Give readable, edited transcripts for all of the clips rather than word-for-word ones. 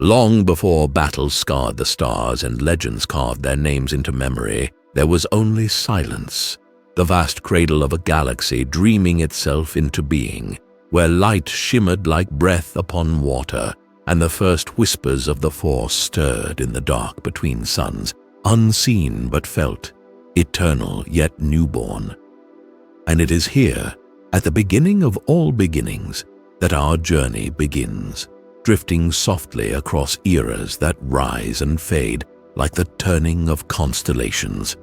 Long before battles scarred the stars and legends carved their names into memory, there was only silence, the vast cradle of a galaxy dreaming itself into being, where light shimmered like breath upon water, and the first whispers of the Force stirred in the dark between suns, unseen but felt, eternal yet newborn. And it is here, at the beginning of all beginnings, that our journey begins, drifting softly across eras that rise and fade like the turning of constellations.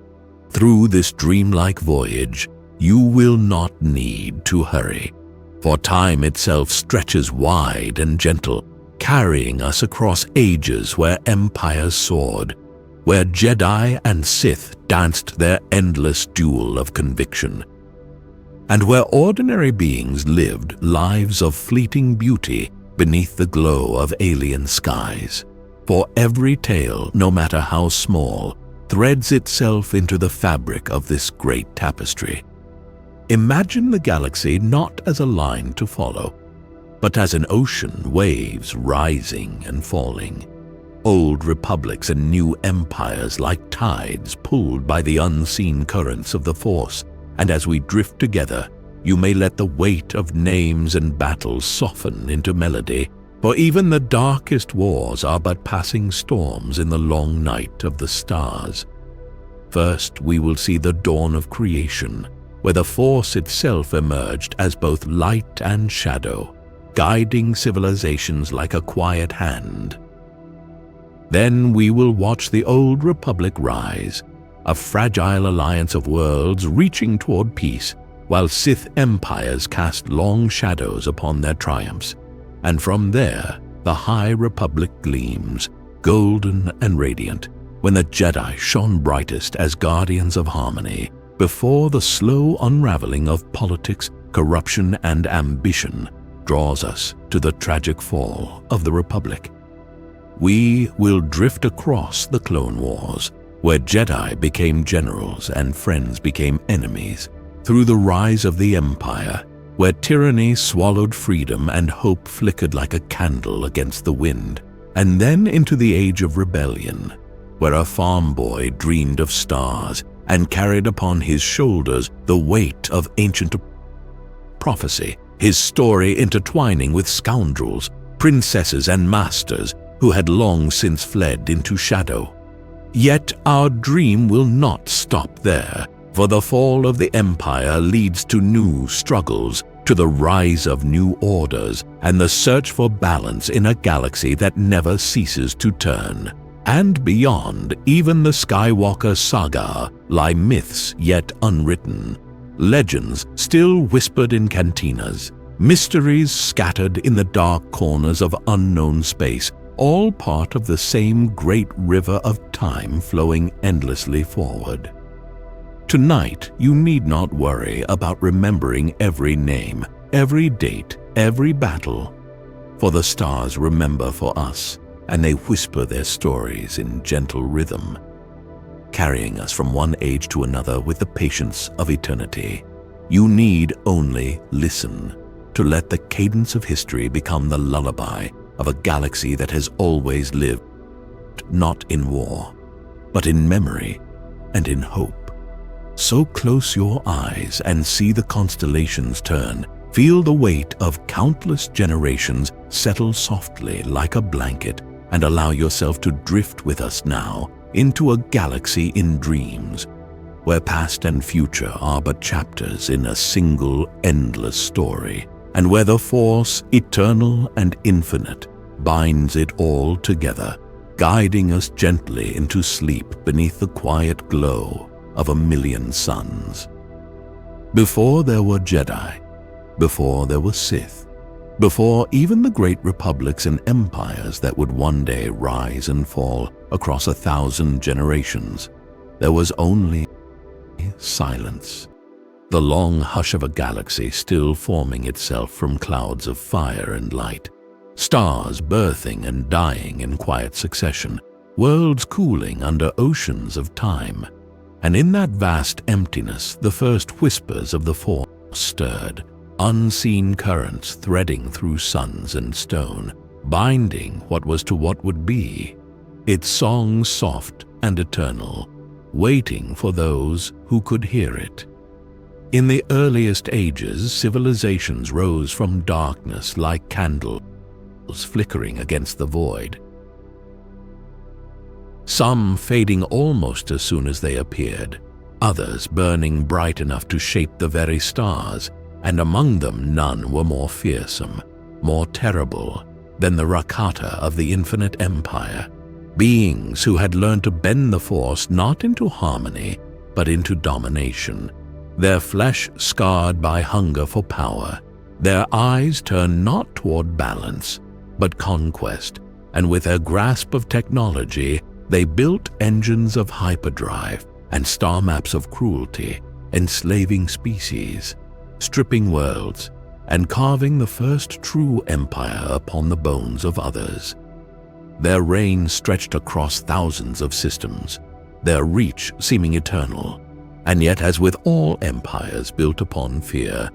Through this dreamlike voyage, you will not need to hurry, for time itself stretches wide and gentle, carrying us across ages where empires soared, where Jedi and Sith danced their endless duel of conviction, and where ordinary beings lived lives of fleeting beauty beneath the glow of alien skies. For every tale, no matter how small, threads itself into the fabric of this great tapestry. Imagine the galaxy not as a line to follow, but as an ocean, waves rising and falling. Old republics and new empires like tides pulled by the unseen currents of the Force, and as we drift together, you may let the weight of names and battles soften into melody, for even the darkest wars are but passing storms in the long night of the stars. First, we will see the dawn of creation, where the Force itself emerged as both light and shadow, guiding civilizations like a quiet hand. Then we will watch the Old Republic rise, a fragile alliance of worlds reaching toward peace, while Sith empires cast long shadows upon their triumphs. And from there, the High Republic gleams, golden and radiant, when the Jedi shone brightest as guardians of harmony, before the slow unraveling of politics, corruption, and ambition draws us to the tragic fall of the Republic. We will drift across the Clone Wars, where Jedi became generals and friends became enemies, through the rise of the Empire, where tyranny swallowed freedom and hope flickered like a candle against the wind, and then into the Age of Rebellion, where a farm boy dreamed of stars and carried upon his shoulders the weight of ancient prophecy, his story intertwining with scoundrels, princesses and masters who had long since fled into shadow. Yet our dream will not stop there, for the fall of the Empire leads to new struggles, to the rise of new orders, and the search for balance in a galaxy that never ceases to turn. And beyond even the Skywalker Saga lie myths yet unwritten, legends still whispered in cantinas, mysteries scattered in the dark corners of unknown space, all part of the same great river of time flowing endlessly forward. Tonight, you need not worry about remembering every name, every date, every battle, for the stars remember for us, and they whisper their stories in gentle rhythm, carrying us from one age to another with the patience of eternity. You need only listen to let the cadence of history become the lullaby of a galaxy that has always lived, not in war, but in memory and in hope. So close your eyes and see the constellations turn. Feel the weight of countless generations settle softly like a blanket, and allow yourself to drift with us now into a galaxy in dreams, where past and future are but chapters in a single endless story, and where the Force, eternal and infinite, binds it all together, guiding us gently into sleep beneath the quiet glow of a million suns. Before there were Jedi, before there were Sith, before even the great republics and empires that would one day rise and fall across 1,000 generations, there was only silence. The long hush of a galaxy still forming itself from clouds of fire and light, stars birthing and dying in quiet succession, worlds cooling under oceans of time. And in that vast emptiness, the first whispers of the Force stirred, unseen currents threading through suns and stone, binding what was to what would be, its song soft and eternal, waiting for those who could hear it. In the earliest ages, civilizations rose from darkness like candles flickering against the void, some fading almost as soon as they appeared, others burning bright enough to shape the very stars, and among them none were more fearsome, more terrible than the Rakata of the Infinite Empire, beings who had learned to bend the Force not into harmony, but into domination, their flesh scarred by hunger for power, their eyes turned not toward balance, but conquest, and with their grasp of technology, they built engines of hyperdrive and star maps of cruelty, enslaving species, stripping worlds, and carving the first true empire upon the bones of others. Their reign stretched across thousands of systems, their reach seeming eternal, and yet, as with all empires built upon fear,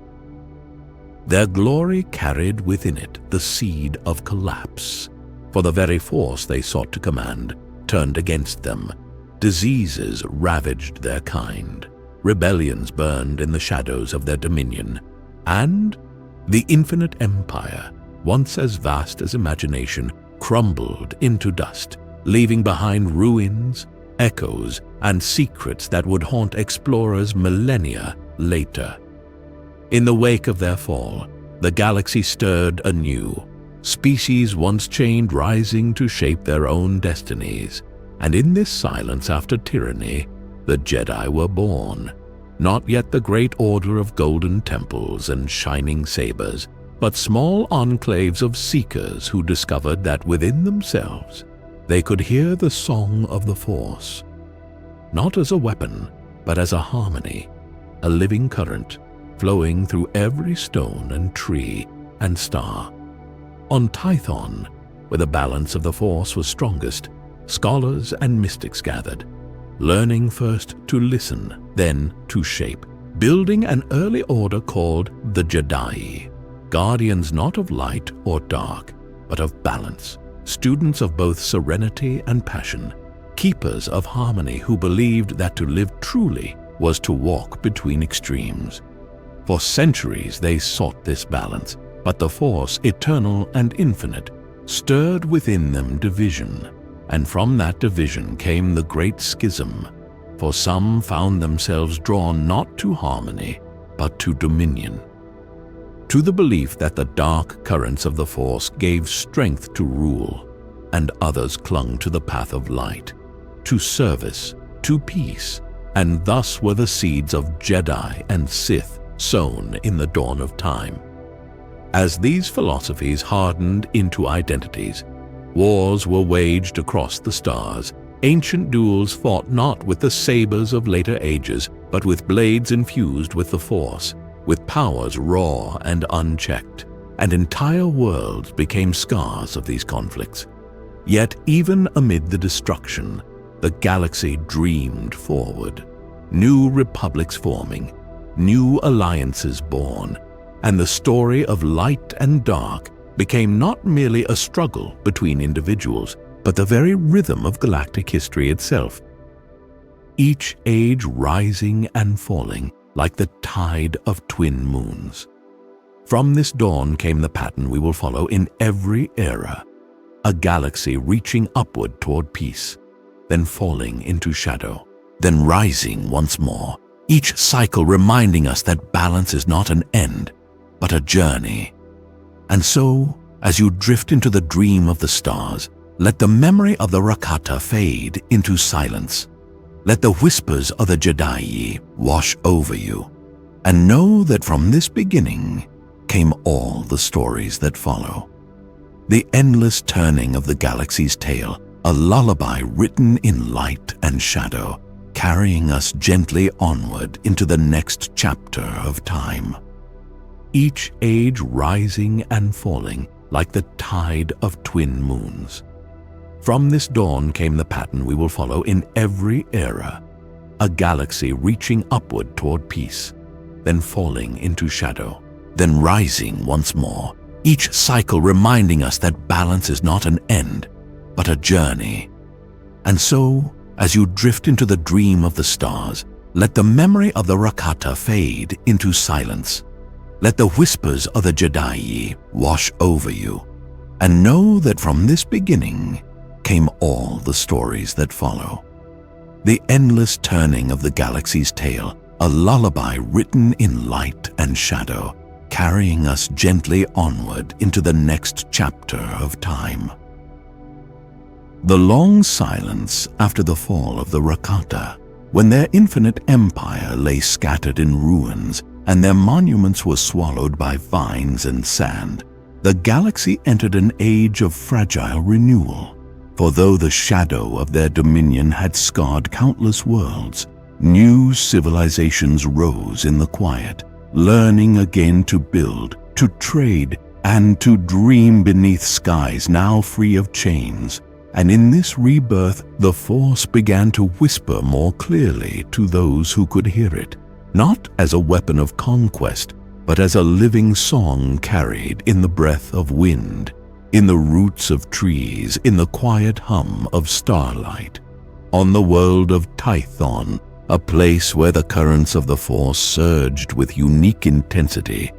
their glory carried within it the seed of collapse, for the very force they sought to command turned against them. Diseases ravaged their kind, rebellions burned in the shadows of their dominion, and the infinite empire, once as vast as imagination, crumbled into dust, leaving behind ruins, echoes, and secrets that would haunt explorers millennia later. In the wake of their fall, the galaxy stirred anew, species once chained rising to shape their own destinies, and in this silence after tyranny, the Jedi were born. Not yet the great order of golden temples and shining sabers, but small enclaves of seekers who discovered that within themselves they could hear the song of the Force, not as a weapon, but as a harmony, a living current flowing through every stone and tree and star. On Tython, where the balance of the Force was strongest, scholars and mystics gathered, learning first to listen, then to shape, building an early order called the Jedi, guardians not of light or dark, but of balance, students of both serenity and passion, keepers of harmony who believed that to live truly was to walk between extremes. For centuries they sought this balance, but the Force, eternal and infinite, stirred within them division, and from that division came the great schism, for some found themselves drawn not to harmony, but to dominion, to the belief that the dark currents of the Force gave strength to rule, and others clung to the path of light, to service, to peace, and thus were the seeds of Jedi and Sith sown in the dawn of time. As these philosophies hardened into identities, wars were waged across the stars. Ancient duels fought not with the sabers of later ages, but with blades infused with the Force, with powers raw and unchecked, and entire worlds became scars of these conflicts. Yet even amid the destruction, the galaxy dreamed forward, new republics forming, new alliances born, and the story of light and dark became not merely a struggle between individuals, but the very rhythm of galactic history itself, each age rising and falling like the tide of twin moons. From this dawn came the pattern we will follow in every era, a galaxy reaching upward toward peace, then falling into shadow, then rising once more, each cycle reminding us that balance is not an end, but a journey. And so, as you drift into the dream of the stars, let the memory of the Rakata fade into silence. Let the whispers of the Jedi wash over you, and know that from this beginning came all the stories that follow. The endless turning of the galaxy's tale, a lullaby written in light and shadow, carrying us gently onward into the next chapter of time. Each age rising and falling like the tide of twin moons. From this dawn came the pattern we will follow in every era, a galaxy reaching upward toward peace, then falling into shadow, then rising once more, each cycle reminding us that balance is not an end, but a journey. And so, as you drift into the dream of the stars, let the memory of the Rakata fade into silence. Let the whispers of the Jedi wash over you, and know that from this beginning came all the stories that follow. The endless turning of the galaxy's tale, a lullaby written in light and shadow, carrying us gently onward into the next chapter of time. The long silence after the fall of the Rakata, when their infinite empire lay scattered in ruins and their monuments were swallowed by vines and sand, the galaxy entered an age of fragile renewal. For though the shadow of their dominion had scarred countless worlds, new civilizations rose in the quiet, learning again to build, to trade, and to dream beneath skies now free of chains. And in this rebirth, the Force began to whisper more clearly to those who could hear it, not as a weapon of conquest, but as a living song carried in the breath of wind, in the roots of trees, in the quiet hum of starlight. On the world of Tython, a place where the currents of the Force surged with unique intensity.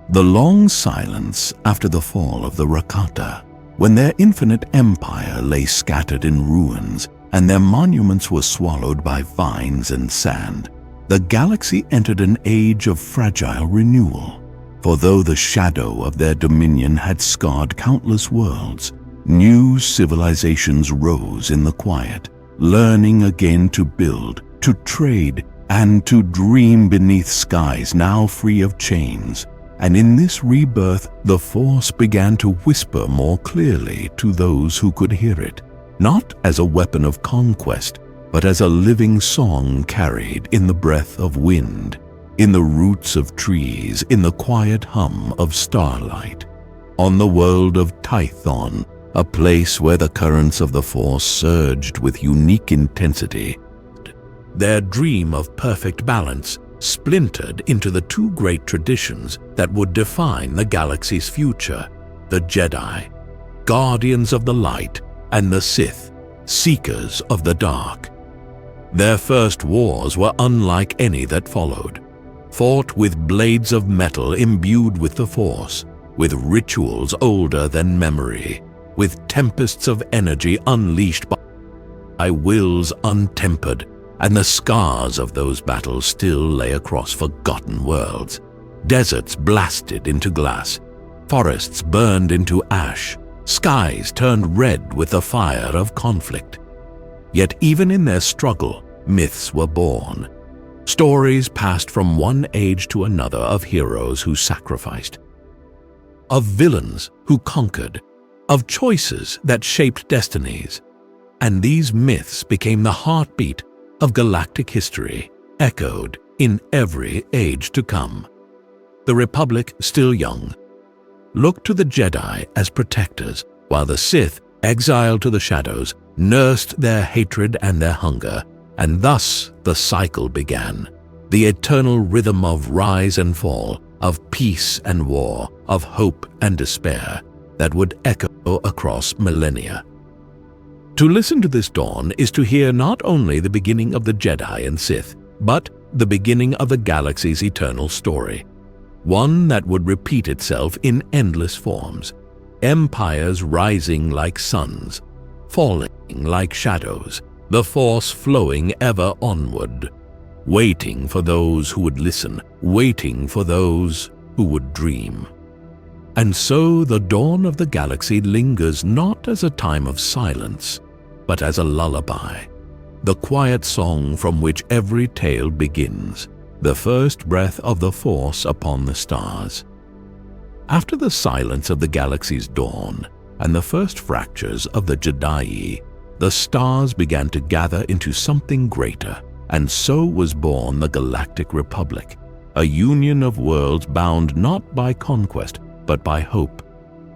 The long silence after the fall of the Rakata, when their infinite empire lay scattered in ruins and their monuments were swallowed by vines and sand, the galaxy entered an age of fragile renewal. For though the shadow of their dominion had scarred countless worlds, new civilizations rose in the quiet, learning again to build, to trade, and to dream beneath skies now free of chains. And in this rebirth, the Force began to whisper more clearly to those who could hear it, not as a weapon of conquest, but as a living song carried in the breath of wind, in the roots of trees, in the quiet hum of starlight. On the world of Tython, a place where the currents of the Force surged with unique intensity. Their dream of perfect balance splintered into the two great traditions that would define the galaxy's future: the Jedi, guardians of the light, and the Sith, seekers of the dark. Their first wars were unlike any that followed, fought with blades of metal imbued with the Force, with rituals older than memory, with tempests of energy unleashed by wills untempered, and the scars of those battles still lay across forgotten worlds. Deserts blasted into glass, forests burned into ash, skies turned red with the fire of conflict. Yet even in their struggle, myths were born. Stories passed from one age to another of heroes who sacrificed, of villains who conquered, of choices that shaped destinies. And these myths became the heartbeat of galactic history, echoed in every age to come. The Republic, still young, looked to the Jedi as protectors, while the Sith, exiled to the shadows, nursed their hatred and their hunger. And thus the cycle began, the eternal rhythm of rise and fall, of peace and war, of hope and despair, that would echo across millennia. To listen to this dawn is to hear not only the beginning of the Jedi and Sith, but the beginning of the galaxy's eternal story, one that would repeat itself in endless forms, empires rising like suns, falling like shadows, the Force flowing ever onward, waiting for those who would listen, waiting for those who would dream. And so the dawn of the galaxy lingers not as a time of silence, but as a lullaby, the quiet song from which every tale begins, the first breath of the Force upon the stars. After the silence of the galaxy's dawn and the first fractures of the Jedi, the stars began to gather into something greater, and so was born the Galactic Republic, a union of worlds bound not by conquest, but by hope,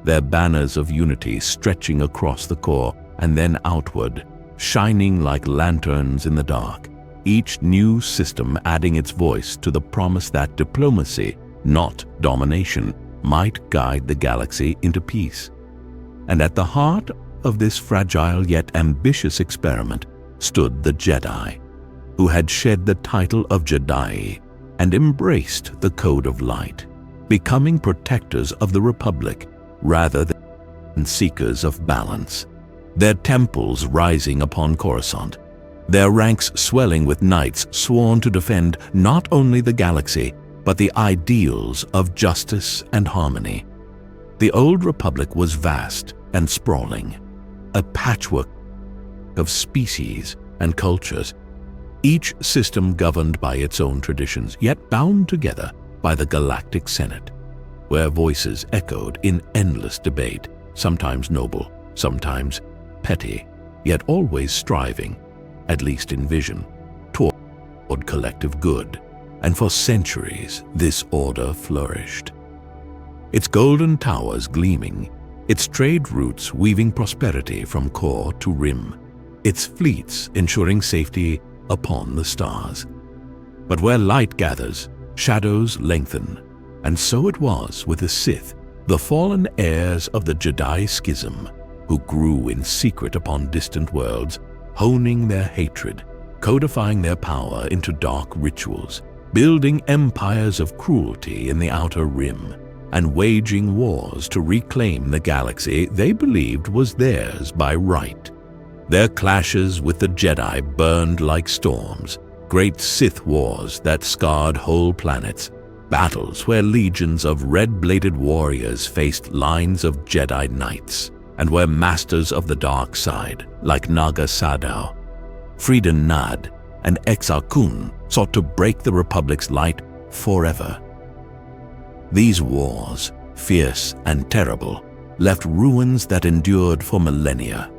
their banners of unity stretching across the core and then outward, shining like lanterns in the dark, each new system adding its voice to the promise that diplomacy, not domination, might guide the galaxy into peace. And at the heart of this fragile yet ambitious experiment stood the Jedi, who had shed the title of Jedi and embraced the code of light, becoming protectors of the Republic rather than seekers of balance. Their temples rising upon Coruscant, their ranks swelling with knights sworn to defend not only the galaxy, but the ideals of justice and harmony. The Old Republic was vast and sprawling, a patchwork of species and cultures, each system governed by its own traditions, yet bound together by the Galactic Senate, where voices echoed in endless debate, sometimes noble, sometimes petty, yet always striving, at least in vision, toward collective good. And for centuries this order flourished, its golden towers gleaming, its trade routes weaving prosperity from core to rim, its fleets ensuring safety upon the stars. But where light gathers, shadows lengthen, and so it was with the Sith, the fallen heirs of the Jedi schism, who grew in secret upon distant worlds, honing their hatred, codifying their power into dark rituals, building empires of cruelty in the outer rim, and waging wars to reclaim the galaxy they believed was theirs by right. Their clashes with the Jedi burned like storms, great Sith wars that scarred whole planets, battles where legions of red-bladed warriors faced lines of Jedi knights, and where masters of the dark side, like Naga Sadow, Freeden Nad, and Exar Kun, sought to break the Republic's light forever. These wars, fierce and terrible, left ruins that endured for millennia,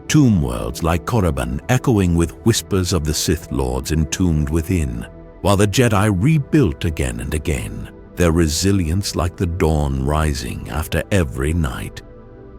tomb worlds like Korriban echoing with whispers of the Sith Lords entombed within, while the Jedi rebuilt again and again, their resilience like the dawn rising after every night.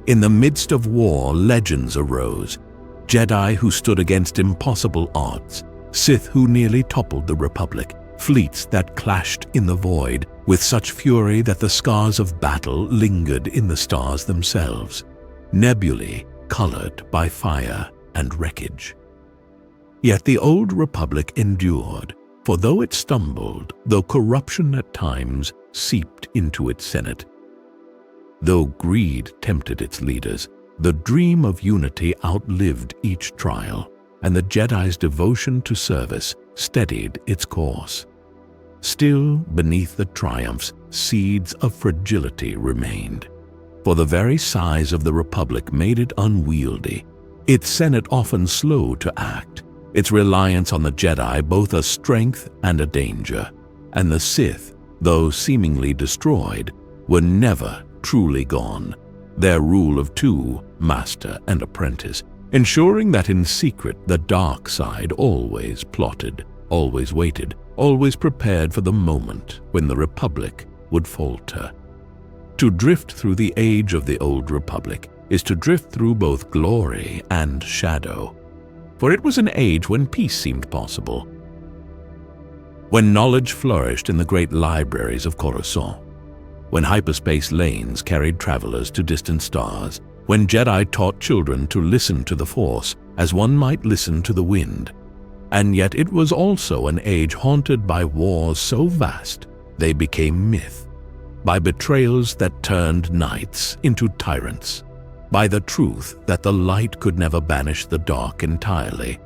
In the midst of war, legends arose, Jedi who stood against impossible odds, Sith who nearly toppled the Republic, fleets that clashed in the void with such fury that the scars of battle lingered in the stars themselves, nebulae colored by fire and wreckage. Yet the Old Republic endured, for though it stumbled, though corruption at times seeped into its Senate, though greed tempted its leaders, the dream of unity outlived each trial, and the Jedi's devotion to service steadied its course. Still, beneath the triumphs, seeds of fragility remained, for the very size of the Republic made it unwieldy, its Senate often slow to act, its reliance on the Jedi both a strength and a danger, and the Sith, though seemingly destroyed, were never truly gone, their rule of two, master and apprentice, ensuring that in secret the dark side always plotted, always waited, always prepared for the moment when the Republic would falter. To drift through the age of the Old Republic is to drift through both glory and shadow, for it was an age when peace seemed possible, when knowledge flourished in the great libraries of Coruscant, when hyperspace lanes carried travelers to distant stars, when Jedi taught children to listen to the Force as one might listen to the wind. And yet it was also an age haunted by wars so vast they became myth, by betrayals that turned knights into tyrants, by the truth that the light could never banish the dark entirely,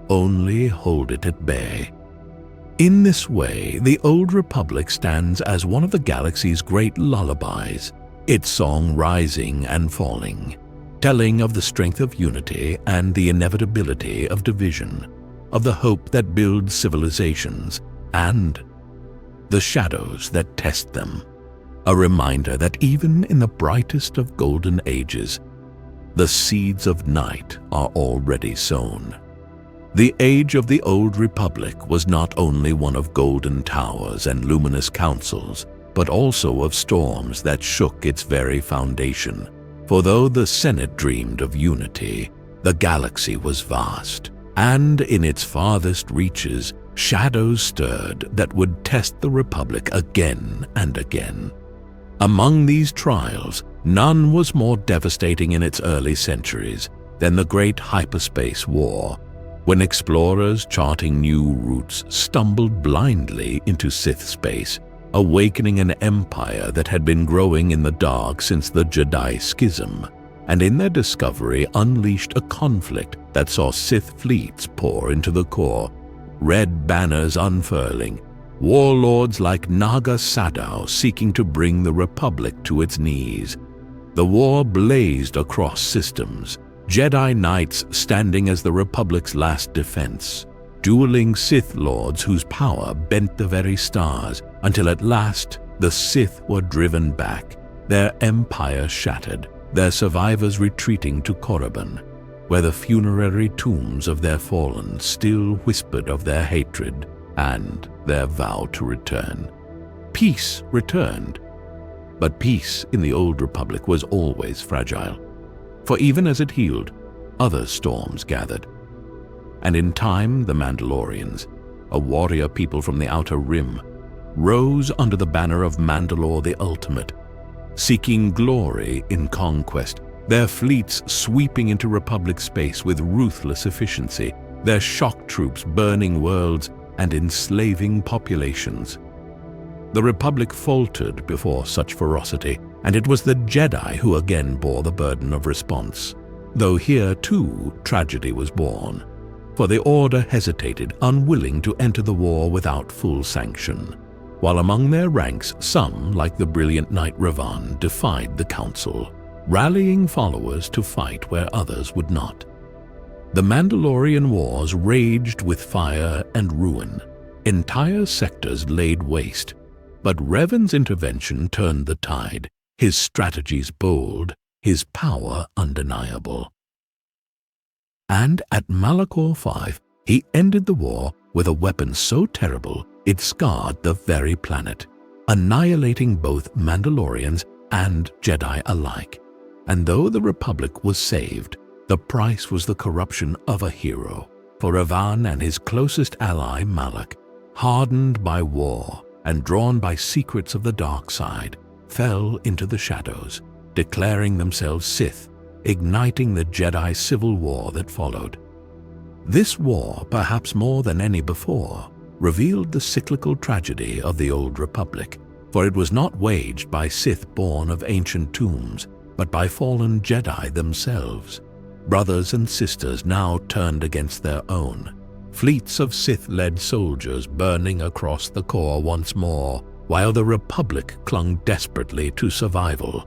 only hold it at bay. In this way, the Old Republic stands as one of the galaxy's great lullabies, its song rising and falling, telling of the strength of unity and the inevitability of division, of the hope that builds civilizations and the shadows that test them, a reminder that even in the brightest of golden ages, the seeds of night are already sown. The age of the Old Republic was not only one of golden towers and luminous councils, but also of storms that shook its very foundation. For though the Senate dreamed of unity, the galaxy was vast, and in its farthest reaches, shadows stirred that would test the Republic again and again. Among these trials, none was more devastating in its early centuries than the Great Hyperspace War, when explorers charting new routes stumbled blindly into Sith space, awakening an empire that had been growing in the dark since the Jedi Schism, and in their discovery unleashed a conflict that saw Sith fleets pour into the core, red banners unfurling, warlords like Naga Sadow seeking to bring the Republic to its knees. The war blazed across systems, Jedi Knights standing as the Republic's last defense, dueling Sith Lords whose power bent the very stars, until at last the Sith were driven back, their empire shattered, their survivors retreating to Korriban, where the funerary tombs of their fallen still whispered of their hatred and their vow to return. Peace returned, but peace in the Old Republic was always fragile, for even as it healed, other storms gathered. And in time, the Mandalorians, a warrior people from the Outer Rim, rose under the banner of Mandalore the Ultimate, seeking glory in conquest, their fleets sweeping into Republic space with ruthless efficiency, their shock troops burning worlds and enslaving populations. The Republic faltered before such ferocity, and it was the Jedi who again bore the burden of response, though here too tragedy was born, for the Order hesitated, unwilling to enter the war without full sanction, while among their ranks some, like the brilliant Knight Revan, defied the Council, rallying followers to fight where others would not. The Mandalorian Wars raged with fire and ruin. Entire sectors laid waste, but Revan's intervention turned the tide, his strategies bold, his power undeniable. And at Malachor V, he ended the war with a weapon so terrible it scarred the very planet, annihilating both Mandalorians and Jedi alike. And though the Republic was saved, the price was the corruption of a hero, for Revan and his closest ally Malak, hardened by war and drawn by secrets of the dark side, fell into the shadows, declaring themselves Sith, igniting the Jedi civil war that followed. This war, perhaps more than any before, revealed the cyclical tragedy of the Old Republic, for it was not waged by Sith born of ancient tombs, but by fallen Jedi themselves. Brothers and sisters now turned against their own, fleets of Sith-led soldiers burning across the core once more, while the Republic clung desperately to survival.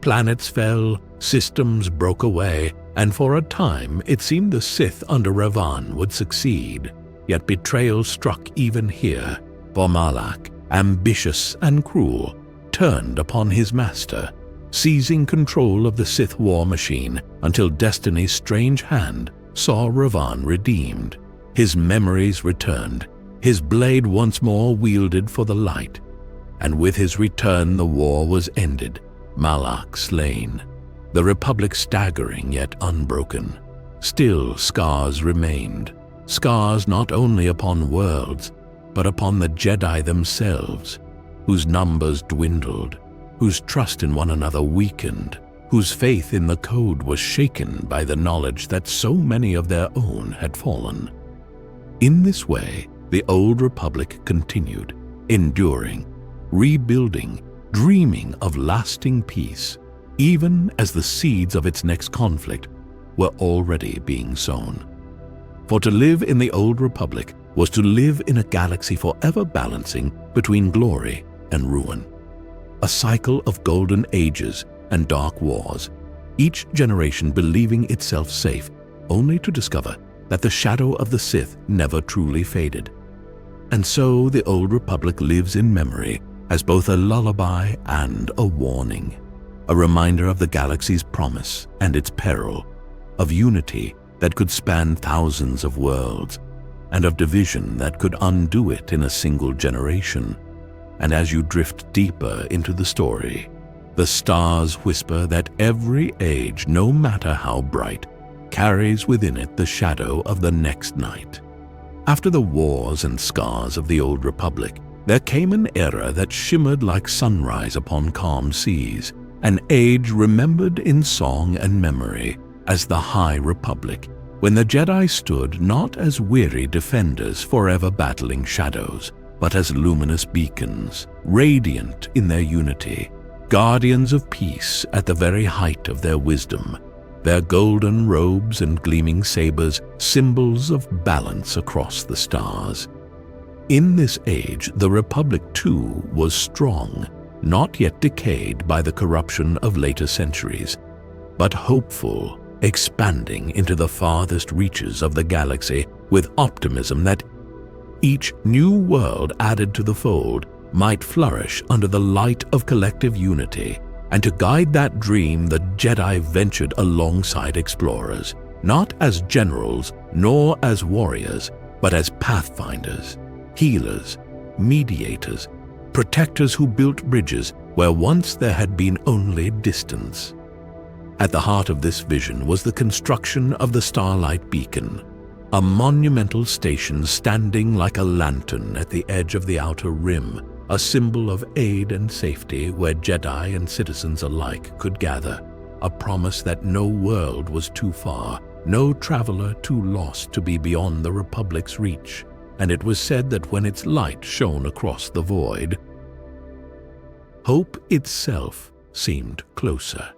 Planets fell, systems broke away, and for a time it seemed the Sith under Revan would succeed. Yet betrayal struck even here, for Malak, ambitious and cruel, turned upon his master, seizing control of the Sith war machine until destiny's strange hand saw Revan redeemed, his memories returned, his blade once more wielded for the light. And with his return the war was ended, Malak slain, the Republic staggering yet unbroken. Still scars remained, scars not only upon worlds, but upon the Jedi themselves, whose numbers dwindled, whose trust in one another weakened, whose faith in the code was shaken by the knowledge that so many of their own had fallen. In this way, the Old Republic continued, enduring, rebuilding, dreaming of lasting peace, even as the seeds of its next conflict were already being sown. For to live in the Old Republic was to live in a galaxy forever balancing between glory and ruin. A cycle of golden ages and dark wars, each generation believing itself safe, only to discover that the shadow of the Sith never truly faded. And so the Old Republic lives in memory as both a lullaby and a warning, a reminder of the galaxy's promise and its peril, of unity that could span thousands of worlds, and of division that could undo it in a single generation. And as you drift deeper into the story, the stars whisper that every age, no matter how bright, carries within it the shadow of the next night. After the wars and scars of the Old Republic, There came an era that shimmered like sunrise upon calm seas, an age remembered in song and memory as the High Republic, when the Jedi stood not as weary defenders forever battling shadows, but as luminous beacons, radiant in their unity, guardians of peace at the very height of their wisdom, their golden robes and gleaming sabers symbols of balance across the stars. In this age, the Republic too was strong, not yet decayed by the corruption of later centuries, but hopeful, expanding into the farthest reaches of the galaxy with optimism that each new world added to the fold might flourish under the light of collective unity. And to guide that dream, the Jedi ventured alongside explorers, not as generals nor as warriors, but as pathfinders, healers, mediators, protectors who built bridges where once there had been only distance. At the heart of this vision was the construction of the Starlight Beacon, a monumental station standing like a lantern at the edge of the Outer Rim, a symbol of aid and safety where Jedi and citizens alike could gather, a promise that no world was too far, no traveler too lost to be beyond the Republic's reach. And it was said that when its light shone across the void, hope itself seemed closer.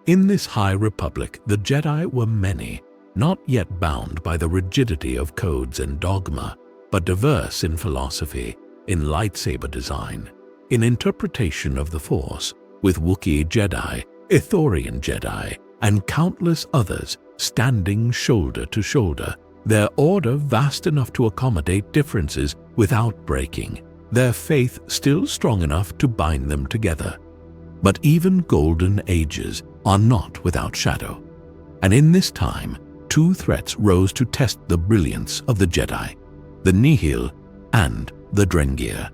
In this High Republic, the Jedi were many, not yet bound by the rigidity of codes and dogma, but diverse in philosophy, in lightsaber design, in interpretation of the Force, with Wookiee Jedi, Ithorian Jedi, and countless others standing shoulder to shoulder, their order vast enough to accommodate differences without breaking, their faith still strong enough to bind them together. But even golden ages are not without shadow, and in this time, two threats rose to test the brilliance of the Jedi, the Nihil and the Drengir.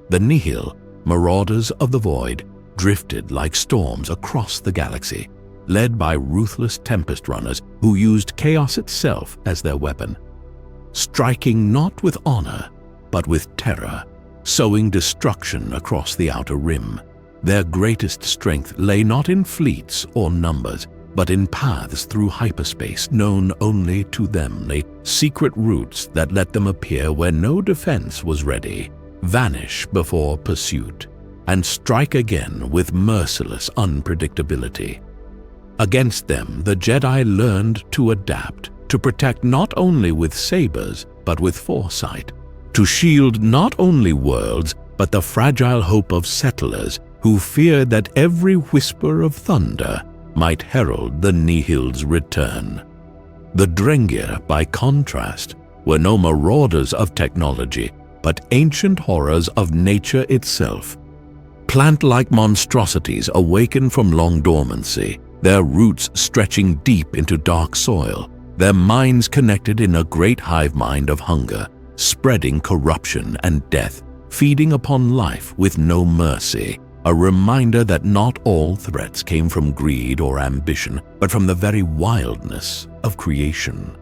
The Nihil, marauders of the void, drifted like storms across the galaxy, led by ruthless tempest runners who used chaos itself as their weapon, striking not with honor, but with terror, sowing destruction across the Outer Rim. Their greatest strength lay not in fleets or numbers, but in paths through hyperspace known only to them, the secret routes that let them appear where no defense was ready, vanish before pursuit, and strike again with merciless unpredictability. Against them, the Jedi learned to adapt, to protect not only with sabers, but with foresight, to shield not only worlds, but the fragile hope of settlers who feared that every whisper of thunder might herald the Nihil's return. The Drengir, by contrast, were no marauders of technology, but ancient horrors of nature itself. Plant-like monstrosities awakened from long dormancy, their roots stretching deep into dark soil, their minds connected in a great hive mind of hunger, spreading corruption and death, feeding upon life with no mercy, a reminder that not all threats came from greed or ambition, but from the very wildness of creation.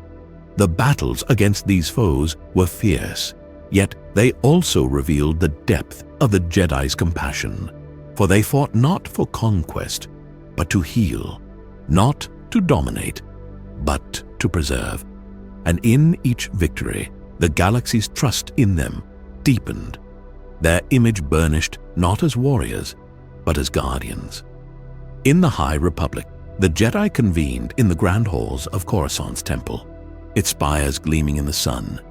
The battles against these foes were fierce, yet they also revealed the depth of the Jedi's compassion, for they fought not for conquest, but to heal, not to dominate, but to preserve. And in each victory, the galaxy's trust in them deepened, their image burnished not as warriors, but as guardians. In the High Republic, the Jedi convened in the grand halls of Coruscant's temple, its spires gleaming in the sun.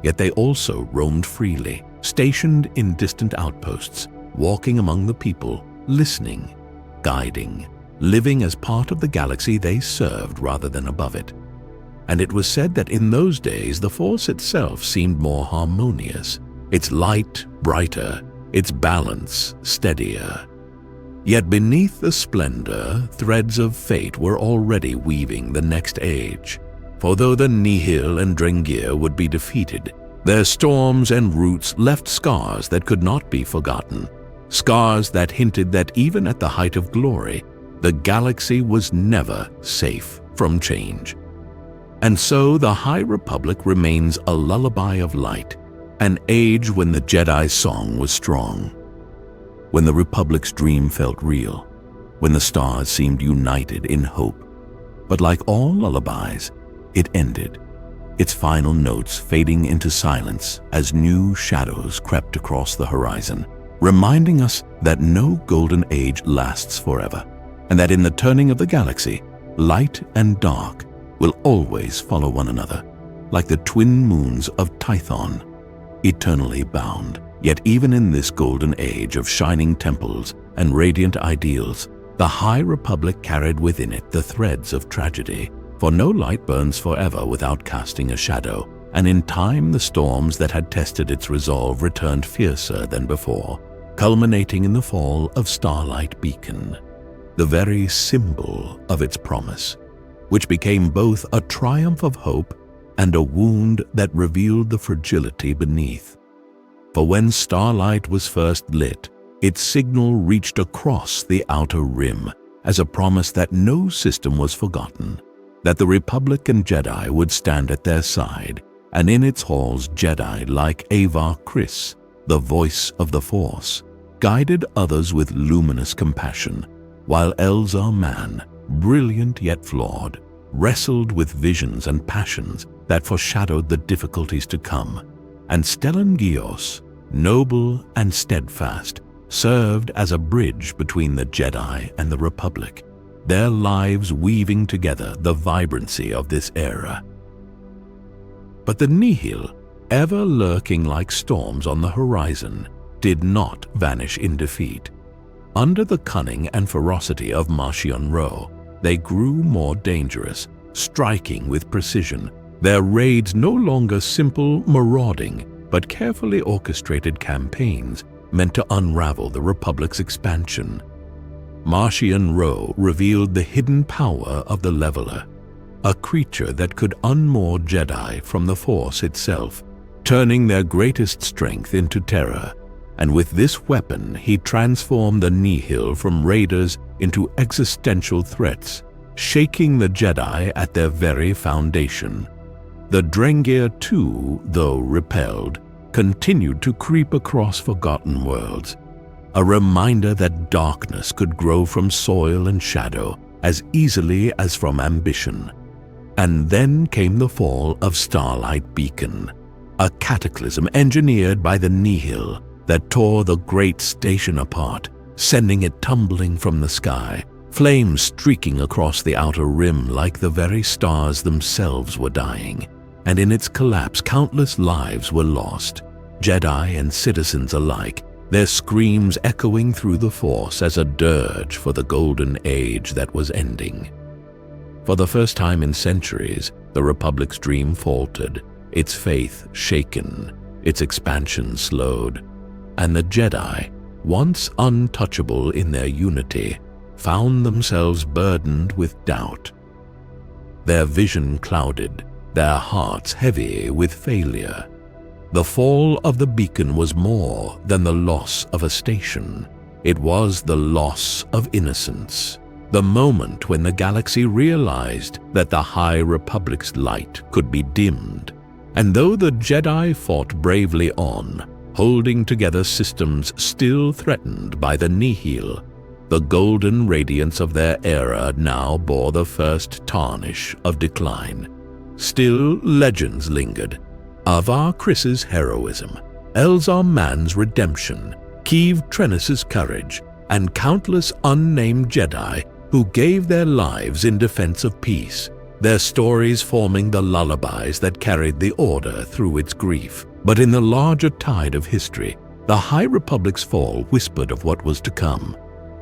Yet they also roamed freely, stationed in distant outposts, walking among the people, listening, guiding, living as part of the galaxy they served rather than above it. And it was said that in those days the Force itself seemed more harmonious, its light brighter, its balance steadier. Yet beneath the splendor, threads of fate were already weaving the next age. For though the Nihil and Drengir would be defeated, their storms and roots left scars that could not be forgotten, scars that hinted that even at the height of glory, the galaxy was never safe from change. And so the High Republic remains a lullaby of light, An age when the Jedi's song was strong, when the Republic's dream felt real, when the stars seemed united in hope. But like all lullabies, it ended, its final notes fading into silence as new shadows crept across the horizon, reminding us that no golden age lasts forever, and that in the turning of the galaxy, light and dark will always follow one another, like the twin moons of Tython, eternally bound. Yet even in this golden age of shining temples and radiant ideals, the High Republic carried within it the threads of tragedy. For no light burns forever without casting a shadow, and in time the storms that had tested its resolve returned fiercer than before, culminating in the fall of Starlight Beacon, the very symbol of its promise, which became both a triumph of hope and a wound that revealed the fragility beneath. For when Starlight was first lit, its signal reached across the outer rim as a promise that no system was forgotten, that the Republic and Jedi would stand at their side, and in its halls Jedi like Avar Kriss, the voice of the Force, guided others with luminous compassion, while Elzar Mann, brilliant yet flawed, wrestled with visions and passions that foreshadowed the difficulties to come, and Stellan Gios, noble and steadfast, served as a bridge between the Jedi and the Republic, their lives weaving together the vibrancy of this era. But the Nihil, ever lurking like storms on the horizon, did not vanish in defeat. Under the cunning and ferocity of Marchion Ro, they grew more dangerous, striking with precision, their raids no longer simple marauding, but carefully orchestrated campaigns meant to unravel the Republic's expansion. Marchion Ro revealed the hidden power of the Leveler, a creature that could unmoor Jedi from the Force itself, turning their greatest strength into terror. And with this weapon, he transformed the Nihil from raiders into existential threats, shaking the Jedi at their very foundation. The Drengir too, though repelled, continued to creep across forgotten worlds, a reminder that darkness could grow from soil and shadow as easily as from ambition. And then came the fall of Starlight Beacon, a cataclysm engineered by the Nihil that tore the great station apart, sending it tumbling from the sky, flames streaking across the outer rim like the very stars themselves were dying. And in its collapse, countless lives were lost, Jedi and citizens alike, their screams echoing through the Force as a dirge for the golden age that was ending. For the first time in centuries, the Republic's dream faltered, its faith shaken, its expansion slowed, and the Jedi, once untouchable in their unity, found themselves burdened with doubt. Their vision clouded, their hearts heavy with failure. The fall of the beacon was more than the loss of a station. It was the loss of innocence, the moment when the galaxy realized that the High Republic's light could be dimmed. And though the Jedi fought bravely on, holding together systems still threatened by the Nihil, the golden radiance of their era now bore the first tarnish of decline. Still, legends lingered. Avar Kriss's heroism, Elzar Mann's redemption, Keeve Trennis's courage, and countless unnamed Jedi who gave their lives in defense of peace, their stories forming the lullabies that carried the Order through its grief. But in the larger tide of history, the High Republic's fall whispered of what was to come.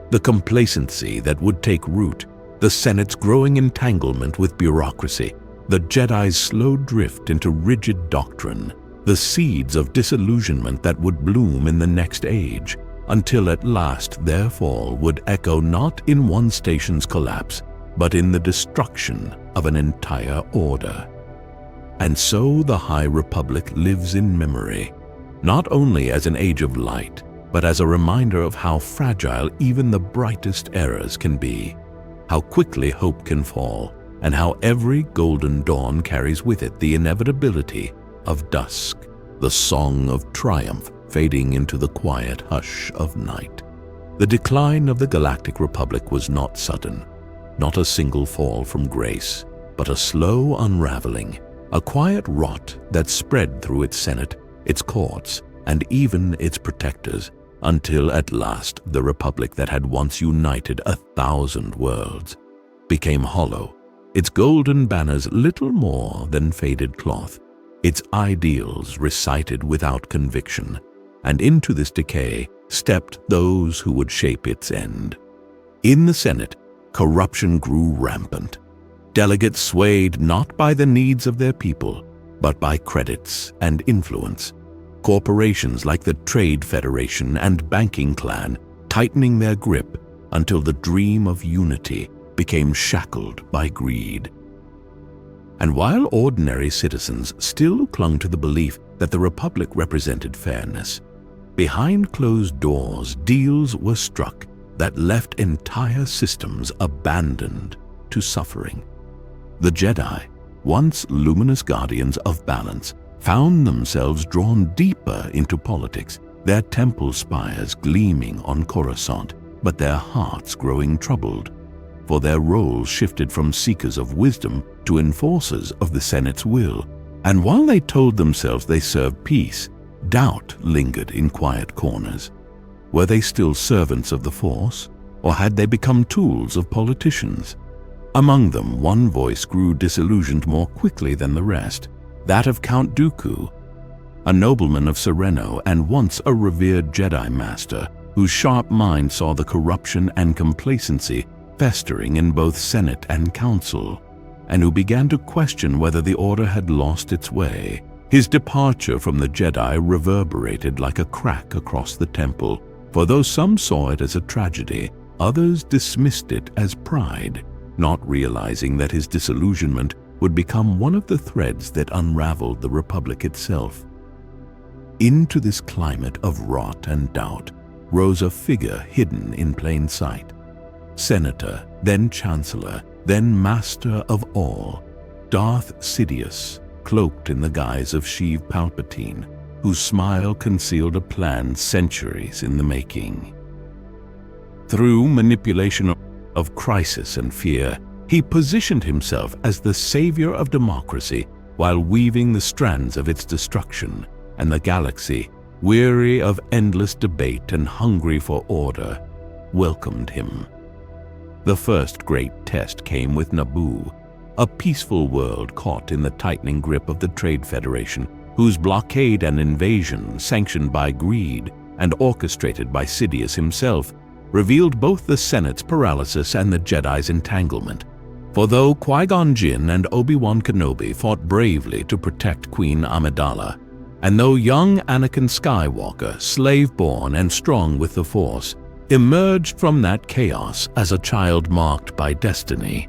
The complacency that would take root, the Senate's growing entanglement with bureaucracy, the Jedi's slow drift into rigid doctrine, the seeds of disillusionment that would bloom in the next age, until at last their fall would echo not in one station's collapse, but in the destruction of an entire order. And so the High Republic lives in memory, not only as an age of light, but as a reminder of how fragile even the brightest eras can be, how quickly hope can fall, and how every golden dawn carries with it the inevitability of dusk. the song of triumph fading into the quiet hush of night. The decline of the Galactic Republic was not sudden, not a single fall from grace, but a slow unraveling, a quiet rot that spread through its Senate, its courts, and even its protectors, until at last the Republic that had once united 1,000 worlds became hollow, its golden banners little more than faded cloth, its ideals recited without conviction, and into this decay stepped those who would shape its end. In the Senate, corruption grew rampant. Delegates swayed not by the needs of their people, but by credits and influence. Corporations like the Trade Federation and banking clan tightening their grip until the dream of unity became shackled by greed. And while ordinary citizens still clung to the belief that the Republic represented fairness, behind closed doors deals were struck that left entire systems abandoned to suffering. The Jedi, once luminous guardians of balance, found themselves drawn deeper into politics, their temple spires gleaming on Coruscant, but their hearts growing troubled, for their roles shifted from seekers of wisdom to enforcers of the Senate's will. And while they told themselves they served peace, doubt lingered in quiet corners. Were they still servants of the Force, or had they become tools of politicians? Among them, one voice grew disillusioned more quickly than the rest, that of Count Dooku, a nobleman of Sereno and once a revered Jedi master whose sharp mind saw the corruption and complacency festering in both Senate and Council, and who began to question whether the Order had lost its way. His departure from the Jedi reverberated like a crack across the temple, for though some saw it as a tragedy, others dismissed it as pride, not realizing that his disillusionment would become one of the threads that unraveled the Republic itself. Into this climate of rot and doubt rose a figure hidden in plain sight. Senator, then Chancellor, then Master of all, Darth Sidious, cloaked in the guise of Sheev Palpatine, whose smile concealed a plan centuries in the making. Through manipulation of crisis and fear, he positioned himself as the savior of democracy while weaving the strands of its destruction, and the galaxy, weary of endless debate and hungry for order, welcomed him. The first great test came with Naboo, a peaceful world caught in the tightening grip of the Trade Federation, whose blockade and invasion, sanctioned by greed and orchestrated by Sidious himself, revealed both the Senate's paralysis and the Jedi's entanglement. For though Qui-Gon Jinn and Obi-Wan Kenobi fought bravely to protect Queen Amidala, and though young Anakin Skywalker, slave-born and strong with the Force, emerged from that chaos as a child marked by destiny,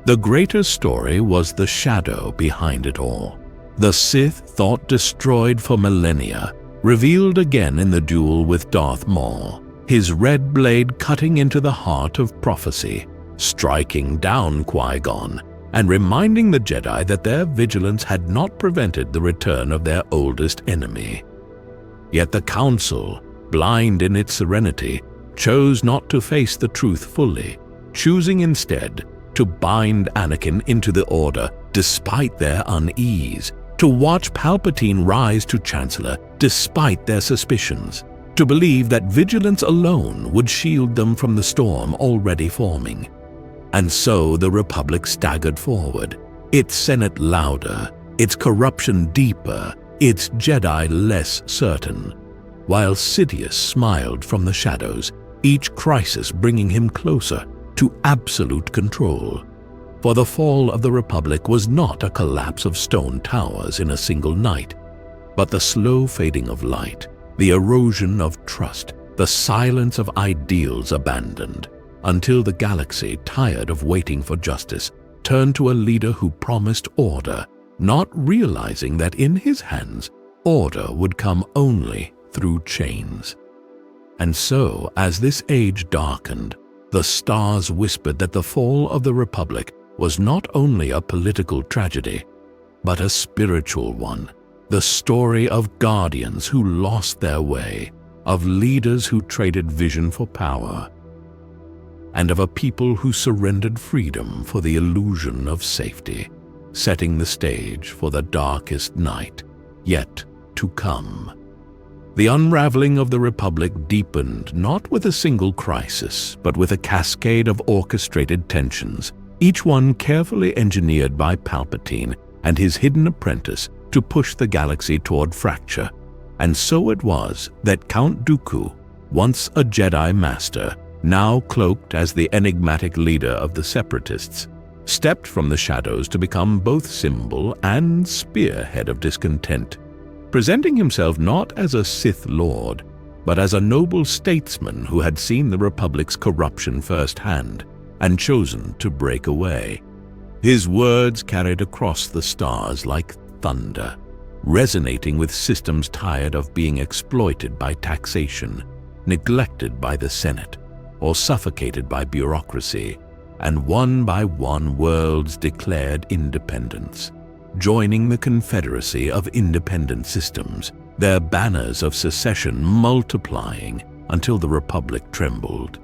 the greater story was the shadow behind it all. The Sith, thought destroyed for millennia, revealed again in the duel with Darth Maul, his red blade cutting into the heart of prophecy, striking down Qui-Gon and reminding the Jedi that their vigilance had not prevented the return of their oldest enemy. Yet the Council, blind in its serenity, chose not to face the truth fully, choosing instead to bind Anakin into the Order despite their unease, to watch Palpatine rise to Chancellor despite their suspicions, to believe that vigilance alone would shield them from the storm already forming. And so the Republic staggered forward, its Senate louder, its corruption deeper, its Jedi less certain, while Sidious smiled from the shadows, each crisis bringing him closer to absolute control. For the fall of the Republic was not a collapse of stone towers in a single night, but the slow fading of light, the erosion of trust, the silence of ideals abandoned, until the galaxy, tired of waiting for justice, turned to a leader who promised order, not realizing that in his hands, order would come only through chains. And so, as this age darkened, the stars whispered that the fall of the Republic was not only a political tragedy, but a spiritual one, The story of guardians who lost their way, of leaders who traded vision for power, and of a people who surrendered freedom for the illusion of safety, setting the stage for the darkest night yet to come. The unraveling of the Republic deepened not with a single crisis, but with a cascade of orchestrated tensions, each one carefully engineered by Palpatine and his hidden apprentice to push the galaxy toward fracture. And so it was that Count Dooku, once a Jedi Master, now cloaked as the enigmatic leader of the Separatists, stepped from the shadows to become both symbol and spearhead of discontent, presenting himself not as a Sith Lord, but as a noble statesman who had seen the Republic's corruption firsthand and chosen to break away. His words carried across the stars like thunder, resonating with systems tired of being exploited by taxation, neglected by the Senate, or suffocated by bureaucracy, and one by one worlds declared independence, joining the confederacy of independent systems, their banners of secession multiplying until the Republic trembled.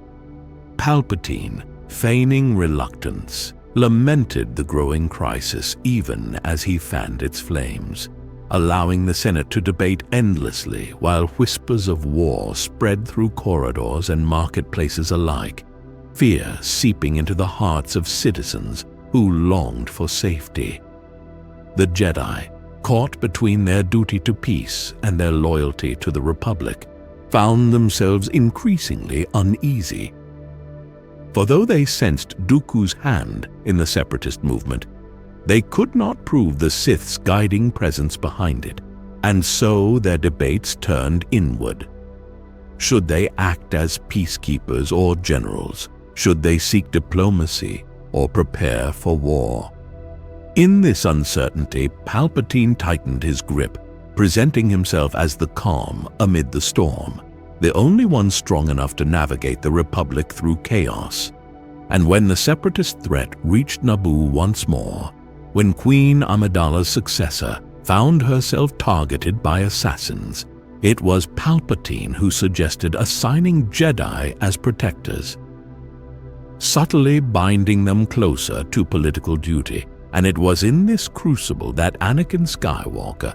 Palpatine, feigning reluctance, lamented the growing crisis even as he fanned its flames, allowing the Senate to debate endlessly while whispers of war spread through corridors and marketplaces alike, fear seeping into the hearts of citizens who longed for safety. The Jedi, caught between their duty to peace and their loyalty to the Republic, found themselves increasingly uneasy. For though they sensed Dooku's hand in the Separatist movement, they could not prove the Sith's guiding presence behind it, and so their debates turned inward. Should they act as peacekeepers or generals? Should they seek diplomacy or prepare for war? In this uncertainty, Palpatine tightened his grip, presenting himself as the calm amid the storm, the only one strong enough to navigate the Republic through chaos. And when the Separatist threat reached Naboo once more, when Queen Amidala's successor found herself targeted by assassins, it was Palpatine who suggested assigning Jedi as protectors, subtly binding them closer to political duty. And it was in this crucible that Anakin Skywalker,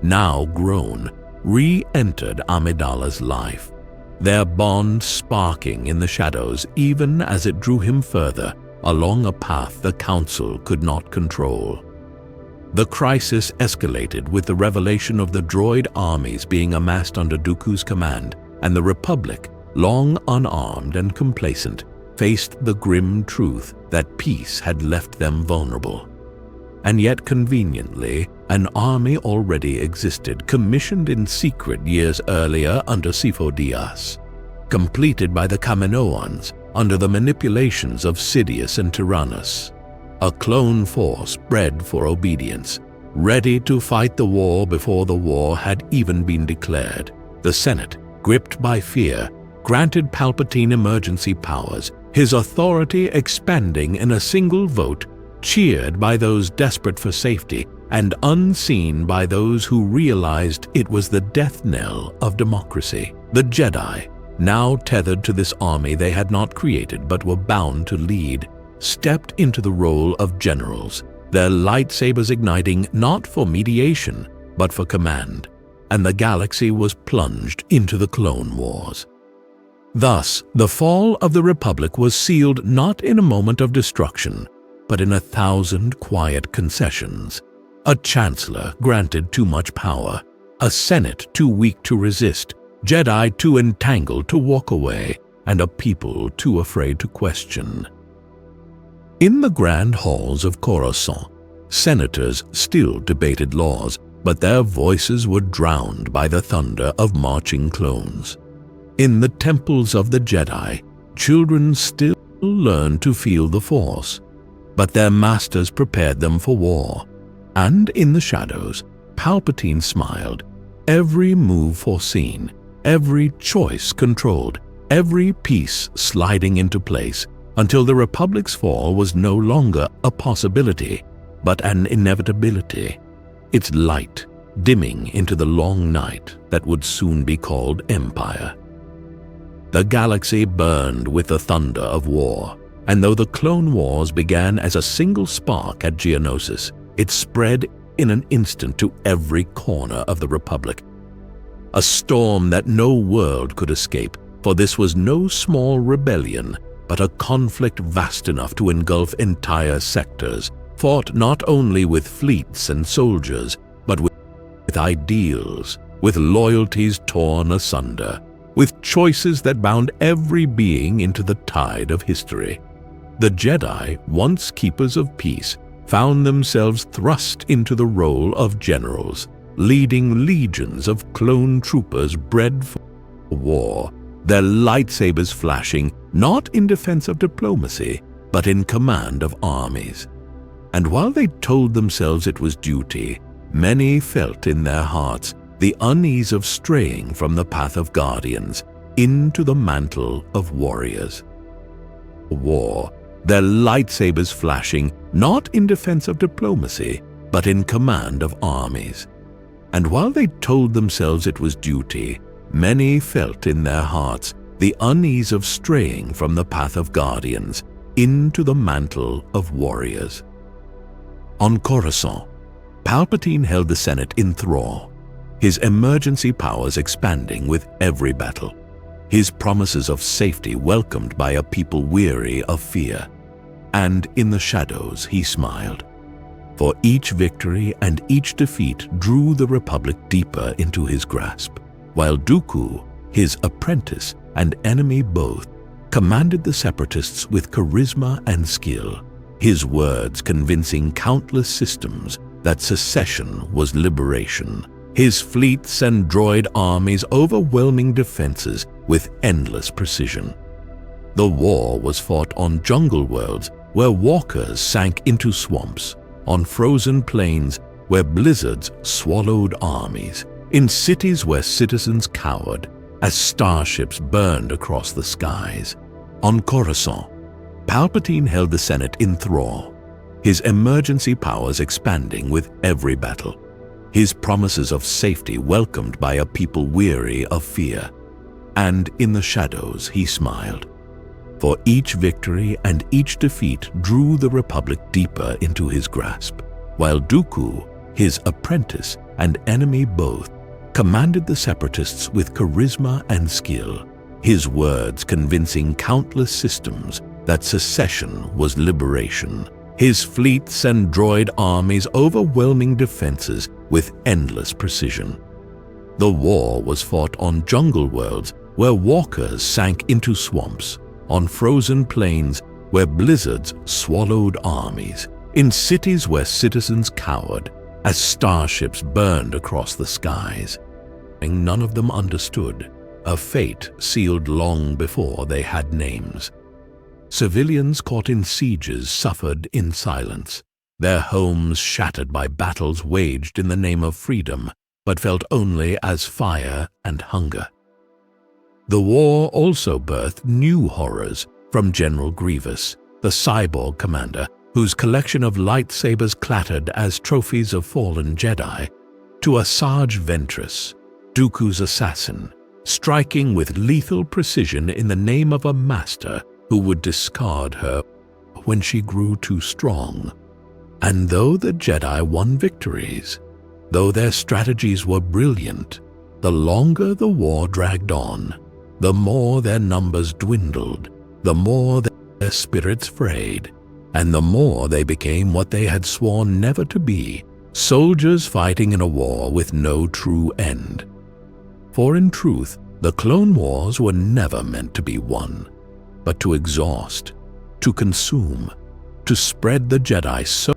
now grown, re-entered Amidala's life, their bond sparking in the shadows even as it drew him further along a path the Council could not control. The crisis escalated with the revelation of the droid armies being amassed under Dooku's command, and the Republic, long unarmed and complacent, faced the grim truth that peace had left them vulnerable. And yet conveniently, an army already existed, commissioned in secret years earlier under Sifo Dyas, completed by the Kaminoans under the manipulations of Sidious and Tyrannus, a clone force bred for obedience, ready to fight the war before the war had even been declared. The Senate, gripped by fear, granted Palpatine emergency powers, his authority expanding in a single vote, cheered by those desperate for safety and unseen by those who realized it was the death knell of democracy. The Jedi, now tethered to this army they had not created but were bound to lead, stepped into the role of generals, their lightsabers igniting not for mediation but for command, and the galaxy was plunged into the Clone Wars. Thus, the fall of the Republic was sealed not in a moment of destruction, but in 1,000 quiet concessions. A chancellor granted too much power, a Senate too weak to resist, Jedi too entangled to walk away, and a people too afraid to question. In the grand halls of Coruscant, senators still debated laws, but their voices were drowned by the thunder of marching clones. In the temples of the Jedi, children still learned to feel the Force, but their masters prepared them for war. And in the shadows, Palpatine smiled, every move foreseen, every choice controlled, every piece sliding into place, until the Republic's fall was no longer a possibility, but an inevitability. Its light, dimming into the long night that would soon be called Empire. The galaxy burned with the thunder of war, and though the Clone Wars began as a single spark at Geonosis, it spread in an instant to every corner of the Republic. A storm that no world could escape, for this was no small rebellion, but a conflict vast enough to engulf entire sectors, fought not only with fleets and soldiers, but with ideals, with loyalties torn asunder, with choices that bound every being into the tide of history. The Jedi, once keepers of peace, found themselves thrust into the role of generals, leading legions of clone troopers bred for war, their lightsabers flashing not in defense of diplomacy, but in command of armies. And while they told themselves it was duty, many felt in their hearts the unease of straying from the path of guardians into the mantle of warriors. War, their lightsabers flashing not in defense of diplomacy, but in command of armies. And while they told themselves it was duty, many felt in their hearts the unease of straying from the path of guardians into the mantle of warriors. On Coruscant, Palpatine held the Senate in thrall, his emergency powers expanding with every battle, his promises of safety welcomed by a people weary of fear. And in the shadows he smiled, for each victory and each defeat drew the Republic deeper into his grasp, while Dooku, his apprentice and enemy both, commanded the Separatists with charisma and skill, his words convincing countless systems that secession was liberation, his fleets and droid armies overwhelming defenses with endless precision. The war was fought on jungle worlds where walkers sank into swamps, on frozen plains where blizzards swallowed armies, in cities where citizens cowered as starships burned across the skies. On Coruscant, Palpatine held the Senate in thrall, his emergency powers expanding with every battle, his promises of safety welcomed by a people weary of fear. And in the shadows he smiled, for each victory and each defeat drew the Republic deeper into his grasp, while Dooku, his apprentice and enemy both, commanded the Separatists with charisma and skill, his words convincing countless systems that secession was liberation, his fleets and droid armies overwhelming defenses with endless precision. The war was fought on jungle worlds where walkers sank into swamps, on frozen plains where blizzards swallowed armies, in cities where citizens cowered as starships burned across the skies. None of them understood, a fate sealed long before they had names. Civilians caught in sieges suffered in silence, their homes shattered by battles waged in the name of freedom, but felt only as fire and hunger. The war also birthed new horrors, from General Grievous, the cyborg commander, whose collection of lightsabers clattered as trophies of fallen Jedi, to Asajj Ventress, Dooku's assassin, striking with lethal precision in the name of a master who would discard her when she grew too strong. And though the Jedi won victories, though their strategies were brilliant, the longer the war dragged on, the more their numbers dwindled, the more their spirits frayed, and the more they became what they had sworn never to be, soldiers fighting in a war with no true end. For in truth, the Clone Wars were never meant to be won, but to exhaust, to consume, to spread the Jedi so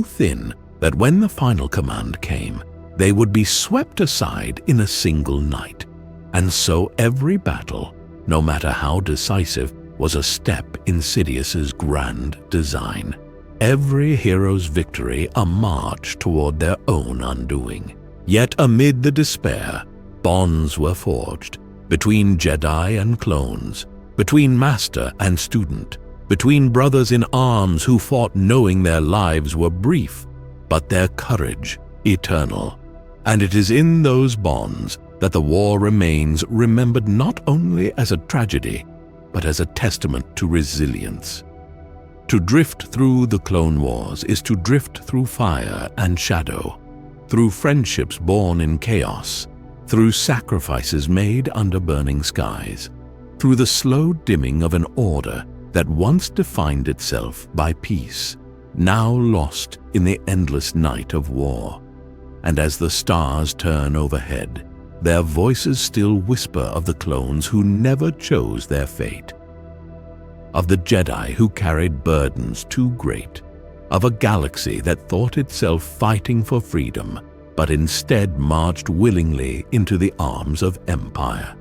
thin that when the final command came, they would be swept aside in a single night. And so every battle, no matter how decisive, was a step in Sidious's grand design. Every hero's victory a march toward their own undoing. Yet amid the despair, bonds were forged between Jedi and clones, between master and student, between brothers in arms who fought knowing their lives were brief, but their courage eternal. And it is in those bonds that the war remains remembered not only as a tragedy, but as a testament to resilience. To drift through the Clone Wars is to drift through fire and shadow, through friendships born in chaos, through sacrifices made under burning skies, through the slow dimming of an order that once defined itself by peace, now lost in the endless night of war. And as the stars turn overhead, their voices still whisper of the clones who never chose their fate, of the Jedi who carried burdens too great, of a galaxy that thought itself fighting for freedom, but instead marched willingly into the arms of Empire.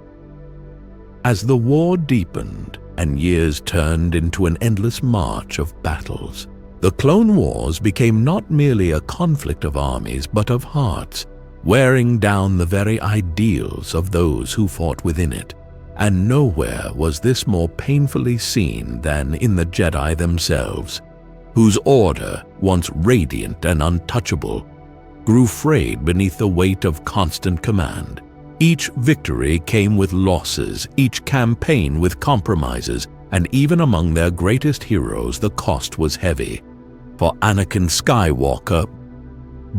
As the war deepened and years turned into an endless march of battles, the Clone Wars became not merely a conflict of armies but of hearts, wearing down the very ideals of those who fought within it. And nowhere was this more painfully seen than in the Jedi themselves, whose order, once radiant and untouchable, grew frayed beneath the weight of constant command. Each victory came with losses, each campaign with compromises, and even among their greatest heroes the cost was heavy. For Anakin Skywalker,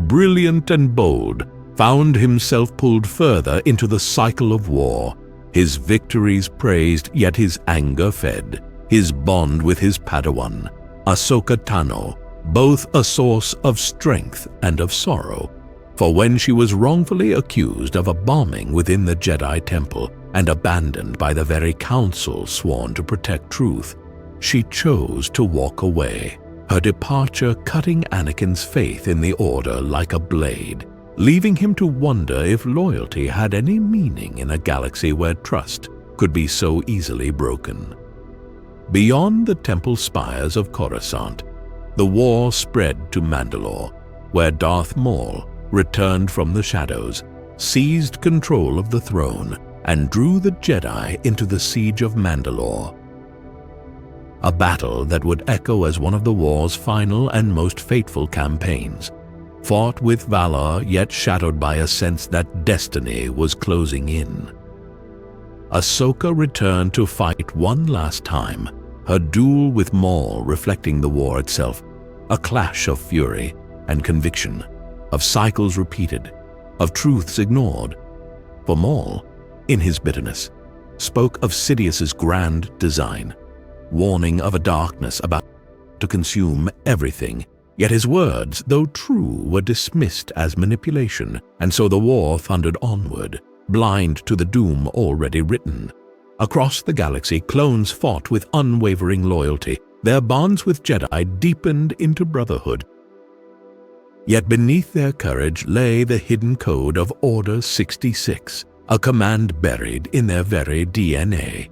brilliant and bold, found himself pulled further into the cycle of war, his victories praised yet his anger fed, his bond with his Padawan, Ahsoka Tano, both a source of strength and of sorrow. For when she was wrongfully accused of a bombing within the Jedi Temple and abandoned by the very council sworn to protect truth, she chose to walk away, her departure cutting Anakin's faith in the Order like a blade, leaving him to wonder if loyalty had any meaning in a galaxy where trust could be so easily broken. Beyond the temple spires of Coruscant, the war spread to Mandalore, where Darth Maul returned from the shadows, seized control of the throne, and drew the Jedi into the siege of Mandalore. A battle that would echo as one of the war's final and most fateful campaigns, fought with valor yet shadowed by a sense that destiny was closing in. Ahsoka returned to fight one last time, her duel with Maul reflecting the war itself, a clash of fury and conviction, of cycles repeated, of truths ignored. For Maul, in his bitterness, spoke of Sidious's grand design, warning of a darkness about to consume everything. Yet his words, though true, were dismissed as manipulation, and so the war thundered onward, blind to the doom already written. Across the galaxy, clones fought with unwavering loyalty. Their bonds with Jedi deepened into brotherhood. Yet beneath their courage lay the hidden code of Order 66, a command buried in their very DNA,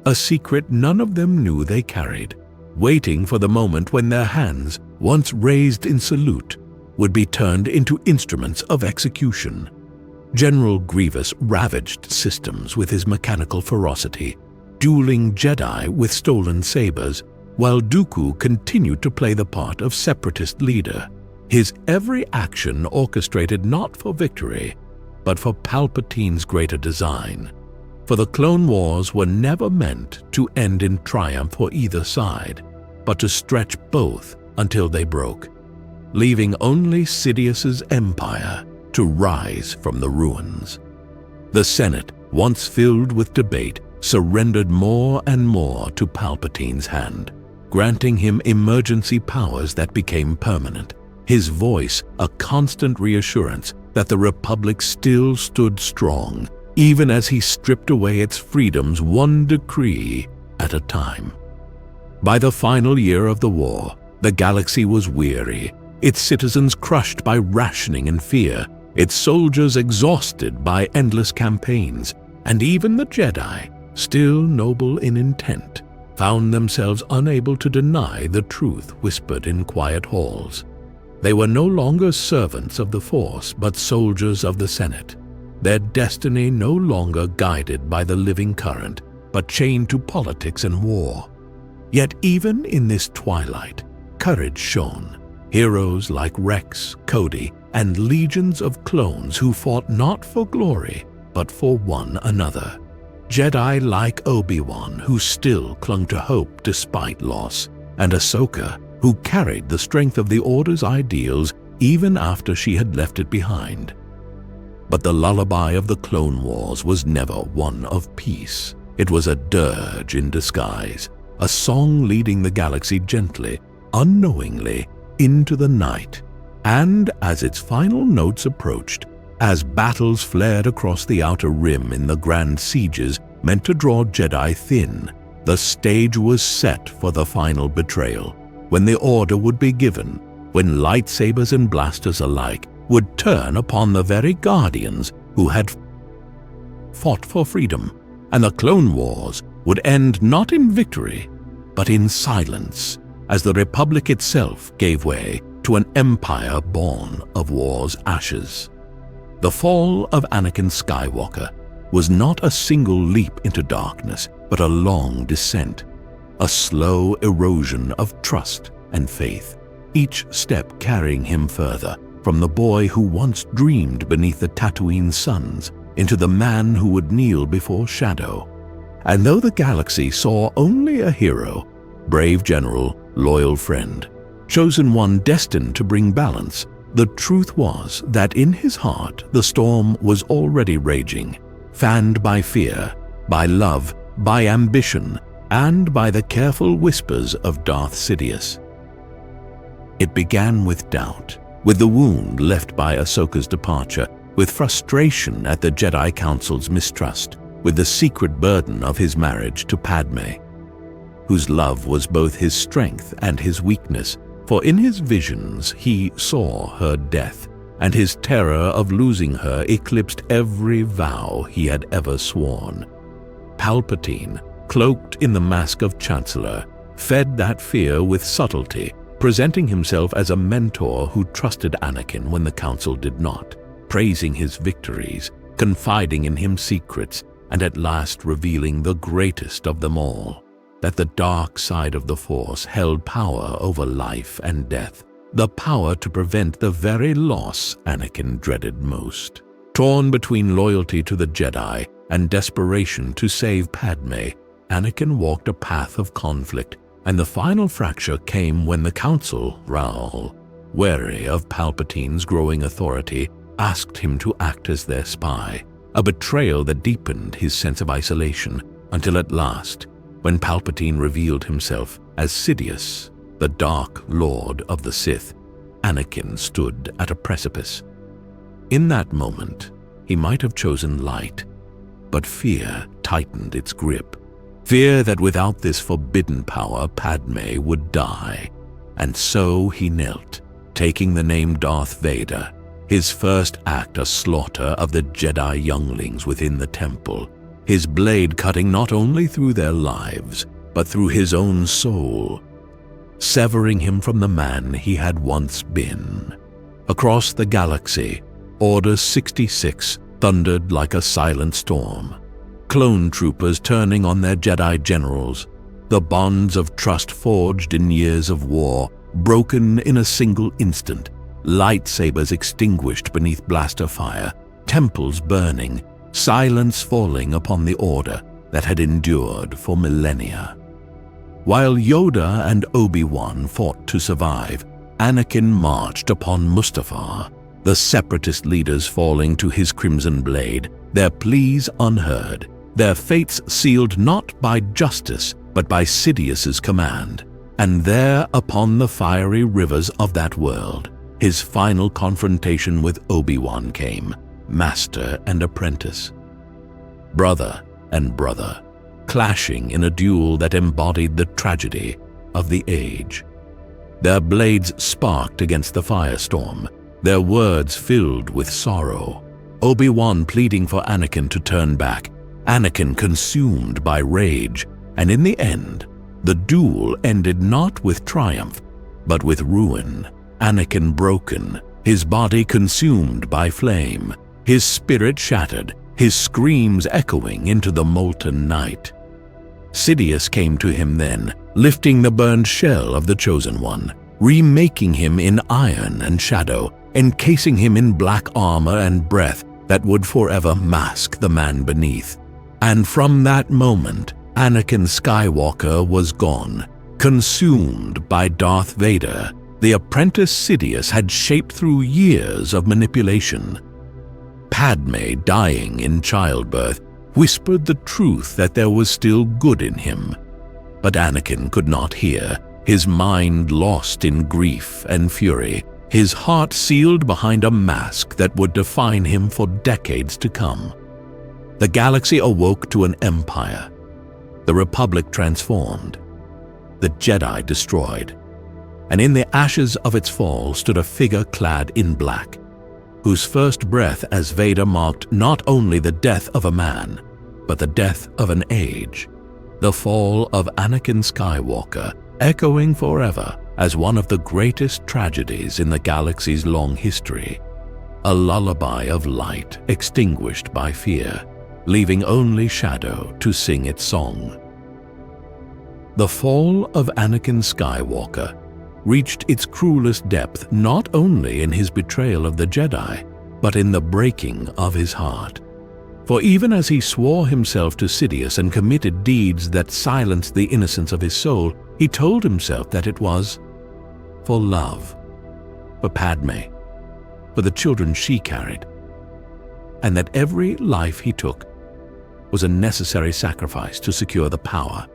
a secret none of them knew they carried, waiting for the moment when their hands, once raised in salute, would be turned into instruments of execution. General Grievous ravaged systems with his mechanical ferocity, dueling Jedi with stolen sabers, while Dooku continued to play the part of separatist leader, his every action orchestrated not for victory, but for Palpatine's greater design. For the Clone Wars were never meant to end in triumph for either side, but to stretch both until they broke, leaving only Sidious's empire to rise from the ruins. The Senate, once filled with debate, surrendered more and more to Palpatine's hand, granting him emergency powers that became permanent, his voice a constant reassurance that the Republic still stood strong, even as he stripped away its freedoms one decree at a time. By the final year of the war, the galaxy was weary, its citizens crushed by rationing and fear, its soldiers exhausted by endless campaigns, and even the Jedi, still noble in intent, found themselves unable to deny the truth whispered in quiet halls. They were no longer servants of the Force, but soldiers of the Senate, their destiny no longer guided by the living current, but chained to politics and war. Yet even in this twilight, courage shone. Heroes like Rex, Cody, and legions of clones who fought not for glory, but for one another. Jedi like Obi-Wan, who still clung to hope despite loss, and Ahsoka, who carried the strength of the Order's ideals even after she had left it behind. But the lullaby of the Clone Wars was never one of peace. It was a dirge in disguise, a song leading the galaxy gently, unknowingly, into the night. And as its final notes approached, as battles flared across the outer rim in the grand sieges meant to draw Jedi thin, the stage was set for the final betrayal, when the order would be given, when lightsabers and blasters alike would turn upon the very guardians who had fought for freedom, and the Clone Wars would end not in victory, but in silence, as the Republic itself gave way to an empire born of war's ashes. The fall of Anakin Skywalker was not a single leap into darkness, but a long descent, a slow erosion of trust and faith, each step carrying him further from the boy who once dreamed beneath the Tatooine suns into the man who would kneel before Shadow. And though the galaxy saw only a hero, brave general, loyal friend, chosen one destined to bring balance, the truth was that in his heart the storm was already raging, fanned by fear, by love, by ambition, and by the careful whispers of Darth Sidious. It began with doubt, with the wound left by Ahsoka's departure, with frustration at the Jedi Council's mistrust, with the secret burden of his marriage to Padme, whose love was both his strength and his weakness, for in his visions he saw her death, and his terror of losing her eclipsed every vow he had ever sworn. Palpatine, cloaked in the mask of Chancellor, fed that fear with subtlety, presenting himself as a mentor who trusted Anakin when the Council did not, praising his victories, confiding in him secrets, and at last revealing the greatest of them all, that the dark side of the Force held power over life and death, the power to prevent the very loss Anakin dreaded most. Torn between loyalty to the Jedi and desperation to save Padme, Anakin walked a path of conflict, and the final fracture came when the Council, Raul, wary of Palpatine's growing authority, asked him to act as their spy, a betrayal that deepened his sense of isolation until at last, when Palpatine revealed himself as Sidious, the Dark Lord of the Sith, Anakin stood at a precipice. In that moment, he might have chosen light, but fear tightened its grip. Fear that without this forbidden power, Padme would die. And so he knelt, taking the name Darth Vader, his first act a slaughter of the Jedi younglings within the temple, his blade cutting not only through their lives, but through his own soul, severing him from the man he had once been. Across the galaxy, Order 66 thundered like a silent storm. Clone troopers turning on their Jedi generals, the bonds of trust forged in years of war, broken in a single instant, lightsabers extinguished beneath blaster fire, temples burning, silence falling upon the order that had endured for millennia. While Yoda and Obi-Wan fought to survive, Anakin marched upon Mustafar, the separatist leaders falling to his crimson blade, their pleas unheard, their fates sealed not by justice but by Sidious's command. And there upon the fiery rivers of that world, his final confrontation with Obi-Wan came, master and apprentice, brother and brother, clashing in a duel that embodied the tragedy of the age. Their blades sparked against the firestorm, their words filled with sorrow. Obi-Wan pleading for Anakin to turn back, Anakin consumed by rage, and in the end, the duel ended not with triumph, but with ruin. Anakin broken, his body consumed by flame, his spirit shattered, his screams echoing into the molten night. Sidious came to him then, lifting the burned shell of the Chosen One, remaking him in iron and shadow, encasing him in black armor and breath that would forever mask the man beneath. And from that moment, Anakin Skywalker was gone, consumed by Darth Vader, the apprentice Sidious had shaped through years of manipulation. Padme, dying in childbirth, whispered the truth that there was still good in him. But Anakin could not hear, his mind lost in grief and fury, his heart sealed behind a mask that would define him for decades to come. The galaxy awoke to an empire. The Republic transformed. The Jedi destroyed. And in the ashes of its fall stood a figure clad in black, whose first breath as Vader marked not only the death of a man, but the death of an age. The fall of Anakin Skywalker, echoing forever as one of the greatest tragedies in the galaxy's long history. A lullaby of light extinguished by fear, leaving only shadow to sing its song. The fall of Anakin Skywalker reached its cruelest depth not only in his betrayal of the Jedi, but in the breaking of his heart. For even as he swore himself to Sidious and committed deeds that silenced the innocence of his soul, he told himself that it was for love, for Padme, for the children she carried, and that every life he took was a necessary sacrifice to secure the power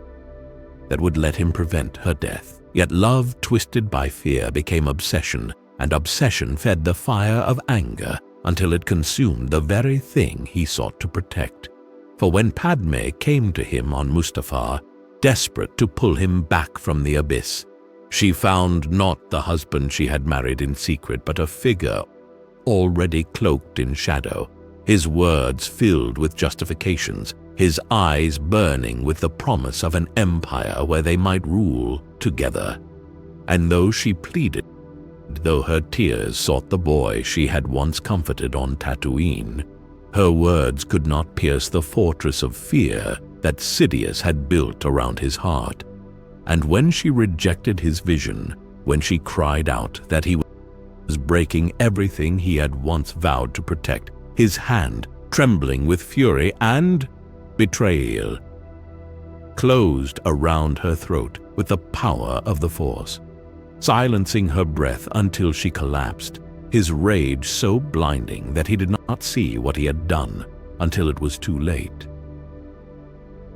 that would let him prevent her death. Yet love, twisted by fear, became obsession, and obsession fed the fire of anger until it consumed the very thing he sought to protect. For when Padme came to him on Mustafar, desperate to pull him back from the abyss, she found not the husband she had married in secret, but a figure already cloaked in shadow, his words filled with justifications, his eyes burning with the promise of an empire where they might rule together. And though she pleaded, though her tears sought the boy she had once comforted on Tatooine, her words could not pierce the fortress of fear that Sidious had built around his heart. And when she rejected his vision, when she cried out that he was breaking everything he had once vowed to protect, his hand, trembling with fury and betrayal, closed around her throat with the power of the Force, silencing her breath until she collapsed, his rage so blinding that he did not see what he had done until it was too late.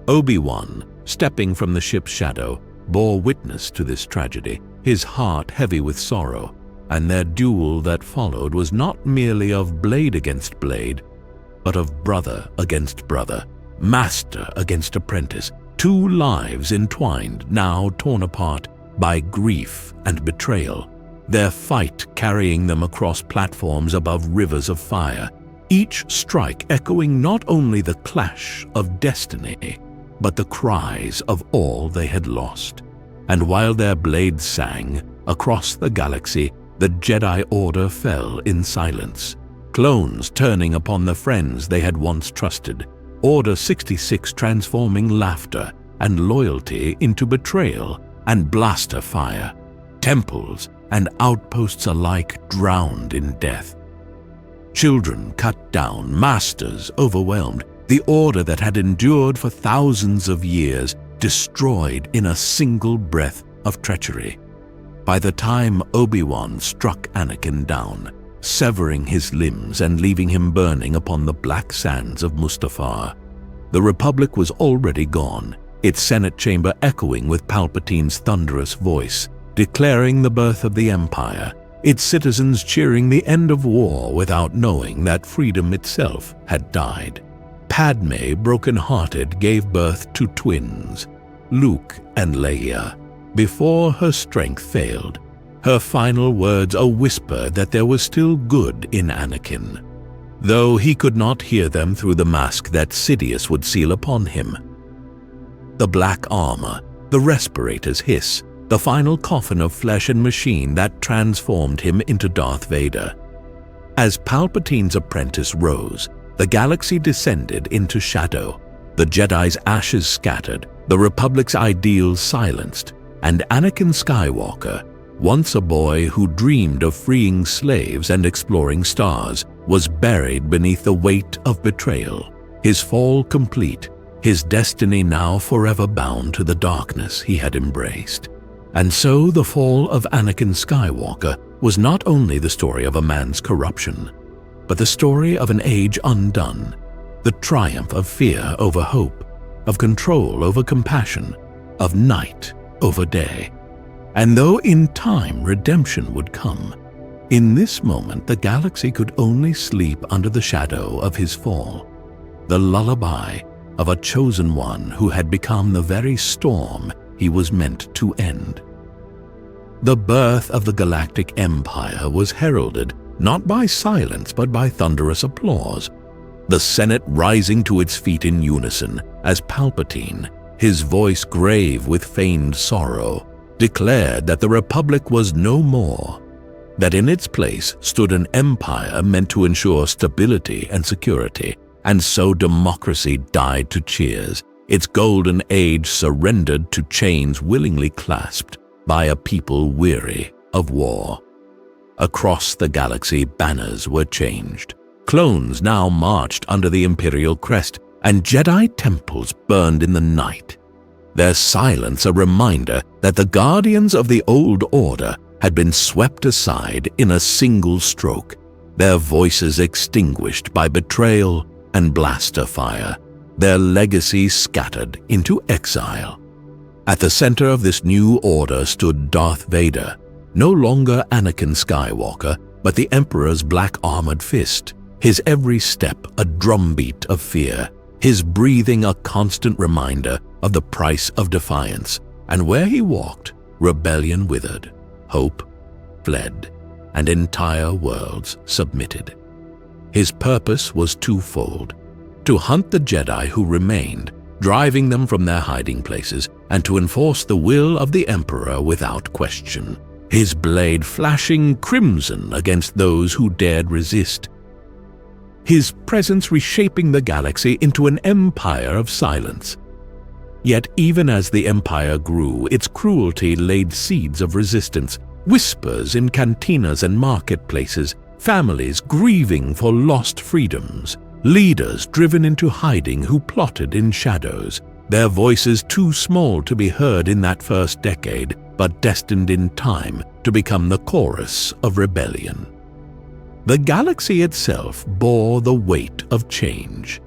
Obi-Wan, stepping from the ship's shadow, bore witness to this tragedy, his heart heavy with sorrow, and their duel that followed was not merely of blade against blade, but of brother against brother, master against apprentice, two lives entwined, now torn apart by grief and betrayal, their fight carrying them across platforms above rivers of fire, each strike echoing not only the clash of destiny, but the cries of all they had lost. And while their blades sang, across the galaxy, the Jedi Order fell in silence, clones turning upon the friends they had once trusted, Order 66 transforming laughter and loyalty into betrayal and blaster fire, temples and outposts alike drowned in death. Children cut down, masters overwhelmed, the order that had endured for thousands of years destroyed in a single breath of treachery. By the time Obi-Wan struck Anakin down, severing his limbs and leaving him burning upon the black sands of Mustafar, the Republic was already gone, its Senate chamber echoing with Palpatine's thunderous voice, declaring the birth of the Empire, its citizens cheering the end of war without knowing that freedom itself had died. Padme, broken-hearted, gave birth to twins, Luke and Leia, before her strength failed, her final words a whisper that there was still good in Anakin, though he could not hear them through the mask that Sidious would seal upon him. The black armor, the respirator's hiss, the final coffin of flesh and machine that transformed him into Darth Vader. As Palpatine's apprentice rose, the galaxy descended into shadow, the Jedi's ashes scattered, the Republic's ideals silenced, and Anakin Skywalker, once a boy who dreamed of freeing slaves and exploring stars, was buried beneath the weight of betrayal. His fall complete, his destiny now forever bound to the darkness he had embraced. And so the fall of Anakin Skywalker was not only the story of a man's corruption, but the story of an age undone, the triumph of fear over hope, of control over compassion, of night over day. And though in time redemption would come, in this moment the galaxy could only sleep under the shadow of his fall, the lullaby of a chosen one who had become the very storm he was meant to end. The birth of the Galactic Empire was heralded not by silence but by thunderous applause, the Senate rising to its feet in unison as Palpatine, his voice grave with feigned sorrow, declared that the Republic was no more, that in its place stood an empire meant to ensure stability and security, and so democracy died to cheers, its golden age surrendered to chains willingly clasped by a people weary of war. Across the galaxy, banners were changed. Clones now marched under the Imperial crest, and Jedi temples burned in the night, their silence a reminder that the guardians of the old order had been swept aside in a single stroke, their voices extinguished by betrayal and blaster fire, their legacy scattered into exile. At the center of this new order stood Darth Vader, no longer Anakin Skywalker, but the Emperor's black-armored fist, his every step a drumbeat of fear, his breathing a constant reminder of the price of defiance, and where he walked, rebellion withered, hope fled, and entire worlds submitted. His purpose was twofold: to hunt the Jedi who remained, driving them from their hiding places, and to enforce the will of the Emperor without question, his blade flashing crimson against those who dared resist, his presence reshaping the galaxy into an empire of silence. Yet even as the empire grew, its cruelty laid seeds of resistance, whispers in cantinas and marketplaces, families grieving for lost freedoms, leaders driven into hiding who plotted in shadows, their voices too small to be heard in that first decade, but destined in time to become the chorus of rebellion. The galaxy itself bore the weight of change.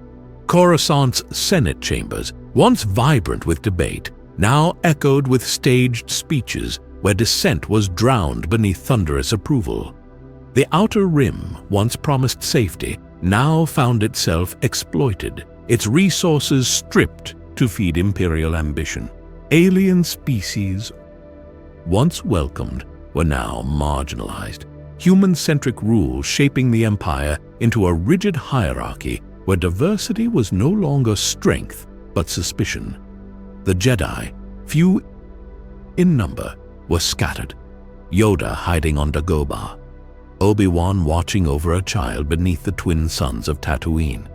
Coruscant's Senate chambers, once vibrant with debate, now echoed with staged speeches where dissent was drowned beneath thunderous approval. The Outer Rim, once promised safety, now found itself exploited, its resources stripped to feed imperial ambition. Alien species, once welcomed, were now marginalized. Human-centric rule shaping the empire into a rigid hierarchy where diversity was no longer strength but suspicion. The Jedi, few in number, were scattered, Yoda hiding on Dagobah, Obi-Wan watching over a child beneath the twin suns of Tatooine,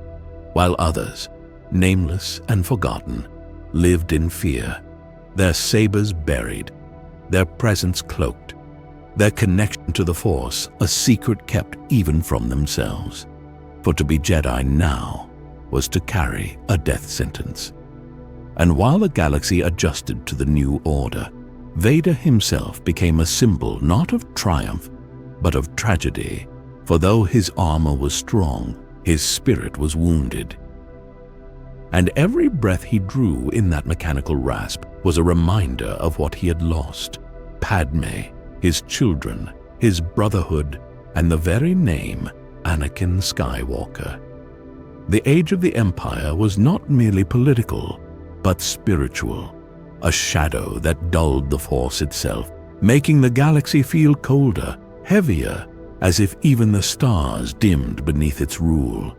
while others, nameless and forgotten, lived in fear, their sabers buried, their presence cloaked, their connection to the Force a secret kept even from themselves. For to be Jedi now was to carry a death sentence. And while the galaxy adjusted to the new order, Vader himself became a symbol not of triumph, but of tragedy, for though his armor was strong, his spirit was wounded. And every breath he drew in that mechanical rasp was a reminder of what he had lost: Padme, his children, his brotherhood, and the very name Anakin Skywalker. The Age of the Empire was not merely political, but spiritual, a shadow that dulled the Force itself, making the galaxy feel colder, heavier, as if even the stars dimmed beneath its rule.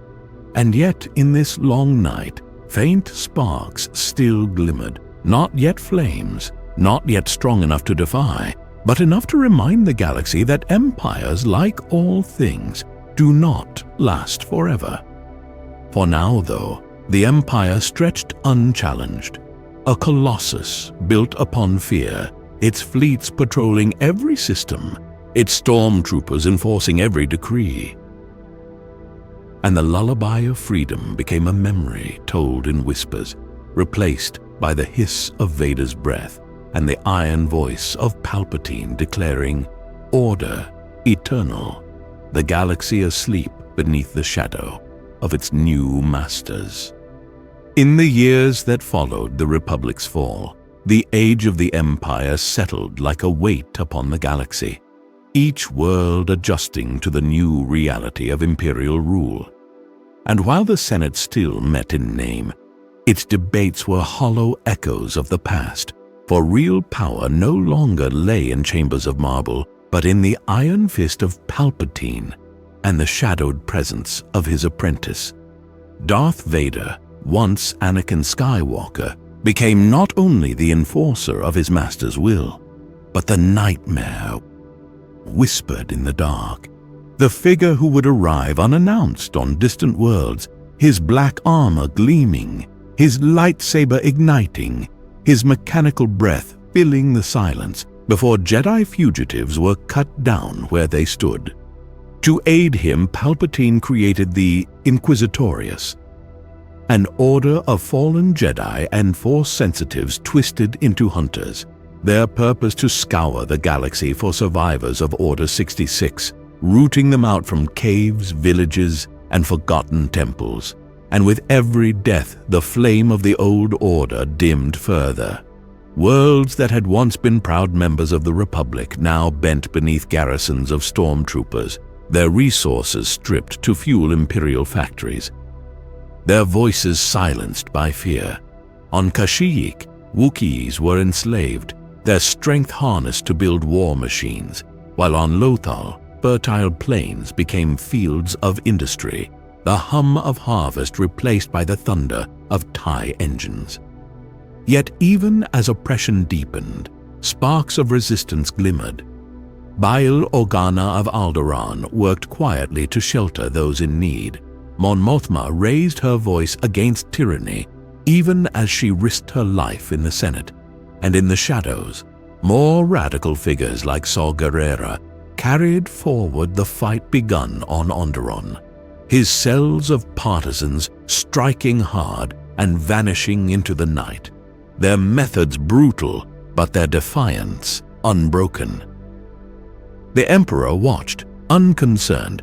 And yet, in this long night, faint sparks still glimmered, not yet flames, not yet strong enough to defy, but enough to remind the galaxy that empires, like all things, do not last forever. For now, though, the empire stretched unchallenged, a colossus built upon fear, its fleets patrolling every system, its stormtroopers enforcing every decree. And the lullaby of freedom became a memory told in whispers, replaced by the hiss of Vader's breath and the iron voice of Palpatine declaring, "Order, eternal, the galaxy asleep beneath the shadow of its new masters." In the years that followed the Republic's fall, the age of the Empire settled like a weight upon the galaxy, each world adjusting to the new reality of imperial rule. And while the Senate still met in name, its debates were hollow echoes of the past, for real power no longer lay in chambers of marble, but in the iron fist of Palpatine and the shadowed presence of his apprentice. Darth Vader, once Anakin Skywalker, became not only the enforcer of his master's will, but the nightmare whispered in the dark. The figure who would arrive unannounced on distant worlds, his black armor gleaming, his lightsaber igniting, his mechanical breath filling the silence before Jedi fugitives were cut down where they stood. To aid him, Palpatine created the Inquisitorius, an order of fallen Jedi and Force sensitives twisted into hunters, their purpose to scour the galaxy for survivors of Order 66, rooting them out from caves, villages, and forgotten temples. And with every death, the flame of the old order dimmed further. Worlds that had once been proud members of the Republic now bent beneath garrisons of stormtroopers, their resources stripped to fuel imperial factories, their voices silenced by fear. On Kashyyyk, Wookiees were enslaved, their strength harnessed to build war machines, while on Lothal, fertile plains became fields of industry, the hum of harvest replaced by the thunder of TIE engines. Yet even as oppression deepened, sparks of resistance glimmered. Bail Organa of Alderaan worked quietly to shelter those in need. Mon Mothma raised her voice against tyranny, even as she risked her life in the Senate. And in the shadows, more radical figures like Saw Gerrera carried forward the fight begun on Onderon, his cells of partisans striking hard and vanishing into the night, their methods brutal, but their defiance unbroken. The Emperor watched, unconcerned,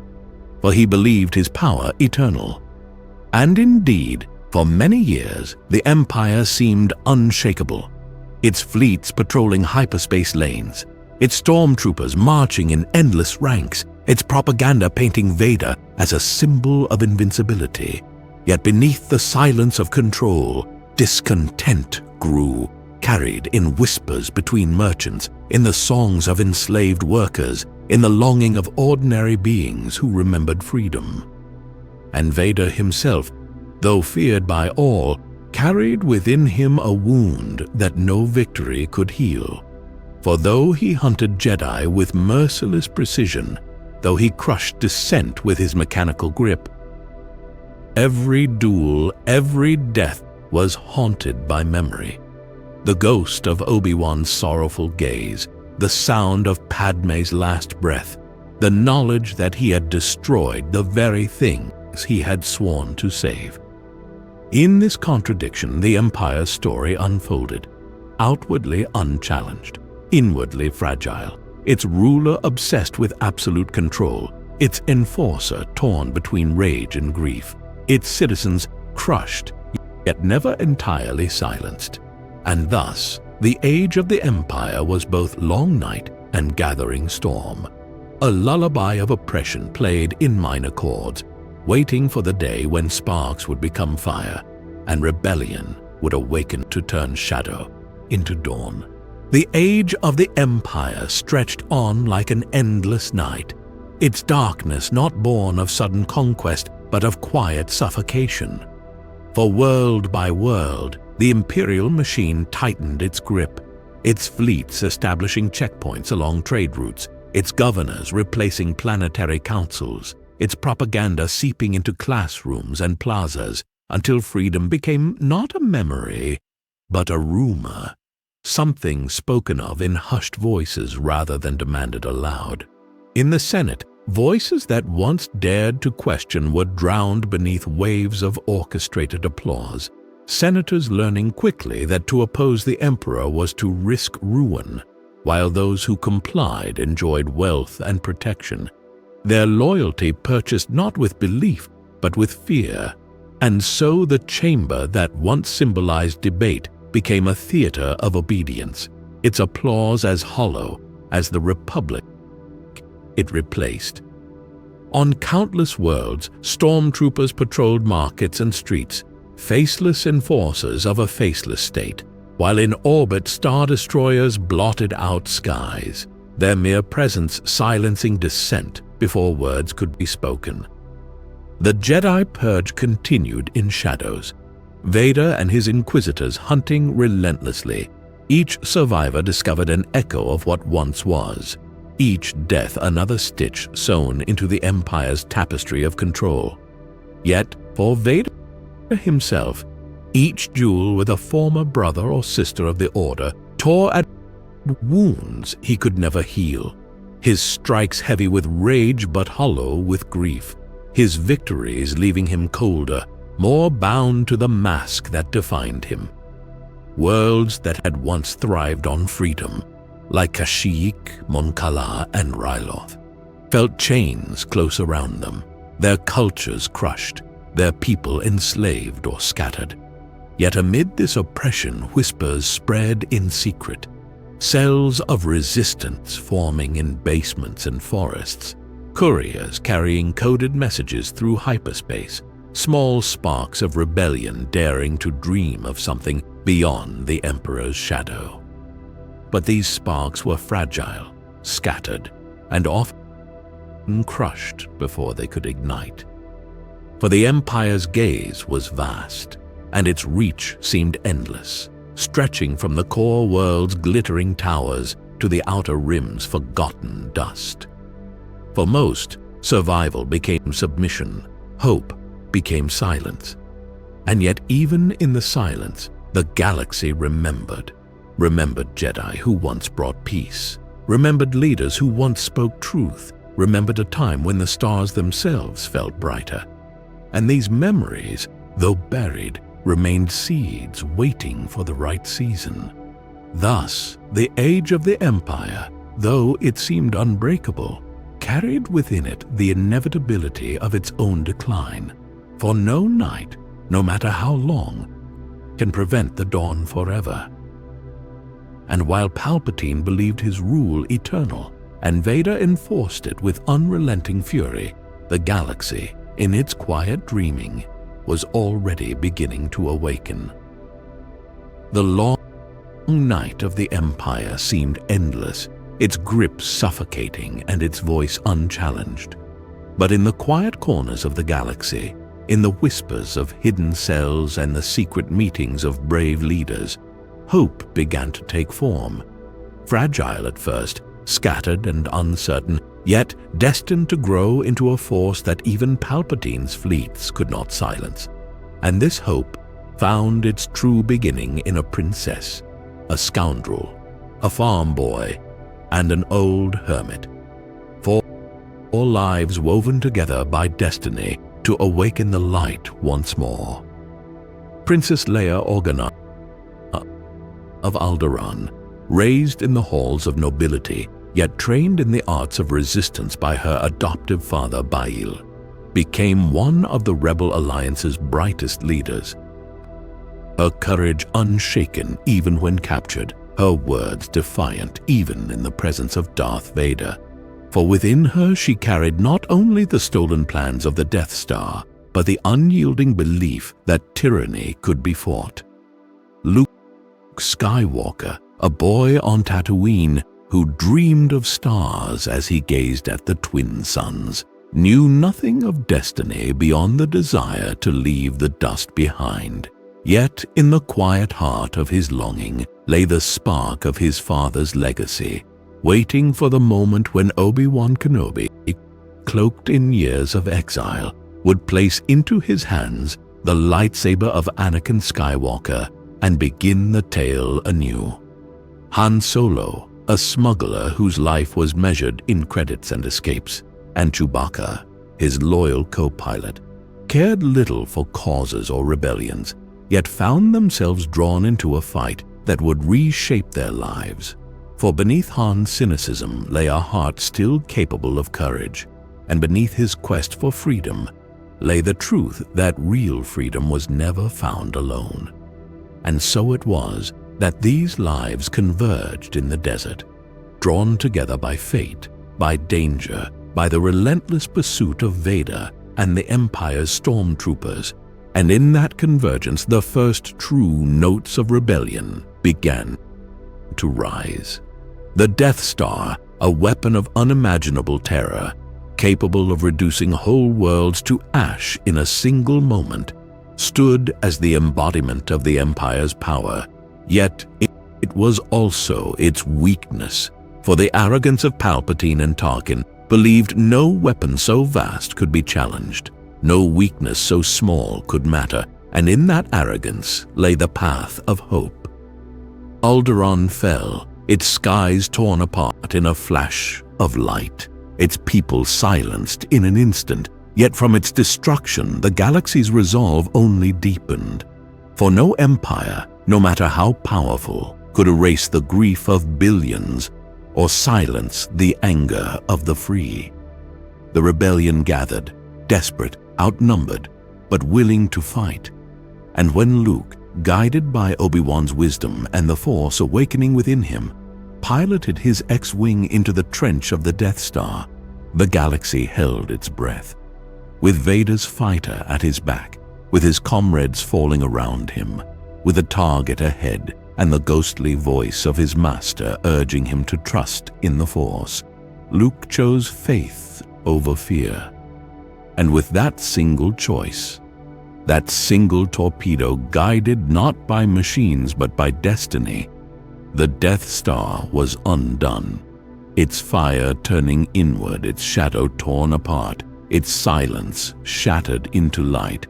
for he believed his power eternal. And indeed, for many years, the Empire seemed unshakable, its fleets patrolling hyperspace lanes, its stormtroopers marching in endless ranks, its propaganda painting Vader as a symbol of invincibility. Yet beneath the silence of control, discontent grew, carried in whispers between merchants, in the songs of enslaved workers, in the longing of ordinary beings who remembered freedom. And Vader himself, though feared by all, carried within him a wound that no victory could heal. For though he hunted Jedi with merciless precision, though he crushed dissent with his mechanical grip, every duel, every death was haunted by memory. The ghost of Obi-Wan's sorrowful gaze, the sound of Padme's last breath, the knowledge that he had destroyed the very things he had sworn to save. In this contradiction, the Empire's story unfolded, outwardly unchallenged, inwardly fragile, its ruler obsessed with absolute control, its enforcer torn between rage and grief, its citizens crushed, yet never entirely silenced. And thus, the age of the Empire was both long night and gathering storm, a lullaby of oppression played in minor chords, waiting for the day when sparks would become fire and rebellion would awaken to turn shadow into dawn. The age of the Empire stretched on like an endless night, its darkness not born of sudden conquest but of quiet suffocation. For world by world, the imperial machine tightened its grip, its fleets establishing checkpoints along trade routes, its governors replacing planetary councils, its propaganda seeping into classrooms and plazas until freedom became not a memory, but a rumor. something spoken of in hushed voices rather than demanded aloud. In the Senate, voices that once dared to question were drowned beneath waves of orchestrated applause, senators learning quickly that to oppose the emperor was to risk ruin, while those who complied enjoyed wealth and protection. Their loyalty purchased not with belief, but with fear. And so the chamber that once symbolized debate became a theater of obedience, its applause as hollow as the republic it replaced. On countless worlds, stormtroopers patrolled markets and streets, faceless enforcers of a faceless state, while in orbit star destroyers blotted out skies, their mere presence silencing dissent before words could be spoken. The Jedi purge continued in shadows, Vader and his inquisitors hunting relentlessly. Each survivor discovered an echo of what once was, each death another stitch sewn into the Empire's tapestry of control. Yet, for Vader himself, each duel with a former brother or sister of the Order tore at wounds he could never heal, his strikes heavy with rage but hollow with grief, his victories leaving him colder, more bound to the mask that defined him. Worlds that had once thrived on freedom, like Kashyyyk, Mon Cala, and Ryloth, felt chains close around them, their cultures crushed, their people enslaved or scattered. Yet amid this oppression, whispers spread in secret, cells of resistance forming in basements and forests, couriers carrying coded messages through hyperspace, small sparks of rebellion daring to dream of something beyond the Emperor's shadow. But these sparks were fragile, scattered, and often crushed before they could ignite. For the Empire's gaze was vast, and its reach seemed endless, stretching from the core world's glittering towers to the outer rim's forgotten dust. For most, survival became submission, hope became silence. And yet even in the silence, the galaxy remembered Jedi who once brought peace, remembered leaders who once spoke truth, remembered a time when the stars themselves felt brighter. And these memories, though buried, remained seeds waiting for the right season. Thus, the age of the Empire, though it seemed unbreakable, carried within it the inevitability of its own decline. For no night, no matter how long, can prevent the dawn forever. And while Palpatine believed his rule eternal, and Vader enforced it with unrelenting fury, the galaxy, in its quiet dreaming, was already beginning to awaken. The long night of the Empire seemed endless, its grip suffocating and its voice unchallenged. But in the quiet corners of the galaxy, in the whispers of hidden cells and the secret meetings of brave leaders, hope began to take form. Fragile at first, scattered and uncertain, yet destined to grow into a force that even Palpatine's fleets could not silence. And this hope found its true beginning in a princess, a scoundrel, a farm boy, and an old hermit. Four lives woven together by destiny to awaken the light once more. Princess Leia Organa of Alderaan, raised in the halls of nobility, yet trained in the arts of resistance by her adoptive father Bail, became one of the Rebel Alliance's brightest leaders. Her courage unshaken even when captured, her words defiant even in the presence of Darth Vader. For within her she carried not only the stolen plans of the Death Star, but the unyielding belief that tyranny could be fought. Luke Skywalker, a boy on Tatooine who dreamed of stars as he gazed at the twin suns, knew nothing of destiny beyond the desire to leave the dust behind. Yet in the quiet heart of his longing lay the spark of his father's legacy, waiting for the moment when Obi-Wan Kenobi, cloaked in years of exile, would place into his hands the lightsaber of Anakin Skywalker and begin the tale anew. Han Solo, a smuggler whose life was measured in credits and escapes, and Chewbacca, his loyal co-pilot, cared little for causes or rebellions, yet found themselves drawn into a fight that would reshape their lives. For beneath Han's cynicism lay a heart still capable of courage, and beneath his quest for freedom lay the truth that real freedom was never found alone. And so it was that these lives converged in the desert, drawn together by fate, by danger, by the relentless pursuit of Vader and the Empire's stormtroopers, and in that convergence the first true notes of rebellion began to rise. The Death Star, a weapon of unimaginable terror, capable of reducing whole worlds to ash in a single moment, stood as the embodiment of the Empire's power, yet it was also its weakness, for the arrogance of Palpatine and Tarkin believed no weapon so vast could be challenged, no weakness so small could matter, and in that arrogance lay the path of hope. Alderaan fell, its skies torn apart in a flash of light, its people silenced in an instant, yet from its destruction the galaxy's resolve only deepened. For no empire, no matter how powerful, could erase the grief of billions or silence the anger of the free. The rebellion gathered, desperate, outnumbered, but willing to fight. And when Luke, guided by Obi-Wan's wisdom and the Force awakening within him, piloted his X-Wing into the trench of the Death Star, the galaxy held its breath. With Vader's fighter at his back, with his comrades falling around him, with a target ahead and the ghostly voice of his master urging him to trust in the Force, Luke chose faith over fear. And with that single choice, that single torpedo guided not by machines but by destiny, the Death Star was undone, its fire turning inward, its shadow torn apart, its silence shattered into light.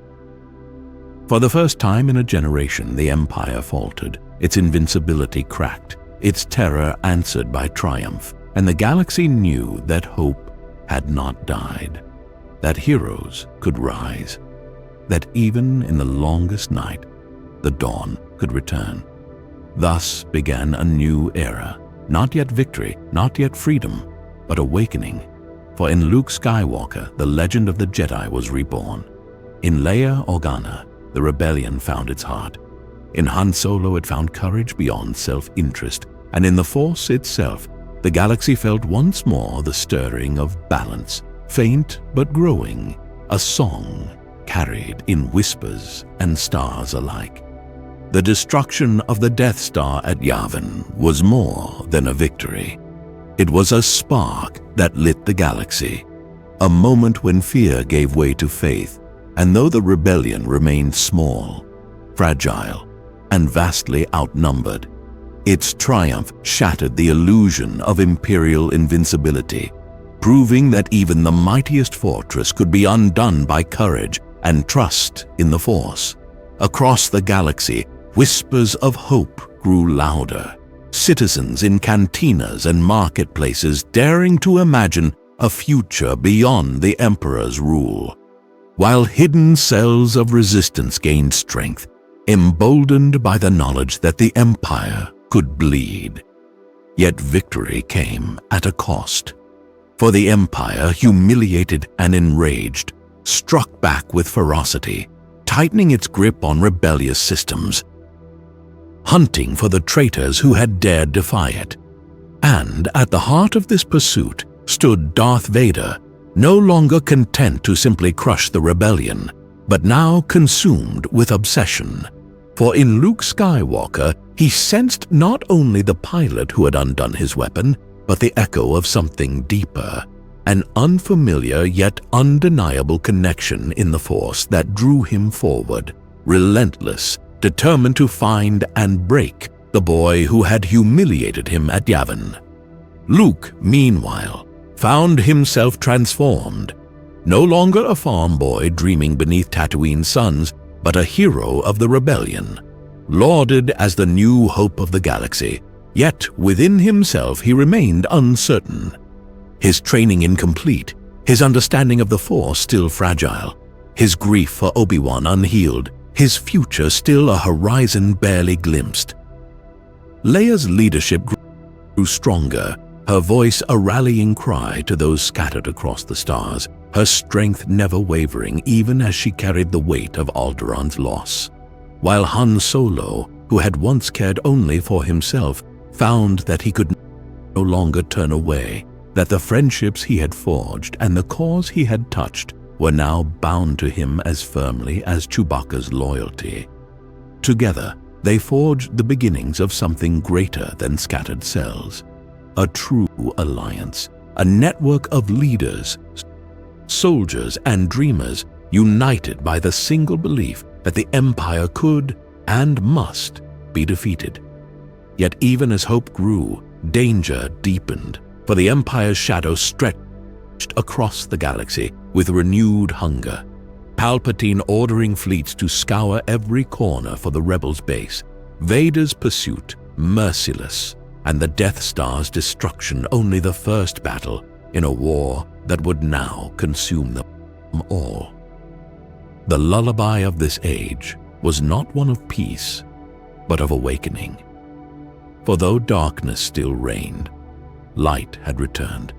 For the first time in a generation, the Empire faltered, its invincibility cracked, its terror answered by triumph, and the galaxy knew that hope had not died, that heroes could rise, that even in the longest night, the dawn could return. Thus began a new era, not yet victory, not yet freedom, but awakening. For in Luke Skywalker, the legend of the Jedi was reborn. In Leia Organa, the rebellion found its heart. In Han Solo, it found courage beyond self-interest, and in the Force itself, the galaxy felt once more the stirring of balance, faint but growing, a song carried in whispers and stars alike. The destruction of the Death Star at Yavin was more than a victory. It was a spark that lit the galaxy, a moment when fear gave way to faith, and though the rebellion remained small, fragile, and vastly outnumbered, its triumph shattered the illusion of imperial invincibility, proving that even the mightiest fortress could be undone by courage and trust in the Force. Across the galaxy, whispers of hope grew louder, citizens in cantinas and marketplaces daring to imagine a future beyond the Emperor's rule, while hidden cells of resistance gained strength, emboldened by the knowledge that the Empire could bleed. Yet victory came at a cost, for the Empire, humiliated and enraged, struck back with ferocity, tightening its grip on rebellious systems, hunting for the traitors who had dared defy it. And at the heart of this pursuit stood Darth Vader, no longer content to simply crush the rebellion, but now consumed with obsession. For in Luke Skywalker, he sensed not only the pilot who had undone his weapon, but the echo of something deeper, an unfamiliar yet undeniable connection in the Force that drew him forward, relentless, determined to find and break the boy who had humiliated him at Yavin. Luke, meanwhile, found himself transformed, no longer a farm boy dreaming beneath Tatooine's suns, but a hero of the rebellion, lauded as the new hope of the galaxy, Yet within himself he remained uncertain. His training incomplete, his understanding of the Force still fragile, his grief for Obi-Wan unhealed, his future still a horizon barely glimpsed. Leia's leadership grew stronger, her voice a rallying cry to those scattered across the stars, her strength never wavering even as she carried the weight of Alderaan's loss. While Han Solo, who had once cared only for himself, found that he could no longer turn away, that the friendships he had forged and the cause he had touched were now bound to him as firmly as Chewbacca's loyalty. Together, they forged the beginnings of something greater than scattered cells, a true alliance, a network of leaders, soldiers, and dreamers united by the single belief that the Empire could and must be defeated. Yet even as hope grew, danger deepened, for the Empire's shadow stretched across the galaxy with renewed hunger. Palpatine ordering fleets to scour every corner for the Rebels' base, Vader's pursuit merciless, and the Death Star's destruction only the first battle in a war that would now consume them all. The lullaby of this age was not one of peace, but of awakening. For though darkness still reigned, light had returned,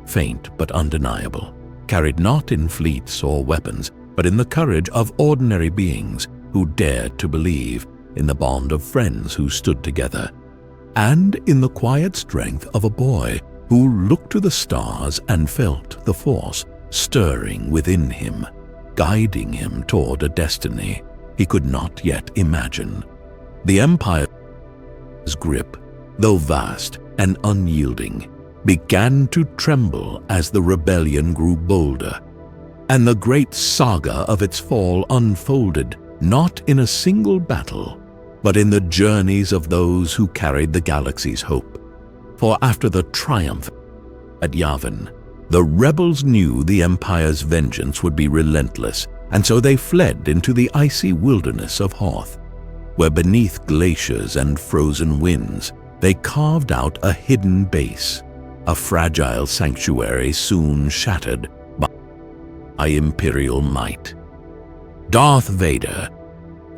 faint but undeniable, carried not in fleets or weapons, but in the courage of ordinary beings who dared to believe in the bond of friends who stood together, and in the quiet strength of a boy who looked to the stars and felt the Force stirring within him, guiding him toward a destiny he could not yet imagine. The Empire's grip, though vast and unyielding, began to tremble as the rebellion grew bolder, and the great saga of its fall unfolded not in a single battle, but in the journeys of those who carried the galaxy's hope. For after the triumph at Yavin, the rebels knew the Empire's vengeance would be relentless, and so they fled into the icy wilderness of Hoth, where beneath glaciers and frozen winds they carved out a hidden base, a fragile sanctuary soon shattered by Imperial might. Darth Vader,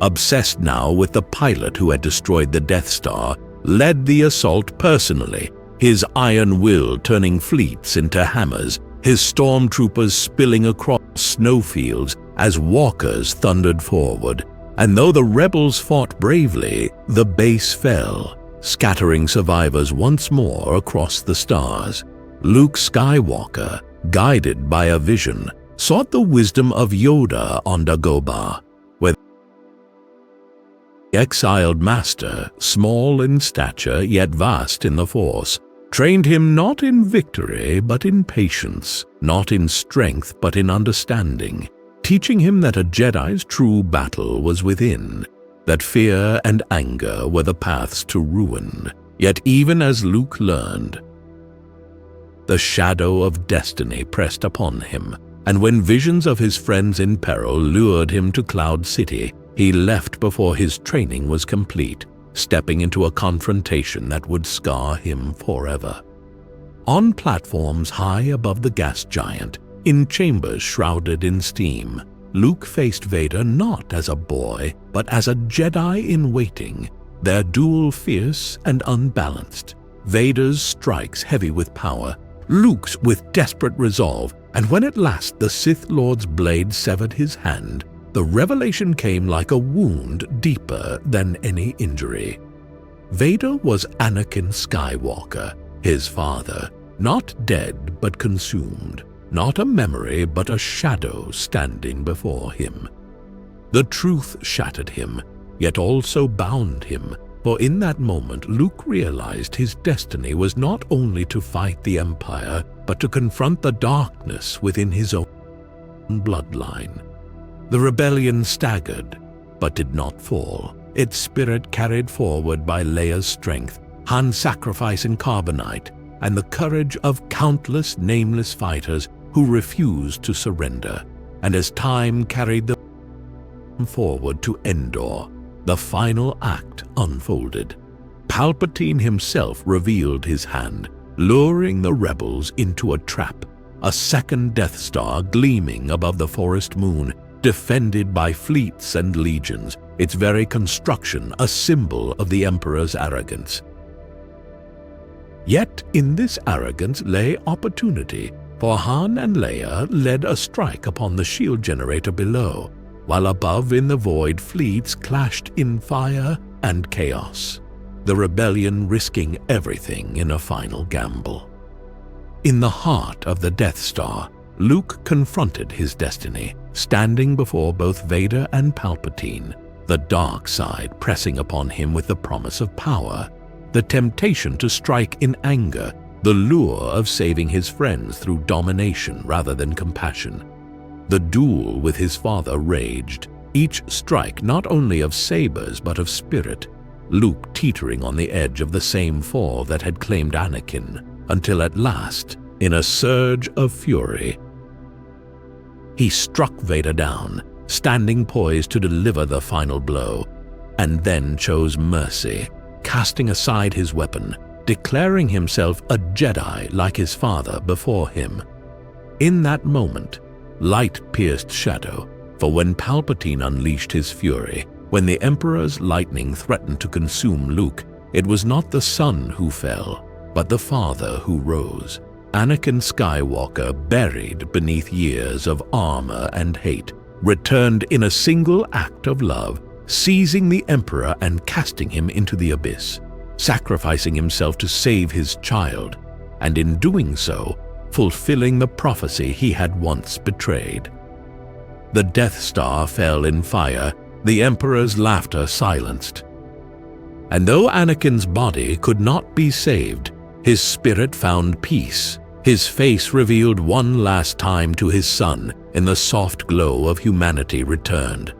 obsessed now with the pilot who had destroyed the Death Star, led the assault personally, his iron will turning fleets into hammers, his stormtroopers spilling across snowfields as walkers thundered forward. And though the rebels fought bravely, the base fell, scattering survivors once more across the stars. Luke Skywalker, guided by a vision, sought the wisdom of Yoda on Dagobah, where the exiled master, small in stature yet vast in the Force, trained him not in victory but in patience, not in strength but in understanding, teaching him that a Jedi's true battle was within, that fear and anger were the paths to ruin. Yet even as Luke learned, the shadow of destiny pressed upon him, and when visions of his friends in peril lured him to Cloud City, he left before his training was complete, stepping into a confrontation that would scar him forever. On platforms high above the gas giant, in chambers shrouded in steam, Luke faced Vader not as a boy, but as a Jedi in waiting, their duel fierce and unbalanced. Vader's strikes heavy with power, Luke's with desperate resolve, and when at last the Sith Lord's blade severed his hand, the revelation came like a wound deeper than any injury. Vader was Anakin Skywalker, his father, not dead but consumed, not a memory but a shadow standing before him. The truth shattered him, yet also bound him, for in that moment Luke realized his destiny was not only to fight the Empire, but to confront the darkness within his own bloodline. The rebellion staggered, but did not fall, its spirit carried forward by Leia's strength, Han's sacrifice in carbonite, and the courage of countless nameless fighters who refused to surrender. And as time carried them forward to Endor, the final act unfolded. Palpatine himself revealed his hand, luring the rebels into a trap, a second Death Star gleaming above the forest moon, defended by fleets and legions, its very construction a symbol of the Emperor's arrogance. Yet in this arrogance lay opportunity, for Han and Leia led a strike upon the shield generator below, while above in the void fleets clashed in fire and chaos, the rebellion risking everything in a final gamble. In the heart of the Death Star, Luke confronted his destiny, standing before both Vader and Palpatine, the dark side pressing upon him with the promise of power, the temptation to strike in anger, the lure of saving his friends through domination rather than compassion. The duel with his father raged, each strike not only of sabers but of spirit, Luke teetering on the edge of the same fall that had claimed Anakin, until at last, in a surge of fury, he struck Vader down, standing poised to deliver the final blow, and then chose mercy, casting aside his weapon, declaring himself a Jedi like his father before him. In that moment, light pierced shadow, for when Palpatine unleashed his fury, when the Emperor's lightning threatened to consume Luke, it was not the son who fell, but the father who rose. Anakin Skywalker, buried beneath years of armor and hate, returned in a single act of love, seizing the Emperor and casting him into the abyss, sacrificing himself to save his child, and in doing so, fulfilling the prophecy he had once betrayed. The Death Star fell in fire, the Emperor's laughter silenced. And though Anakin's body could not be saved, his spirit found peace. His face revealed one last time to his son in the soft glow of humanity returned.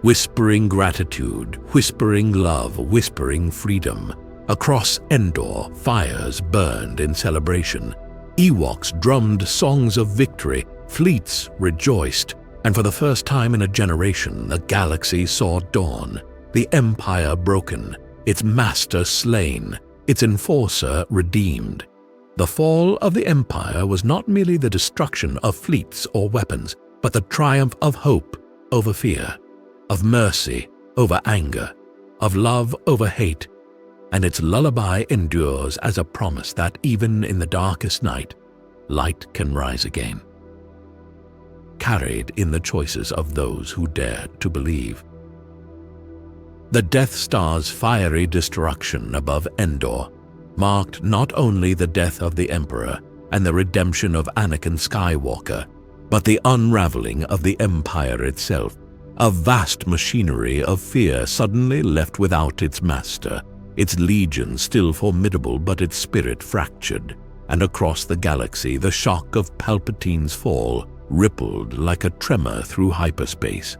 Whispering gratitude, whispering love, whispering freedom. Across Endor, fires burned in celebration. Ewoks drummed songs of victory, fleets rejoiced, and for the first time in a generation, the galaxy saw dawn, the Empire broken, its master slain, its enforcer redeemed. The fall of the Empire was not merely the destruction of fleets or weapons, but the triumph of hope over fear, of mercy over anger, of love over hate, and its lullaby endures as a promise that even in the darkest night, light can rise again. Carried in the choices of those who dared to believe. The Death Star's fiery destruction above Endor marked not only the death of the Emperor and the redemption of Anakin Skywalker, but the unraveling of the Empire itself, a vast machinery of fear suddenly left without its master, its legions still formidable but its spirit fractured, and across the galaxy the shock of Palpatine's fall rippled like a tremor through hyperspace.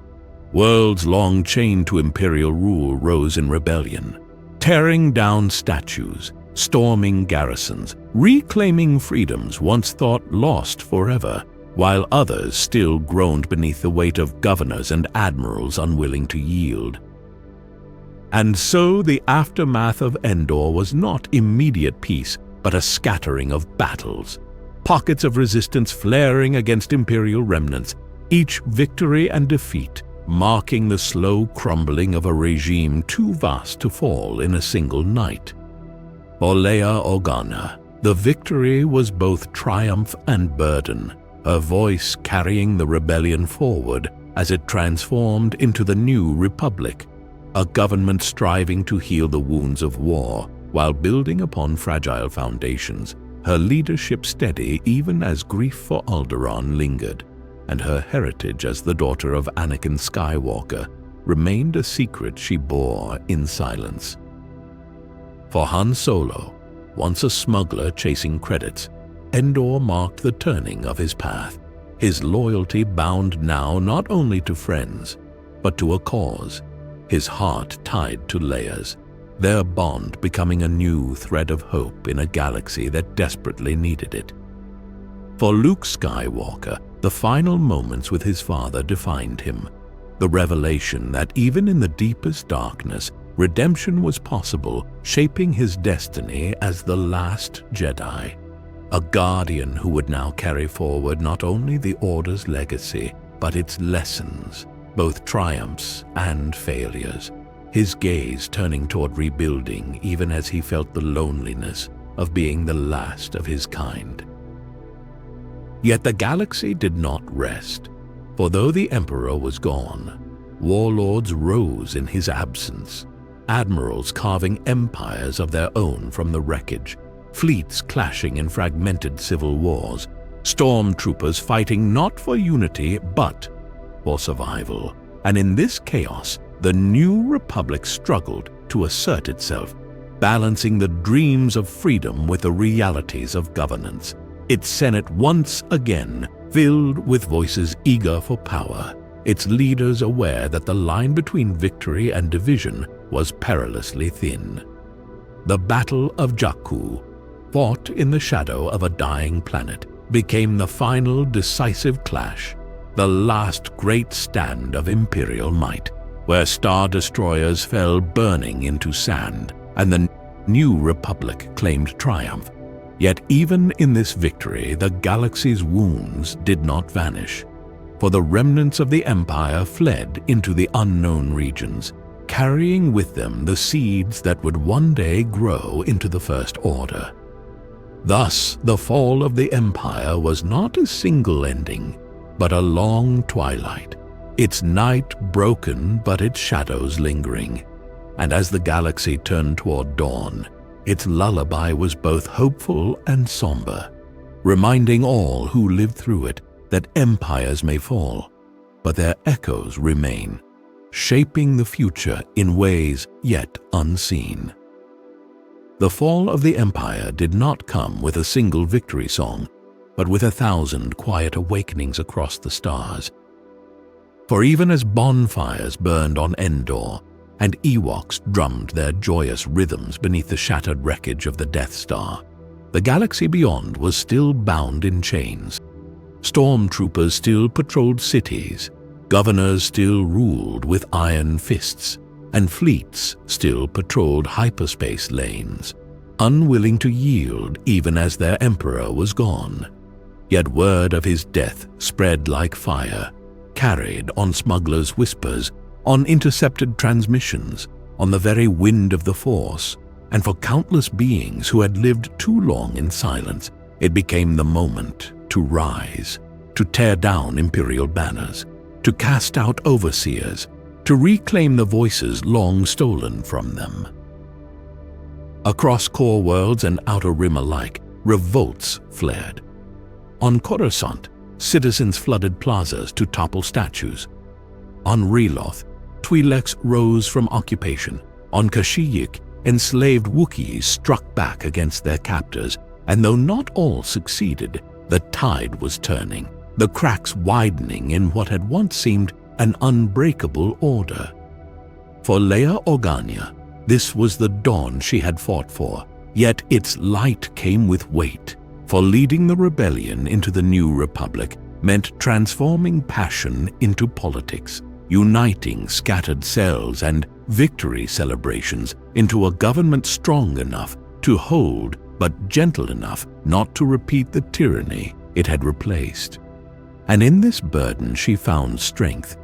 Worlds long chained to imperial rule rose in rebellion, tearing down statues, storming garrisons, reclaiming freedoms once thought lost forever, while others still groaned beneath the weight of governors and admirals unwilling to yield. And so the aftermath of Endor was not immediate peace, but a scattering of battles, pockets of resistance flaring against imperial remnants, each victory and defeat marking the slow crumbling of a regime too vast to fall in a single night. For Leia Organa, the victory was both triumph and burden, her voice carrying the rebellion forward as it transformed into the new Republic, a government striving to heal the wounds of war while building upon fragile foundations, her leadership steady even as grief for Alderaan lingered, and her heritage as the daughter of Anakin Skywalker remained a secret she bore in silence. For Han Solo, once a smuggler chasing credits, Endor marked the turning of his path, his loyalty bound now not only to friends, but to a cause, his heart tied to Leia's, their bond becoming a new thread of hope in a galaxy that desperately needed it. For Luke Skywalker, the final moments with his father defined him, the revelation that even in the deepest darkness, redemption was possible, shaping his destiny as the last Jedi. A guardian who would now carry forward not only the Order's legacy, but its lessons, both triumphs and failures, his gaze turning toward rebuilding even as he felt the loneliness of being the last of his kind. Yet the galaxy did not rest, for though the Emperor was gone, warlords rose in his absence, admirals carving empires of their own from the wreckage, fleets clashing in fragmented civil wars, stormtroopers fighting not for unity but for survival. And in this chaos, the New Republic struggled to assert itself, balancing the dreams of freedom with the realities of governance. Its Senate once again filled with voices eager for power, its leaders aware that the line between victory and division was perilously thin. The Battle of Jakku, fought in the shadow of a dying planet, became the final decisive clash, the last great stand of Imperial might, where star destroyers fell burning into sand and the New Republic claimed triumph. Yet even in this victory, the galaxy's wounds did not vanish, for the remnants of the Empire fled into the unknown regions, carrying with them the seeds that would one day grow into the First Order. Thus, the fall of the Empire was not a single ending, but a long twilight, its night broken but its shadows lingering. And as the galaxy turned toward dawn, its lullaby was both hopeful and somber, reminding all who lived through it that empires may fall, but their echoes remain, shaping the future in ways yet unseen. The fall of the Empire did not come with a single victory song, but with 1,000 quiet awakenings across the stars. For even as bonfires burned on Endor, and Ewoks drummed their joyous rhythms beneath the shattered wreckage of the Death Star, the galaxy beyond was still bound in chains. Stormtroopers still patrolled cities, governors still ruled with iron fists, and fleets still patrolled hyperspace lanes, unwilling to yield even as their emperor was gone. Yet word of his death spread like fire, carried on smugglers' whispers, on intercepted transmissions, on the very wind of the Force, and for countless beings who had lived too long in silence, it became the moment to rise, to tear down Imperial banners, to cast out overseers, to reclaim the voices long stolen from them. Across core worlds and outer rim alike, revolts flared. On Coruscant, citizens flooded plazas to topple statues. On Reloth, Twi'leks rose from occupation. On Kashyyyk, enslaved Wookiees struck back against their captors, and though not all succeeded, the tide was turning, the cracks widening in what had once seemed an unbreakable order. For Leia Organa, this was the dawn she had fought for, yet its light came with weight, for leading the rebellion into the New Republic meant transforming passion into politics, uniting scattered cells and victory celebrations into a government strong enough to hold but gentle enough not to repeat the tyranny it had replaced. And in this burden she found strength,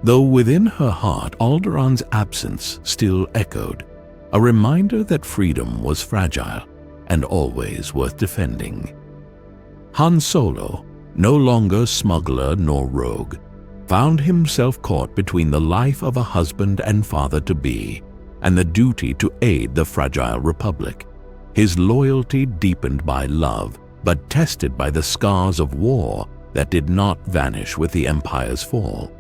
though within her heart Alderaan's absence still echoed, a reminder that freedom was fragile and always worth defending. Han Solo, no longer smuggler nor rogue, found himself caught between the life of a husband and father-to-be and the duty to aid the fragile Republic, his loyalty deepened by love but tested by the scars of war that did not vanish with the Empire's fall.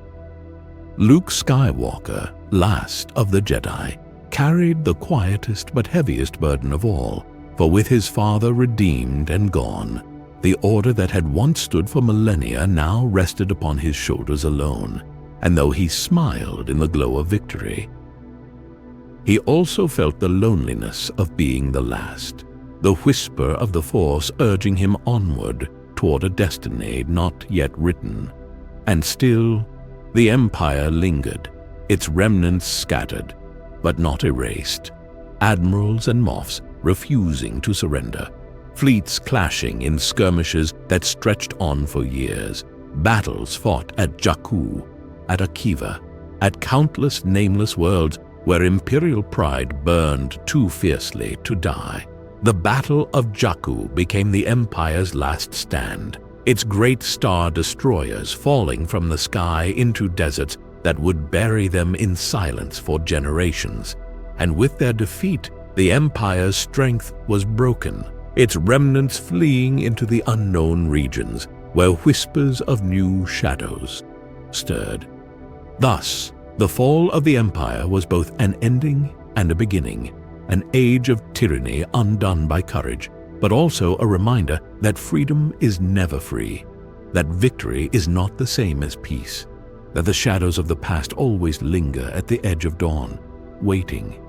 Luke Skywalker, last of the Jedi, carried the quietest but heaviest burden of all, for with his father redeemed and gone, the order that had once stood for millennia now rested upon his shoulders alone, and though he smiled in the glow of victory, he also felt the loneliness of being the last, the whisper of the Force urging him onward toward a destiny not yet written. And still, the Empire lingered, its remnants scattered, but not erased. Admirals and moffs refusing to surrender. Fleets clashing in skirmishes that stretched on for years. Battles fought at Jakku, at Akiva, at countless nameless worlds where imperial pride burned too fiercely to die. The Battle of Jakku became the Empire's last stand, its great star destroyers falling from the sky into deserts that would bury them in silence for generations. And with their defeat, the Empire's strength was broken, its remnants fleeing into the unknown regions where whispers of new shadows stirred. Thus, the fall of the Empire was both an ending and a beginning, an age of tyranny undone by courage, but also a reminder that freedom is never free, that victory is not the same as peace, that the shadows of the past always linger at the edge of dawn, waiting,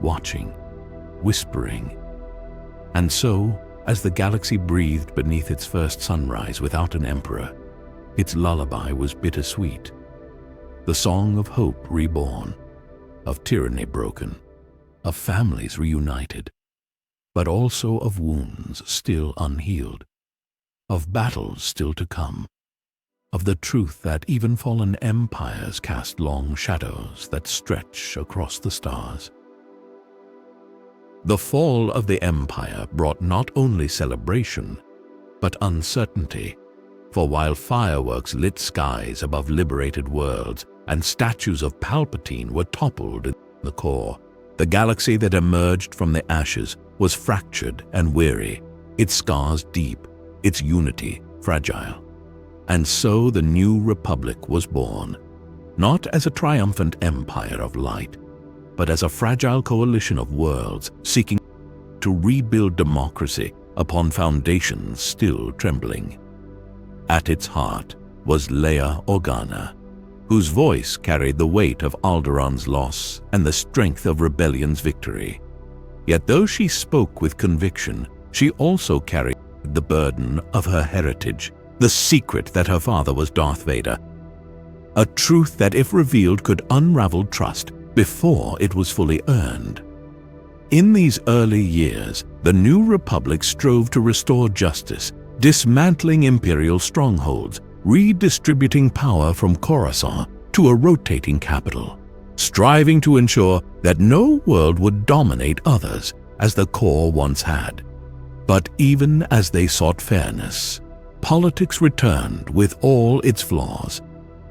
watching, whispering. And so, as the galaxy breathed beneath its first sunrise without an emperor, its lullaby was bittersweet, the song of hope reborn, of tyranny broken, of families reunited, but also of wounds still unhealed, of battles still to come, of the truth that even fallen empires cast long shadows that stretch across the stars. The fall of the Empire brought not only celebration, but uncertainty, for while fireworks lit skies above liberated worlds and statues of Palpatine were toppled in the core, the galaxy that emerged from the ashes was fractured and weary, its scars deep, its unity fragile. And so the New Republic was born, not as a triumphant empire of light, but as a fragile coalition of worlds seeking to rebuild democracy upon foundations still trembling. At its heart was Leia Organa, whose voice carried the weight of Alderaan's loss and the strength of Rebellion's victory. Yet though she spoke with conviction, she also carried the burden of her heritage, the secret that her father was Darth Vader, a truth that if revealed could unravel trust before it was fully earned. In these early years, the New Republic strove to restore justice, dismantling imperial strongholds, redistributing power from Coruscant to a rotating capital, striving to ensure that no world would dominate others as the core once had. But even as they sought fairness, politics returned with all its flaws,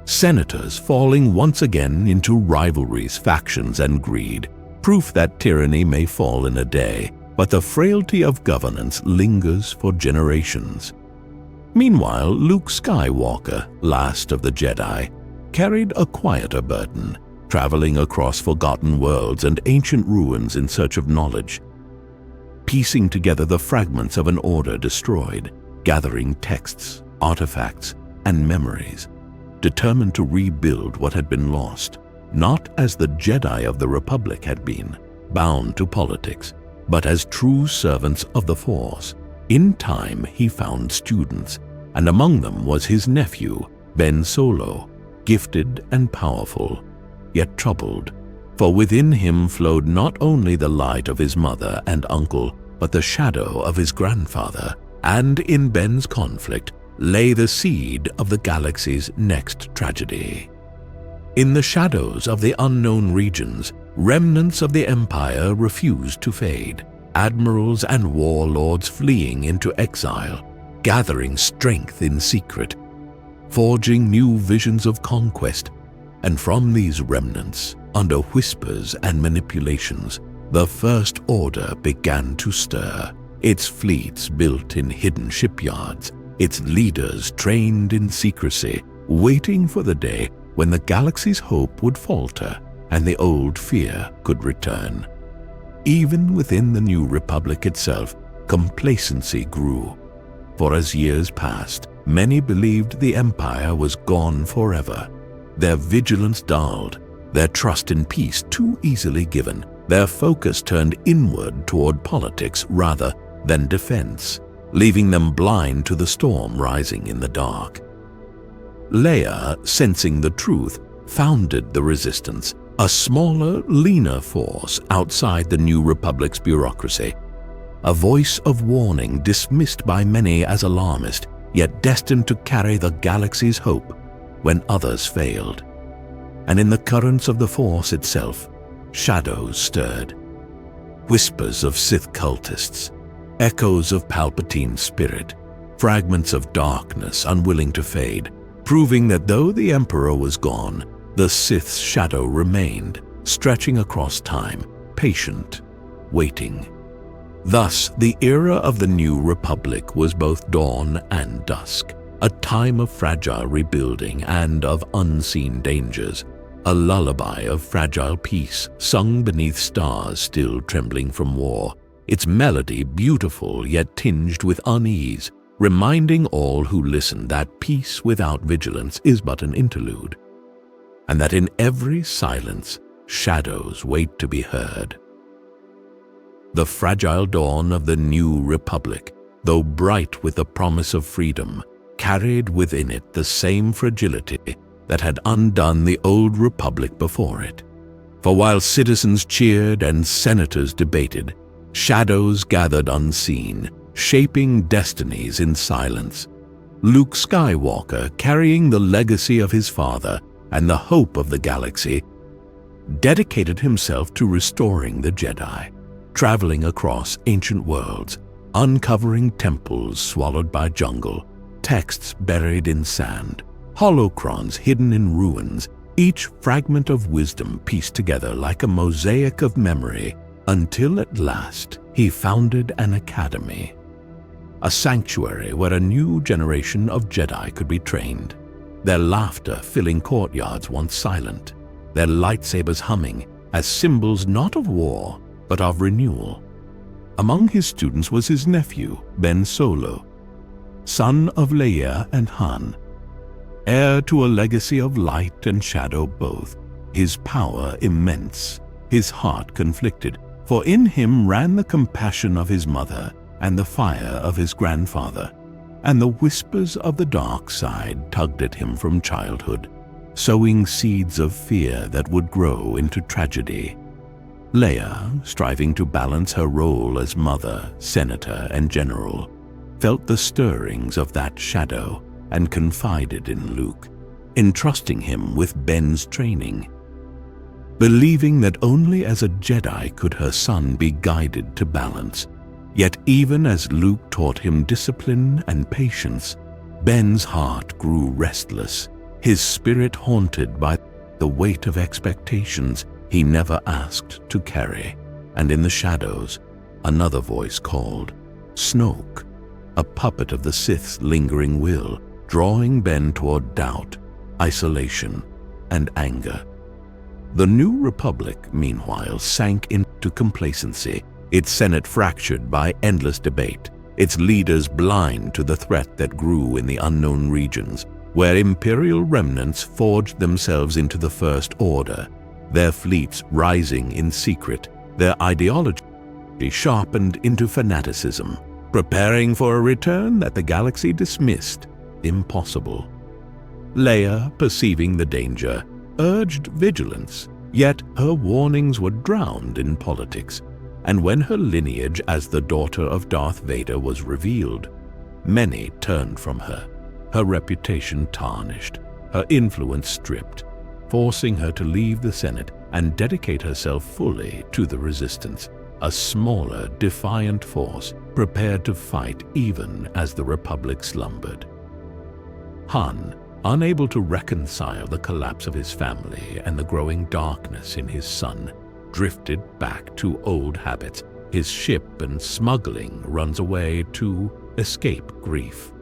senators falling once again into rivalries, factions, and greed, proof that tyranny may fall in a day, but the frailty of governance lingers for generations. Meanwhile, Luke Skywalker, last of the Jedi, carried a quieter burden, traveling across forgotten worlds and ancient ruins in search of knowledge, piecing together the fragments of an order destroyed, gathering texts, artifacts, and memories, determined to rebuild what had been lost, not as the Jedi of the Republic had been, bound to politics, but as true servants of the Force. In time, he found students, and among them was his nephew, Ben Solo, gifted and powerful, yet troubled, for within him flowed not only the light of his mother and uncle, but the shadow of his grandfather, and in Ben's conflict lay the seed of the galaxy's next tragedy. In the shadows of the unknown regions, remnants of the Empire refused to fade, admirals and warlords fleeing into exile, gathering strength in secret, forging new visions of conquest, and from these remnants, under whispers and manipulations, the First Order began to stir, its fleets built in hidden shipyards, its leaders trained in secrecy, waiting for the day when the galaxy's hope would falter and the old fear could return. Even within the New Republic itself, complacency grew, for as years passed, many believed the Empire was gone forever. Their vigilance dulled, their trust in peace too easily given, their focus turned inward toward politics rather than defense, leaving them blind to the storm rising in the dark. Leia, sensing the truth, founded the resistance, A smaller, leaner force outside the New Republic's bureaucracy. A voice of warning dismissed by many as alarmist, yet destined to carry the galaxy's hope when others failed. And in the currents of the Force itself, shadows stirred. Whispers of Sith cultists, echoes of Palpatine's spirit, fragments of darkness unwilling to fade, proving that though the Emperor was gone, the Sith's shadow remained, stretching across time, patient, waiting. Thus, the era of the New Republic was both dawn and dusk, a time of fragile rebuilding and of unseen dangers, a lullaby of fragile peace sung beneath stars still trembling from war, its melody beautiful yet tinged with unease, reminding all who listen that peace without vigilance is but an interlude, and that in every silence shadows wait to be heard. The fragile dawn of the New Republic, though bright with the promise of freedom, carried within it the same fragility that had undone the Old Republic before it. For while citizens cheered and senators debated, shadows gathered unseen, shaping destinies in silence. Luke Skywalker, carrying the legacy of his father and the hope of the galaxy, dedicated himself to restoring the Jedi, traveling across ancient worlds, uncovering temples swallowed by jungle, texts buried in sand, holocrons hidden in ruins, each fragment of wisdom pieced together like a mosaic of memory, until at last he founded an academy, a sanctuary where a new generation of Jedi could be trained, their laughter filling courtyards once silent, their lightsabers humming as symbols not of war, but of renewal. Among his students was his nephew, Ben Solo, son of Leia and Han, heir to a legacy of light and shadow both, his power immense, his heart conflicted, for in him ran the compassion of his mother and the fire of his grandfather, and the whispers of the dark side tugged at him from childhood, sowing seeds of fear that would grow into tragedy. Leia, striving to balance her role as mother, senator, and general, felt the stirrings of that shadow and confided in Luke, entrusting him with Ben's training. Believing that only as a Jedi could her son be guided to balance, yet even as Luke taught him discipline and patience, Ben's heart grew restless, his spirit haunted by the weight of expectations he never asked to carry. And in the shadows, another voice called, Snoke, a puppet of the Sith's lingering will, drawing Ben toward doubt, isolation, and anger. The New Republic, meanwhile, sank into complacency, its Senate fractured by endless debate, its leaders blind to the threat that grew in the unknown regions, where Imperial remnants forged themselves into the First Order, their fleets rising in secret, their ideology sharpened into fanaticism, preparing for a return that the galaxy dismissed impossible. Leia, perceiving the danger, urged vigilance, yet her warnings were drowned in politics, and when her lineage as the daughter of Darth Vader was revealed, many turned from her, her reputation tarnished, her influence stripped, forcing her to leave the Senate and dedicate herself fully to the Resistance, a smaller, defiant force prepared to fight even as the Republic slumbered. Han, unable to reconcile the collapse of his family and the growing darkness in his son, drifted back to old habits. His ship and smuggling runs away to escape grief.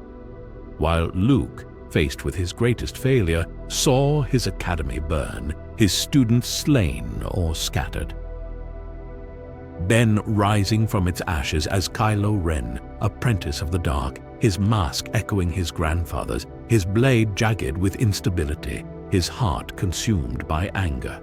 While Luke, faced with his greatest failure, saw his academy burn, his students slain or scattered. Ben rising from its ashes as Kylo Ren, apprentice of the dark, his mask echoing his grandfather's, his blade jagged with instability, his heart consumed by anger.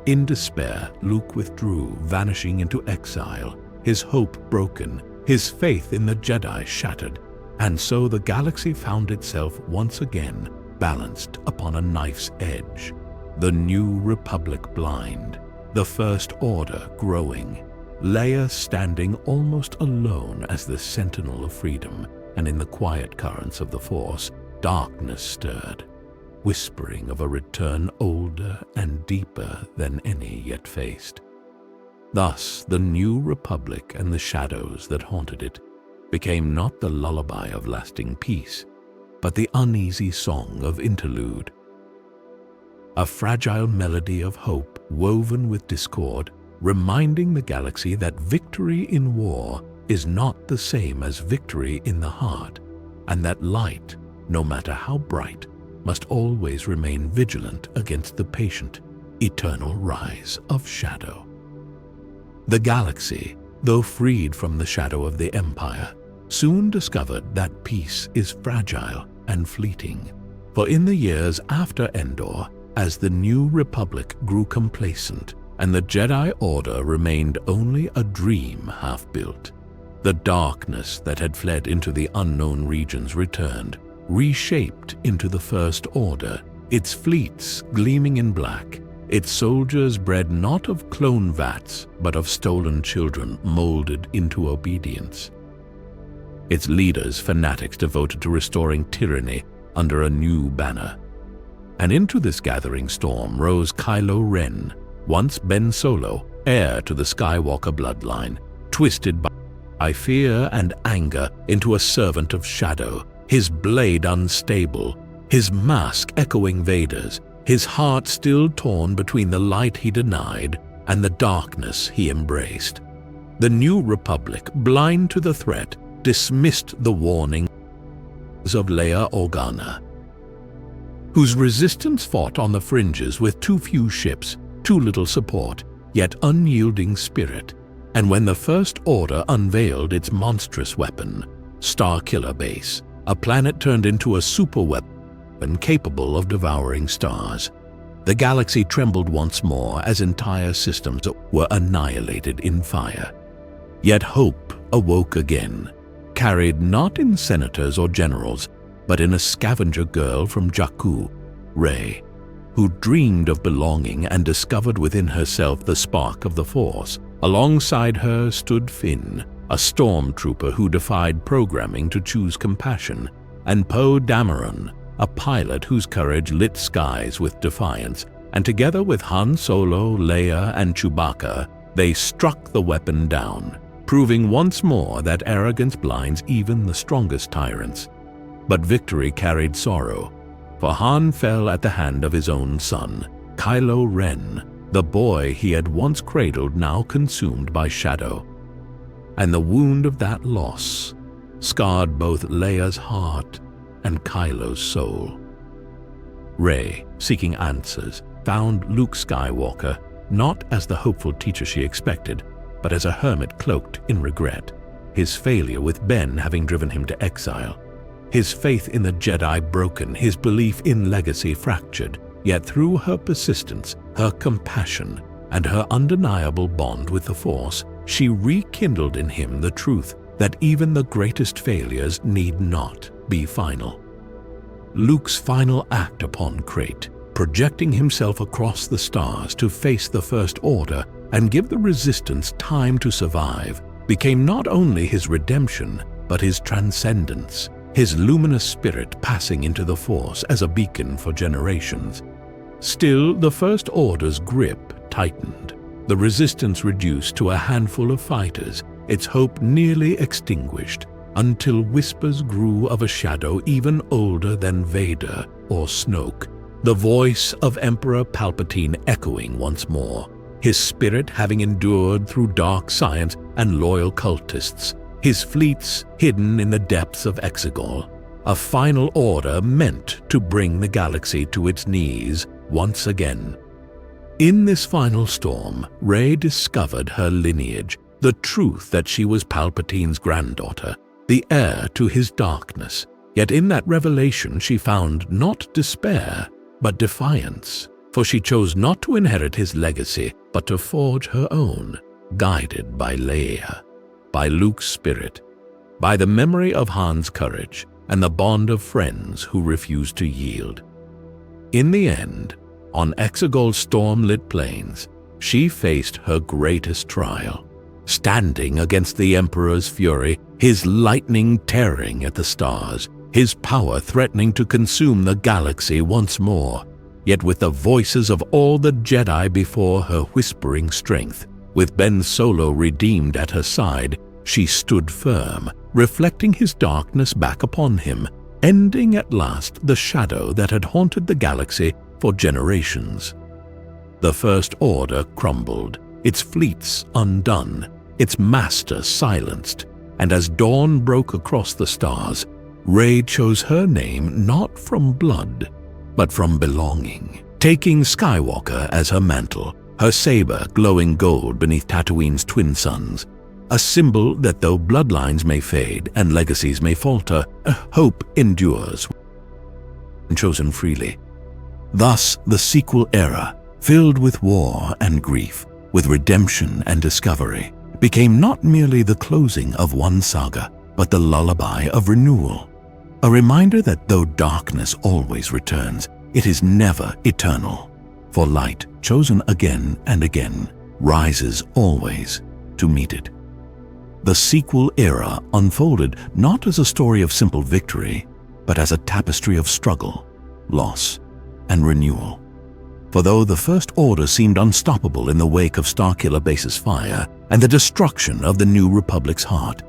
In despair, Luke withdrew, vanishing into exile, his hope broken, his faith in the Jedi shattered, and so the galaxy found itself once again balanced upon a knife's edge, The New Republic blind, the First Order growing, Leia standing almost alone as the sentinel of freedom, and in the quiet currents of the Force, darkness stirred, whispering of a return older and deeper than any yet faced. Thus, the New Republic and the shadows that haunted it became not the lullaby of lasting peace, but the uneasy song of interlude. A fragile melody of hope woven with discord, reminding the galaxy that victory in war is not the same as victory in the heart, and that light, no matter how bright, must always remain vigilant against the patient, eternal rise of shadow. The galaxy, though freed from the shadow of the Empire, soon discovered that peace is fragile and fleeting. For in the years after Endor, as the New Republic grew complacent and the Jedi Order remained only a dream half-built, the darkness that had fled into the unknown regions returned, reshaped into the First Order, its fleets gleaming in black, its soldiers bred not of clone vats but of stolen children molded into obedience. Its leaders fanatics devoted to restoring tyranny under a new banner. And into this gathering storm rose Kylo Ren, once Ben Solo, heir to the Skywalker bloodline, twisted by fear and anger into a servant of shadow, his blade unstable, his mask echoing Vader's, his heart still torn between the light he denied and the darkness he embraced. The New Republic, blind to the threat, dismissed the warnings of Leia Organa, whose resistance fought on the fringes with too few ships, too little support, yet unyielding spirit. And when the First Order unveiled its monstrous weapon, Starkiller Base, a planet turned into a superweapon capable of devouring stars, the galaxy trembled once more as entire systems were annihilated in fire. Yet hope awoke again, carried not in senators or generals, but in a scavenger girl from Jakku, Rey, who dreamed of belonging and discovered within herself the spark of the Force. Alongside her stood Finn, a stormtrooper who defied programming to choose compassion, and Poe Dameron, a pilot whose courage lit skies with defiance, and together with Han Solo, Leia, and Chewbacca, they struck the weapon down, proving once more that arrogance blinds even the strongest tyrants. But victory carried sorrow, for Han fell at the hand of his own son, Kylo Ren, the boy he had once cradled now consumed by shadow. And the wound of that loss scarred both Leia's heart and Kylo's soul. Rey, seeking answers, found Luke Skywalker not as the hopeful teacher she expected, but as a hermit cloaked in regret, his failure with Ben having driven him to exile, his faith in the Jedi broken, his belief in legacy fractured. Yet through her persistence, her compassion, and her undeniable bond with the Force, she rekindled in him the truth that even the greatest failures need not be final. Luke's final act upon Crate, projecting himself across the stars to face the First Order and give the Resistance time to survive, became not only his redemption, but his transcendence, his luminous spirit passing into the Force as a beacon for generations. Still, the First Order's grip tightened, the Resistance reduced to a handful of fighters, its hope nearly extinguished, until whispers grew of a shadow even older than Vader or Snoke, the voice of Emperor Palpatine echoing once more, his spirit having endured through dark science and loyal cultists, his fleets hidden in the depths of Exegol, a final order meant to bring the galaxy to its knees once again. In this final storm, Rey discovered her lineage, the truth that she was Palpatine's granddaughter, the heir to his darkness. Yet in that revelation she found not despair, but defiance, for she chose not to inherit his legacy, but to forge her own, guided by Leia, by Luke's spirit, by the memory of Han's courage, and the bond of friends who refused to yield. In the end, On Exegol's storm-lit plains, she faced her greatest trial, standing against the Emperor's fury, his lightning tearing at the stars, his power threatening to consume the galaxy once more. Yet with the voices of all the Jedi before her whispering strength, with Ben Solo redeemed at her side, she stood firm, reflecting his darkness back upon him, ending at last the shadow that had haunted the galaxy for generations. The First Order crumbled, its fleets undone, its master silenced, and as dawn broke across the stars, Rey chose her name not from blood, but from belonging, taking Skywalker as her mantle, her saber glowing gold beneath Tatooine's twin suns, a symbol that though bloodlines may fade and legacies may falter, hope endures when chosen freely. Thus, the sequel era, filled with war and grief, with redemption and discovery, became not merely the closing of one saga, but the lullaby of renewal. A reminder that though darkness always returns, it is never eternal. For light, chosen again and again, rises always to meet it. The sequel era unfolded not as a story of simple victory, but as a tapestry of struggle, loss, and renewal. For though the First Order seemed unstoppable in the wake of Starkiller Base's fire and the destruction of the New Republic's heart,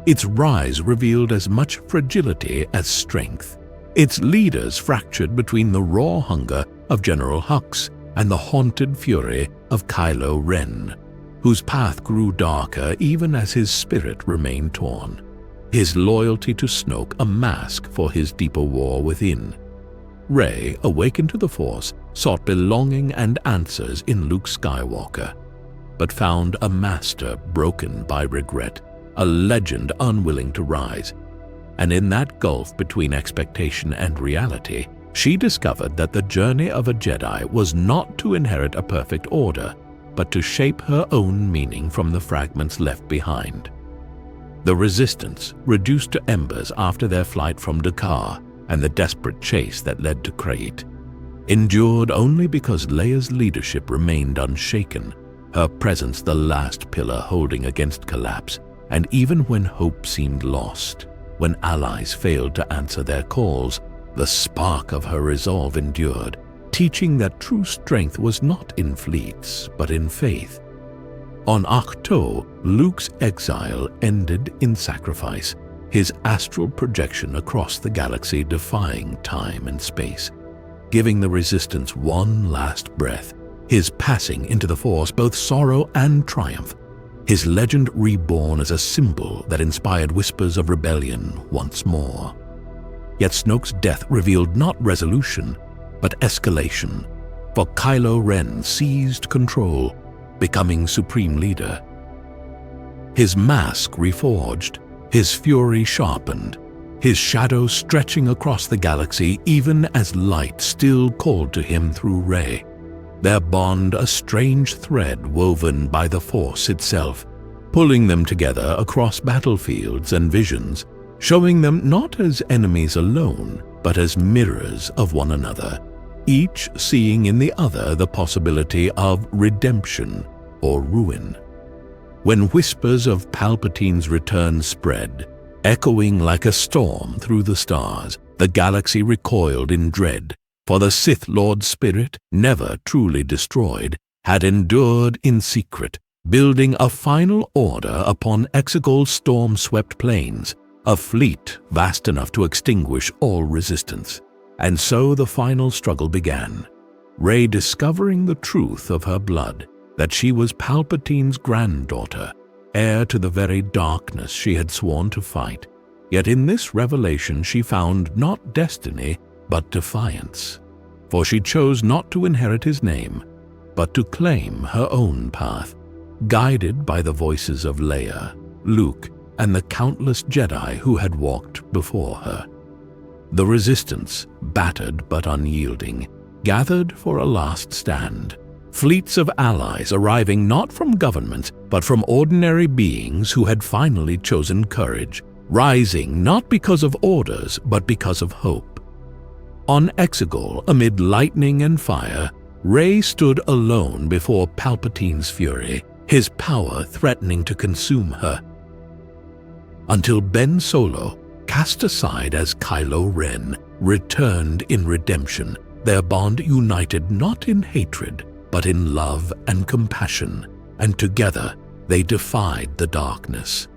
its rise revealed as much fragility as strength. Its leaders fractured between the raw hunger of General Hux and the haunted fury of Kylo Ren, whose path grew darker even as his spirit remained torn, his loyalty to Snoke a mask for his deeper war within. Rey, awakened to the Force, sought belonging and answers in Luke Skywalker, but found a master broken by regret, a legend unwilling to rise. And in that gulf between expectation and reality, she discovered that the journey of a Jedi was not to inherit a perfect order, but to shape her own meaning from the fragments left behind. The Resistance, reduced to embers after their flight from Dakar and the desperate chase that led to Krayt, endured only because Leia's leadership remained unshaken, her presence the last pillar holding against collapse. And even when hope seemed lost, when allies failed to answer their calls, the spark of her resolve endured, teaching that true strength was not in fleets, but in faith. On Ahch-To, Luke's exile ended in sacrifice, his astral projection across the galaxy defying time and space, giving the Resistance one last breath, his passing into the Force both sorrow and triumph, his legend reborn as a symbol that inspired whispers of rebellion once more. Yet Snoke's death revealed not resolution, but escalation, for Kylo Ren seized control, becoming supreme leader. His mask reforged, his fury sharpened, his shadow stretching across the galaxy even as light still called to him through Rey. Their bond a strange thread woven by the Force itself, pulling them together across battlefields and visions, showing them not as enemies alone, but as mirrors of one another, each seeing in the other the possibility of redemption or ruin. When whispers of Palpatine's return spread, echoing like a storm through the stars, the galaxy recoiled in dread, for the Sith Lord's spirit, never truly destroyed, had endured in secret, building a final order upon Exegol's storm-swept plains, a fleet vast enough to extinguish all resistance. And so the final struggle began, Rey discovering the truth of her blood, that she was Palpatine's granddaughter, heir to the very darkness she had sworn to fight. Yet in this revelation she found not destiny, but defiance. For she chose not to inherit his name, but to claim her own path, guided by the voices of Leia, Luke, and the countless Jedi who had walked before her. The Resistance, battered but unyielding, gathered for a last stand, fleets of allies arriving not from governments, but from ordinary beings who had finally chosen courage, rising not because of orders, but because of hope. On Exegol, amid lightning and fire, Rey stood alone before Palpatine's fury, his power threatening to consume her. Until Ben Solo, cast aside as Kylo Ren, returned in redemption, their bond united not in hatred, but in love and compassion, and together they defied the darkness.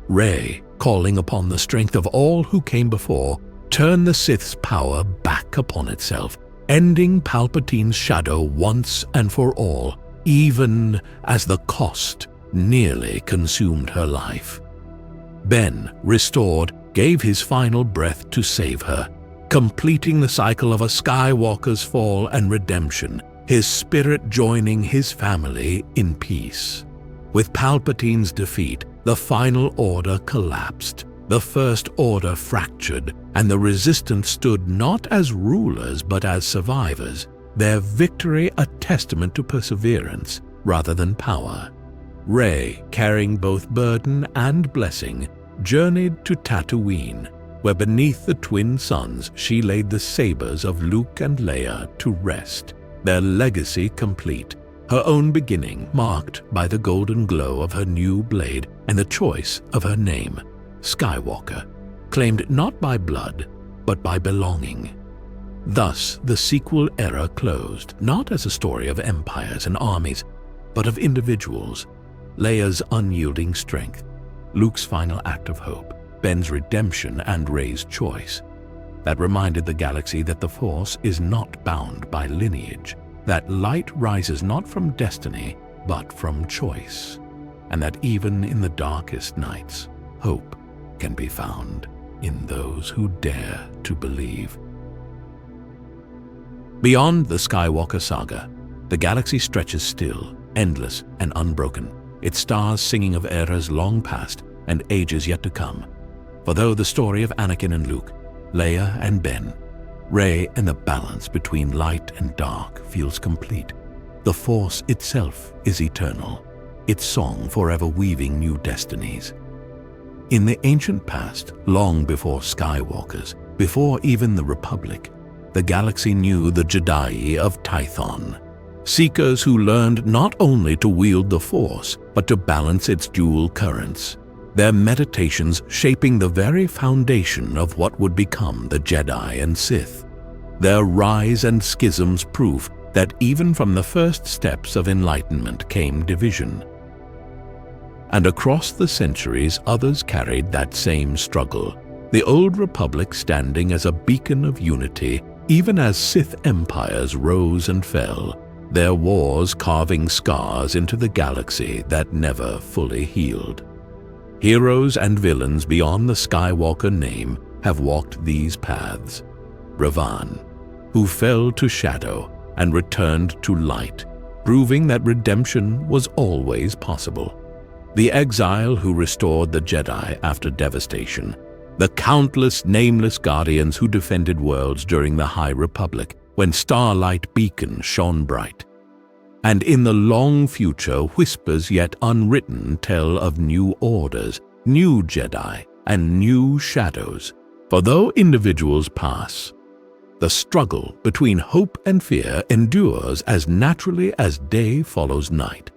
Rey, calling upon the strength of all who came before, turned the Sith's power back upon itself, ending Palpatine's shadow once and for all, even as the cost nearly consumed her life. Ben, restored, gave his final breath to save her, completing the cycle of a Skywalker's fall and redemption, his spirit joining his family in peace. With Palpatine's defeat, the final order collapsed, the First Order fractured, and the Resistance stood not as rulers but as survivors, their victory a testament to perseverance rather than power. Rey, carrying both burden and blessing, journeyed to Tatooine, where beneath the twin suns she laid the sabers of Luke and Leia to rest, their legacy complete, her own beginning marked by the golden glow of her new blade and the choice of her name, Skywalker, claimed not by blood, but by belonging. Thus, the sequel era closed, not as a story of empires and armies, but of individuals, Leia's unyielding strength, Luke's final act of hope, Ben's redemption, and Rey's choice. That reminded the galaxy that the Force is not bound by lineage, that light rises not from destiny, but from choice, and that even in the darkest nights, hope can be found in those who dare to believe. Beyond the Skywalker Saga, the galaxy stretches still, endless and unbroken, its stars singing of eras long past and ages yet to come. For though the story of Anakin and Luke, Leia and Ben, Rey and the balance between light and dark feels complete, the Force itself is eternal, its song forever weaving new destinies. In the ancient past, long before Skywalkers, before even the Republic, the galaxy knew the Jedi of Tython, seekers who learned not only to wield the Force, but to balance its dual currents, their meditations shaping the very foundation of what would become the Jedi and Sith, their rise and schisms proof that even from the first steps of enlightenment came division. And across the centuries, others carried that same struggle, the Old Republic standing as a beacon of unity, even as Sith empires rose and fell, their wars carving scars into the galaxy that never fully healed. Heroes and villains beyond the Skywalker name have walked these paths. Revan, who fell to shadow and returned to light, proving that redemption was always possible. The exile who restored the Jedi after devastation. The countless nameless guardians who defended worlds during the High Republic when starlight beacons shone bright. And in the long future, whispers yet unwritten tell of new orders, new Jedi, and new shadows. For though individuals pass, the struggle between hope and fear endures as naturally as day follows night.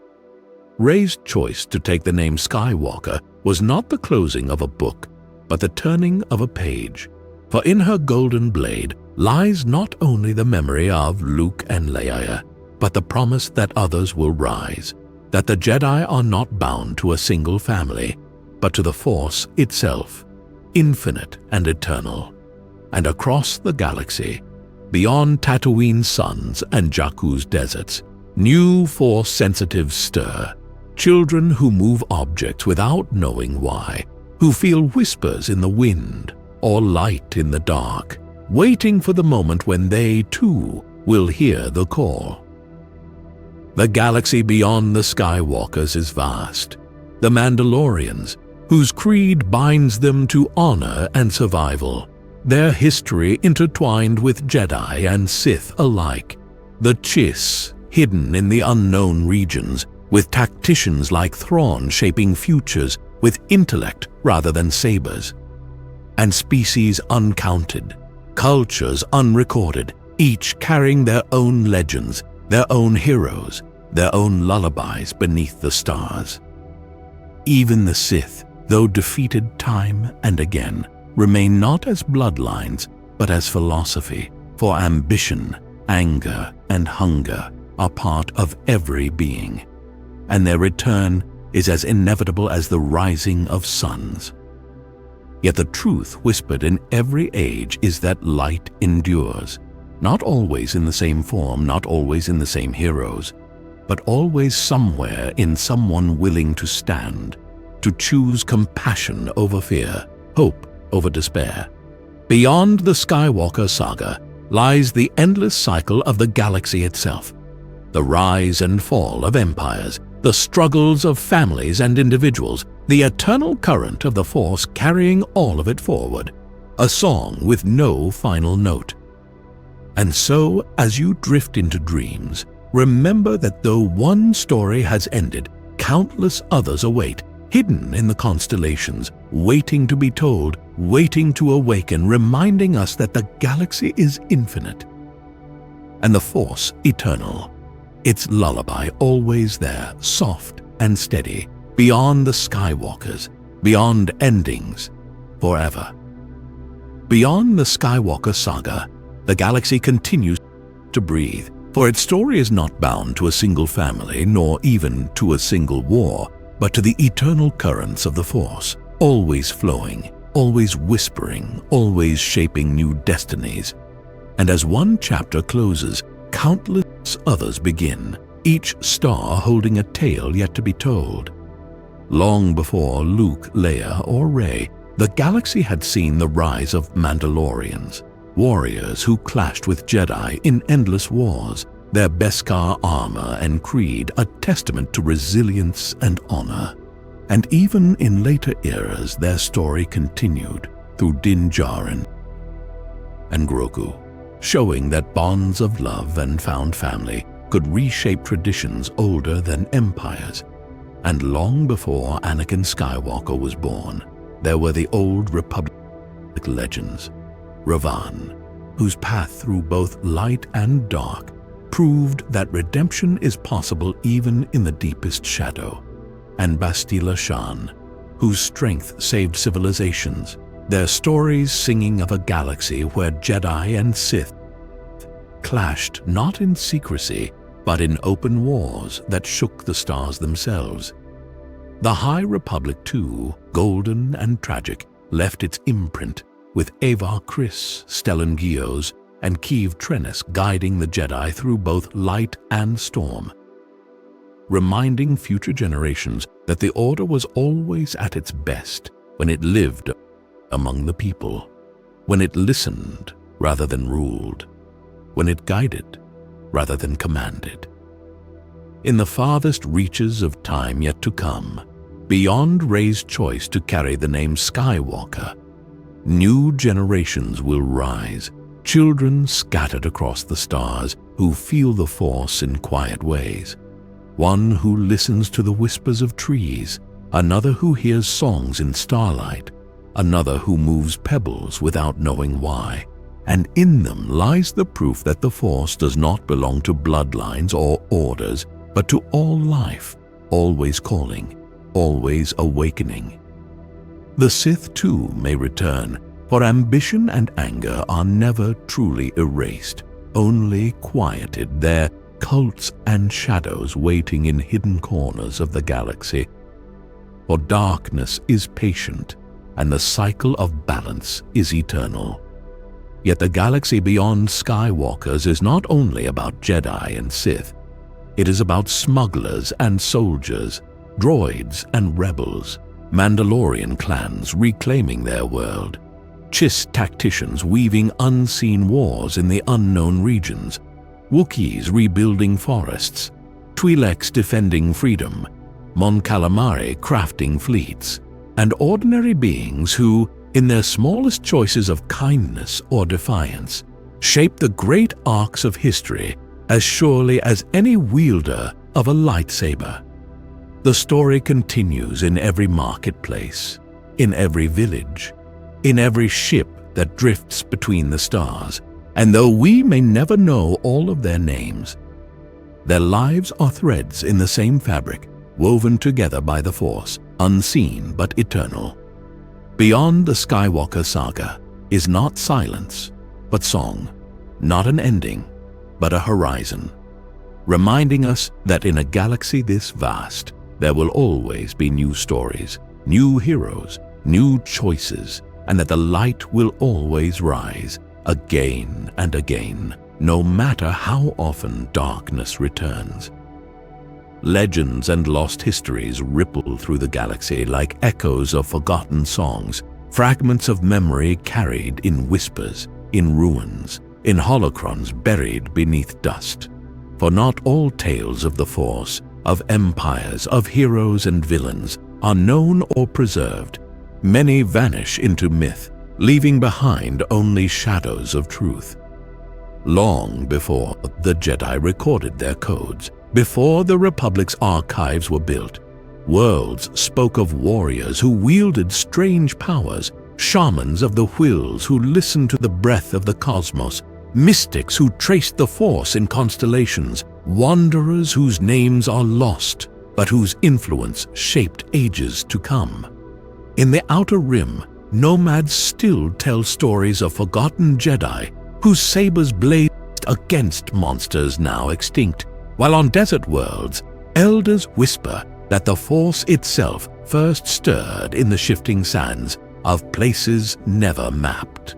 Rey's choice to take the name Skywalker was not the closing of a book, but the turning of a page. For in her golden blade lies not only the memory of Luke and Leia, but the promise that others will rise, that the Jedi are not bound to a single family, but to the Force itself, infinite and eternal. And across the galaxy, beyond Tatooine's suns and Jakku's deserts, new Force-sensitives stir, children who move objects without knowing why, who feel whispers in the wind or light in the dark, waiting for the moment when they, too, will hear the call. The galaxy beyond the Skywalkers is vast. The Mandalorians, whose creed binds them to honor and survival, their history intertwined with Jedi and Sith alike. The Chiss, hidden in the unknown regions, with tacticians like Thrawn shaping futures with intellect rather than sabers. And species uncounted, cultures unrecorded, each carrying their own legends, their own heroes, their own lullabies beneath the stars. Even the Sith, though defeated time and again, remain not as bloodlines, but as philosophy, for ambition, anger, and hunger are part of every being, and their return is as inevitable as the rising of suns. Yet the truth whispered in every age is that light endures, not always in the same form, not always in the same heroes, but always somewhere in someone willing to stand, to choose compassion over fear, hope over despair. Beyond the Skywalker Saga lies the endless cycle of the galaxy itself, the rise and fall of empires, the struggles of families and individuals, the eternal current of the Force carrying all of it forward, a song with no final note. And so, as you drift into dreams, remember that though one story has ended, countless others await, hidden in the constellations, waiting to be told, waiting to awaken, reminding us that the galaxy is infinite and the Force eternal. Its lullaby always there, soft and steady, beyond the Skywalkers, beyond endings, forever. Beyond the Skywalker Saga, the galaxy continues to breathe, for its story is not bound to a single family, nor even to a single war, but to the eternal currents of the Force, always flowing, always whispering, always shaping new destinies. And as one chapter closes, countless others begin, each star holding a tale yet to be told. Long before Luke, Leia, or Rey, the galaxy had seen the rise of Mandalorians, warriors who clashed with Jedi in endless wars, their Beskar armor and creed a testament to resilience and honor. And even in later eras, their story continued through Din Djarin and Grogu, showing that bonds of love and found family could reshape traditions older than empires. And long before Anakin Skywalker was born, there were the Old Republic legends, Revan, whose path through both light and dark proved that redemption is possible even in the deepest shadow, and Bastila Shan, whose strength saved civilizations, their stories singing of a galaxy where Jedi and Sith clashed not in secrecy, but in open wars that shook the stars themselves. The High Republic, too, golden and tragic, left its imprint, with Avar Kriss, Stellan Gios, and Keeve Trennis guiding the Jedi through both light and storm, reminding future generations that the Order was always at its best when it lived among the people, when it listened rather than ruled, when it guided rather than commanded. In the farthest reaches of time yet to come, beyond Rey's choice to carry the name Skywalker, new generations will rise, children scattered across the stars who feel the Force in quiet ways. One who listens to the whispers of trees, another who hears songs in starlight, another who moves pebbles without knowing why. And in them lies the proof that the Force does not belong to bloodlines or orders, but to all life, always calling, always awakening. The Sith too may return, for ambition and anger are never truly erased, only quieted, their cults and shadows waiting in hidden corners of the galaxy. For darkness is patient, and the cycle of balance is eternal. Yet the galaxy beyond Skywalkers is not only about Jedi and Sith. It is about smugglers and soldiers, droids and rebels, Mandalorian clans reclaiming their world, Chiss tacticians weaving unseen wars in the unknown regions, Wookiees rebuilding forests, Twi'leks defending freedom, Mon Calamari crafting fleets, and ordinary beings who, in their smallest choices of kindness or defiance, shape the great arcs of history as surely as any wielder of a lightsaber. The story continues in every marketplace, in every village, in every ship that drifts between the stars, and though we may never know all of their names, their lives are threads in the same fabric, woven together by the Force, unseen but eternal. Beyond the Skywalker Saga is not silence, but song, not an ending, but a horizon, reminding us that in a galaxy this vast, there will always be new stories, new heroes, new choices, and that the light will always rise again and again, no matter how often darkness returns. Legends and lost histories ripple through the galaxy like echoes of forgotten songs, fragments of memory carried in whispers, in ruins, in holocrons buried beneath dust. For not all tales of the Force, of empires, of heroes and villains are known or preserved. Many vanish into myth, leaving behind only shadows of truth. Long before the Jedi recorded their codes, before the Republic's archives were built, worlds spoke of warriors who wielded strange powers, shamans of the whills who listened to the breath of the cosmos, mystics who traced the Force in constellations, wanderers whose names are lost, but whose influence shaped ages to come. In the Outer Rim, nomads still tell stories of forgotten Jedi whose sabers blazed against monsters now extinct, while on desert worlds, elders whisper that the Force itself first stirred in the shifting sands of places never mapped.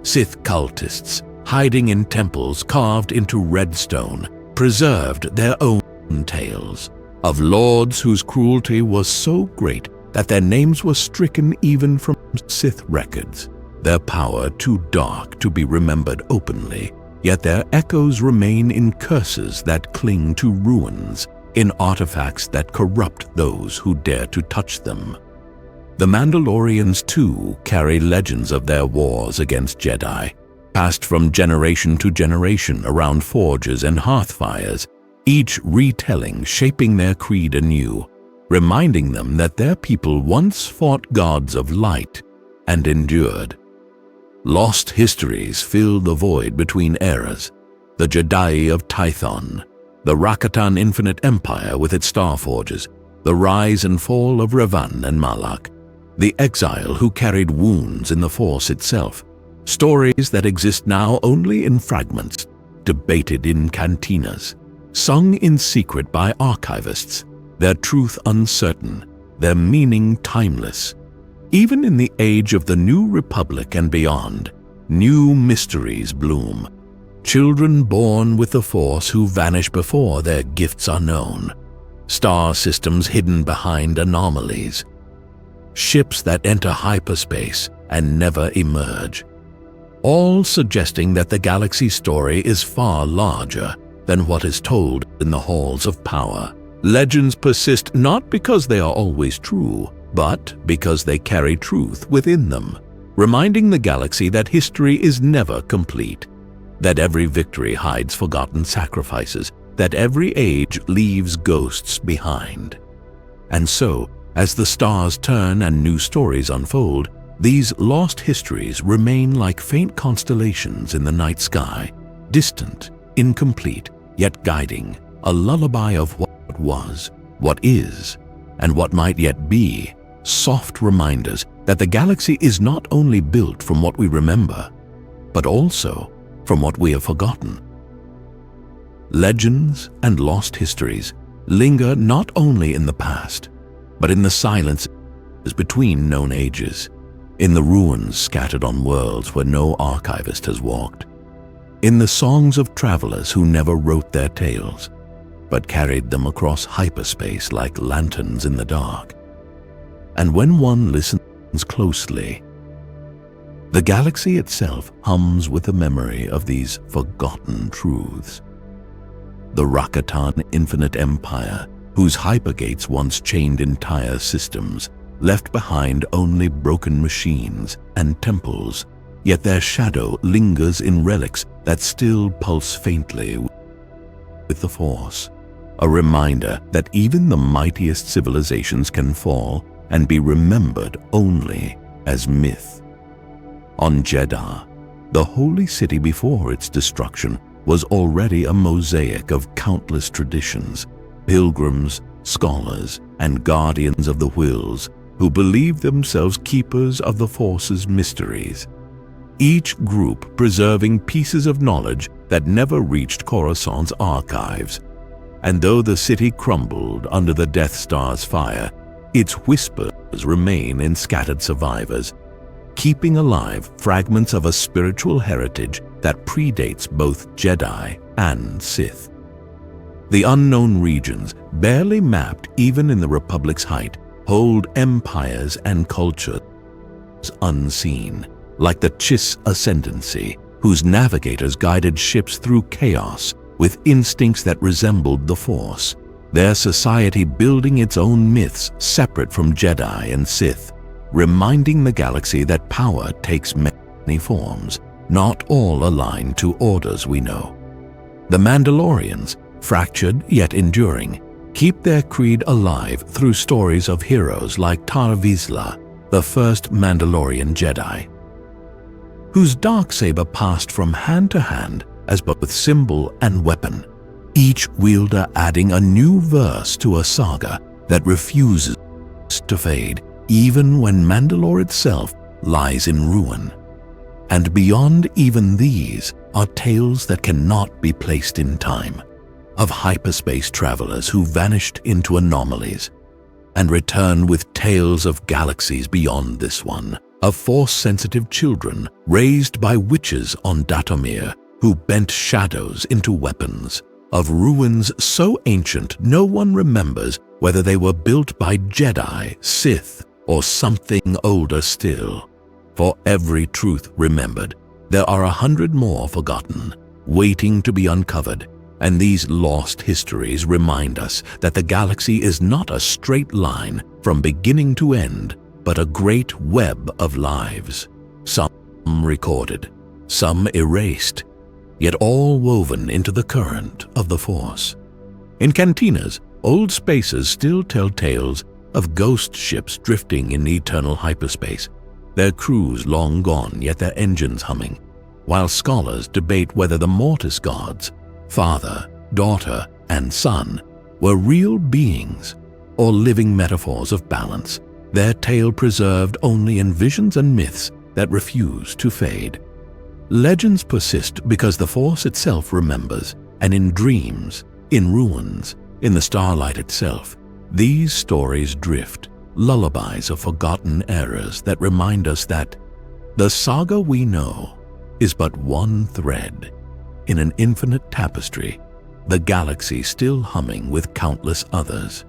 Sith cultists, hiding in temples carved into red stone, preserved their own tales of lords whose cruelty was so great that their names were stricken even from Sith records, their power too dark to be remembered openly, yet their echoes remain in curses that cling to ruins, in artifacts that corrupt those who dare to touch them. The Mandalorians too carry legends of their wars against Jedi, passed from generation to generation around forges and hearthfires, each retelling shaping their creed anew, reminding them that their people once fought gods of light and endured. Lost histories fill the void between eras, the Jedi of Tython, the Rakatan Infinite Empire with its star forges, the rise and fall of Revan and Malak, the exile who carried wounds in the Force itself, stories that exist now only in fragments, debated in cantinas, sung in secret by archivists, their truth uncertain, their meaning timeless. Even in the age of the New Republic and beyond, new mysteries bloom. Children born with the Force who vanish before their gifts are known. Star systems hidden behind anomalies. Ships that enter hyperspace and never emerge. All suggesting that the galaxy's story is far larger than what is told in the halls of power. Legends persist not because they are always true, but because they carry truth within them, reminding the galaxy that history is never complete, that every victory hides forgotten sacrifices, that every age leaves ghosts behind. And so, as the stars turn and new stories unfold, these lost histories remain like faint constellations in the night sky, distant, incomplete, yet guiding, a lullaby of what was, what is, and what might yet be, soft reminders that the galaxy is not only built from what we remember, but also from what we have forgotten. Legends and lost histories linger not only in the past, but in the silence between known ages, in the ruins scattered on worlds where no archivist has walked, in the songs of travelers who never wrote their tales, but carried them across hyperspace like lanterns in the dark. And when one listens closely, the galaxy itself hums with the memory of these forgotten truths. The Rakatan Infinite Empire, whose hypergates once chained entire systems, left behind only broken machines and temples, yet their shadow lingers in relics that still pulse faintly with the Force, a reminder that even the mightiest civilizations can fall and be remembered only as myth. On Jeddah, the holy city before its destruction, was already a mosaic of countless traditions, pilgrims, scholars, and guardians of the wills who believed themselves keepers of the Force's mysteries, each group preserving pieces of knowledge that never reached Coruscant's archives. And though the city crumbled under the Death Star's fire, its whispers remain in scattered survivors, keeping alive fragments of a spiritual heritage that predates both Jedi and Sith. The unknown regions, barely mapped even in the Republic's height, hold empires and cultures unseen, like the Chiss Ascendancy, whose navigators guided ships through chaos with instincts that resembled the Force, their society building its own myths separate from Jedi and Sith, reminding the galaxy that power takes many forms, not all aligned to orders we know. The Mandalorians, fractured yet enduring, keep their creed alive through stories of heroes like Tar Vizsla, the first Mandalorian Jedi, whose darksaber passed from hand to hand as both symbol and weapon, each wielder adding a new verse to a saga that refuses to fade even when Mandalore itself lies in ruin. And beyond even these are tales that cannot be placed in time, of hyperspace travelers who vanished into anomalies and returned with tales of galaxies beyond this one, of Force-sensitive children raised by witches on Datomir who bent shadows into weapons, of ruins so ancient no one remembers whether they were built by Jedi, Sith, or something older still. For every truth remembered, there are 100 more forgotten, waiting to be uncovered, and these lost histories remind us that the galaxy is not a straight line from beginning to end, but a great web of lives, some recorded, some erased, yet all woven into the current of the Force. In cantinas, old spaces still tell tales of ghost ships drifting in eternal hyperspace, their crews long gone yet their engines humming, while scholars debate whether the Mortis gods, father, daughter, and son, were real beings or living metaphors of balance, their tale preserved only in visions and myths that refuse to fade. Legends persist because the Force itself remembers, and in dreams, in ruins, in the starlight itself, these stories drift, lullabies of forgotten eras that remind us that the saga we know is but one thread in an infinite tapestry, the galaxy still humming with countless others.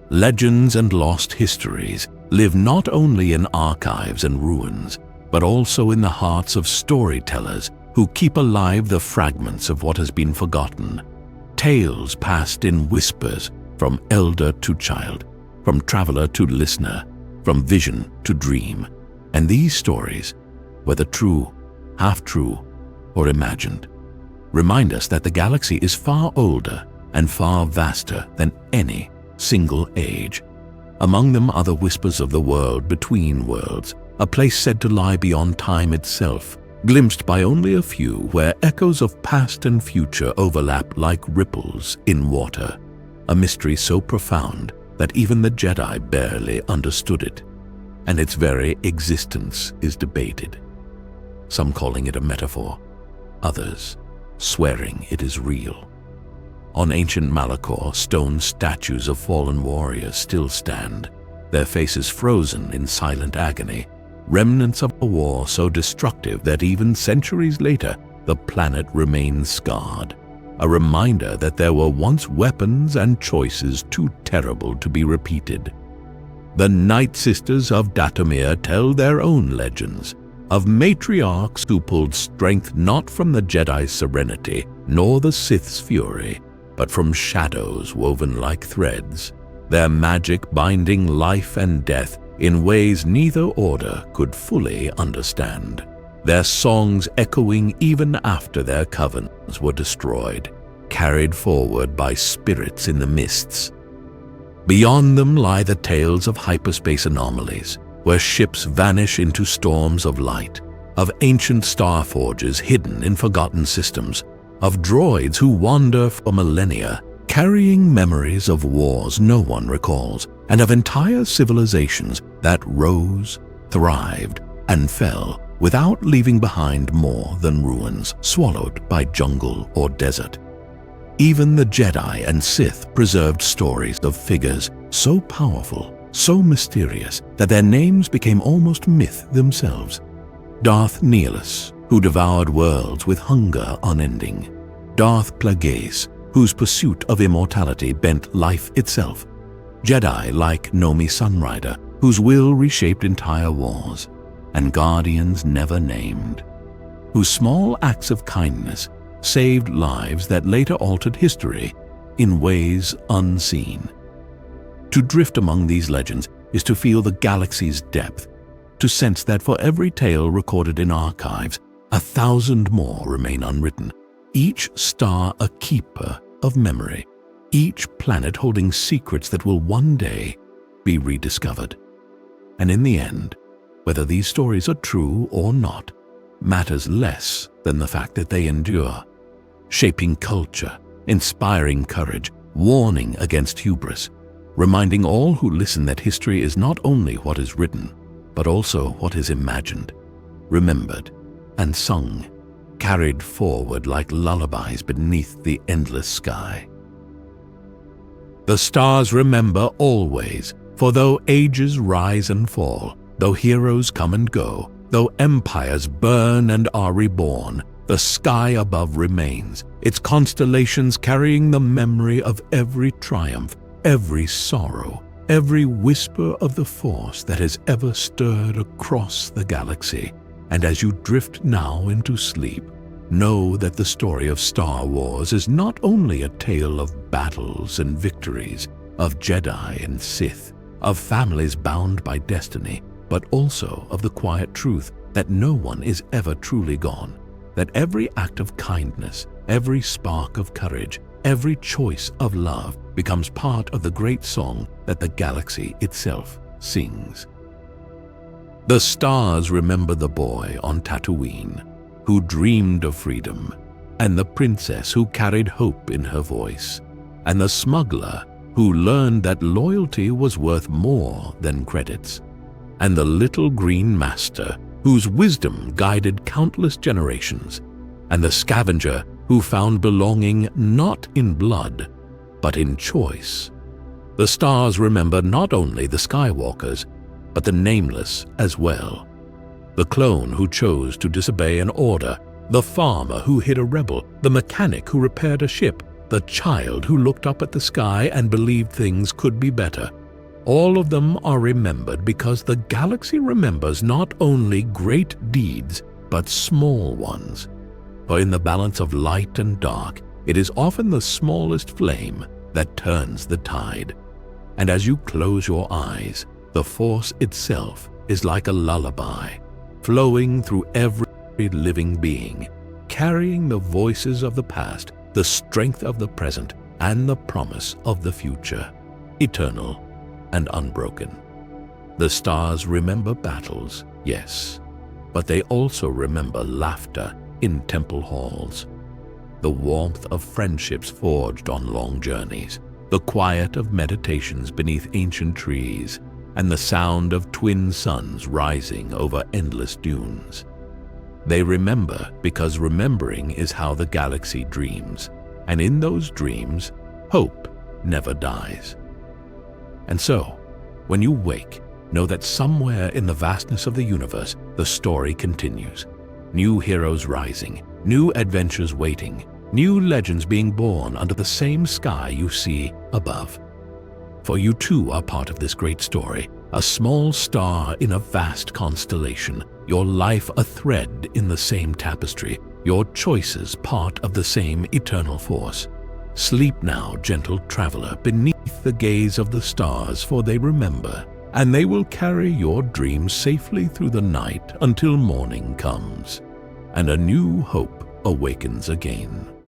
Legends and lost histories live not only in archives and ruins, but also in the hearts of storytellers who keep alive the fragments of what has been forgotten, tales passed in whispers from elder to child, from traveler to listener, from vision to dream. And these stories, whether true, half-true, or imagined, remind us that the galaxy is far older and far vaster than any single age. Among them are the whispers of the world between worlds, a place said to lie beyond time itself, glimpsed by only a few, where echoes of past and future overlap like ripples in water, a mystery so profound that even the Jedi barely understood it, and its very existence is debated, some calling it a metaphor, others swearing it is real. On ancient Malachor, stone statues of fallen warriors still stand, their faces frozen in silent agony, remnants of a war so destructive that even centuries later the planet remains scarred, a reminder that there were once weapons and choices too terrible to be repeated. The Night Sisters of Datomir tell their own legends, of matriarchs who pulled strength not from the Jedi's serenity nor the Sith's fury, but from shadows woven like threads, their magic binding life and death in ways neither order could fully understand, their songs echoing even after their covens were destroyed, carried forward by spirits in the mists. Beyond them lie the tales of hyperspace anomalies, where ships vanish into storms of light, of ancient star forges hidden in forgotten systems, of droids who wander for millennia, carrying memories of wars no one recalls, and of entire civilizations that rose, thrived, and fell without leaving behind more than ruins swallowed by jungle or desert. Even the Jedi and Sith preserved stories of figures so powerful, so mysterious, that their names became almost myth themselves. Darth Nihilus, who devoured worlds with hunger unending. Darth Plagueis, whose pursuit of immortality bent life itself. Jedi like Nomi Sunrider, whose will reshaped entire wars. And guardians never named, whose small acts of kindness saved lives that later altered history in ways unseen. To drift among these legends is to feel the galaxy's depth, to sense that for every tale recorded in archives, 1,000 more remain unwritten, each star a keeper of memory, each planet holding secrets that will one day be rediscovered. And in the end, whether these stories are true or not matters less than the fact that they endure, shaping culture, inspiring courage, warning against hubris, reminding all who listen that history is not only what is written, but also what is imagined, remembered, and sung, carried forward like lullabies beneath the endless sky. The stars remember always, for though ages rise and fall, though heroes come and go, though empires burn and are reborn, the sky above remains, its constellations carrying the memory of every triumph, every sorrow, every whisper of the Force that has ever stirred across the galaxy. And as you drift now into sleep, know that the story of Star Wars is not only a tale of battles and victories, of Jedi and Sith, of families bound by destiny, but also of the quiet truth that no one is ever truly gone, that every act of kindness, every spark of courage, every choice of love becomes part of the great song that the galaxy itself sings. The stars remember the boy on Tatooine who dreamed of freedom, and the princess who carried hope in her voice, and the smuggler who learned that loyalty was worth more than credits, and the little green master whose wisdom guided countless generations, and the scavenger who found belonging not in blood, but in choice. The stars remember not only the Skywalkers, but the nameless as well. The clone who chose to disobey an order, the farmer who hid a rebel, the mechanic who repaired a ship, the child who looked up at the sky and believed things could be better. All of them are remembered because the galaxy remembers not only great deeds, but small ones. For in the balance of light and dark, it is often the smallest flame that turns the tide. And as you close your eyes, the Force itself is like a lullaby, flowing through every living being, carrying the voices of the past, the strength of the present, and the promise of the future, eternal and unbroken. The stars remember battles, yes, but they also remember laughter in temple halls, the warmth of friendships forged on long journeys, the quiet of meditations beneath ancient trees, and the sound of twin suns rising over endless dunes. They remember because remembering is how the galaxy dreams, and in those dreams, hope never dies. And so, when you wake, know that somewhere in the vastness of the universe, the story continues. New heroes rising, new adventures waiting, new legends being born under the same sky you see above. For you too are part of this great story, a small star in a vast constellation, your life a thread in the same tapestry, your choices part of the same eternal force. Sleep now, gentle traveler, beneath the gaze of the stars, for they remember, and they will carry your dreams safely through the night until morning comes, and a new hope awakens again.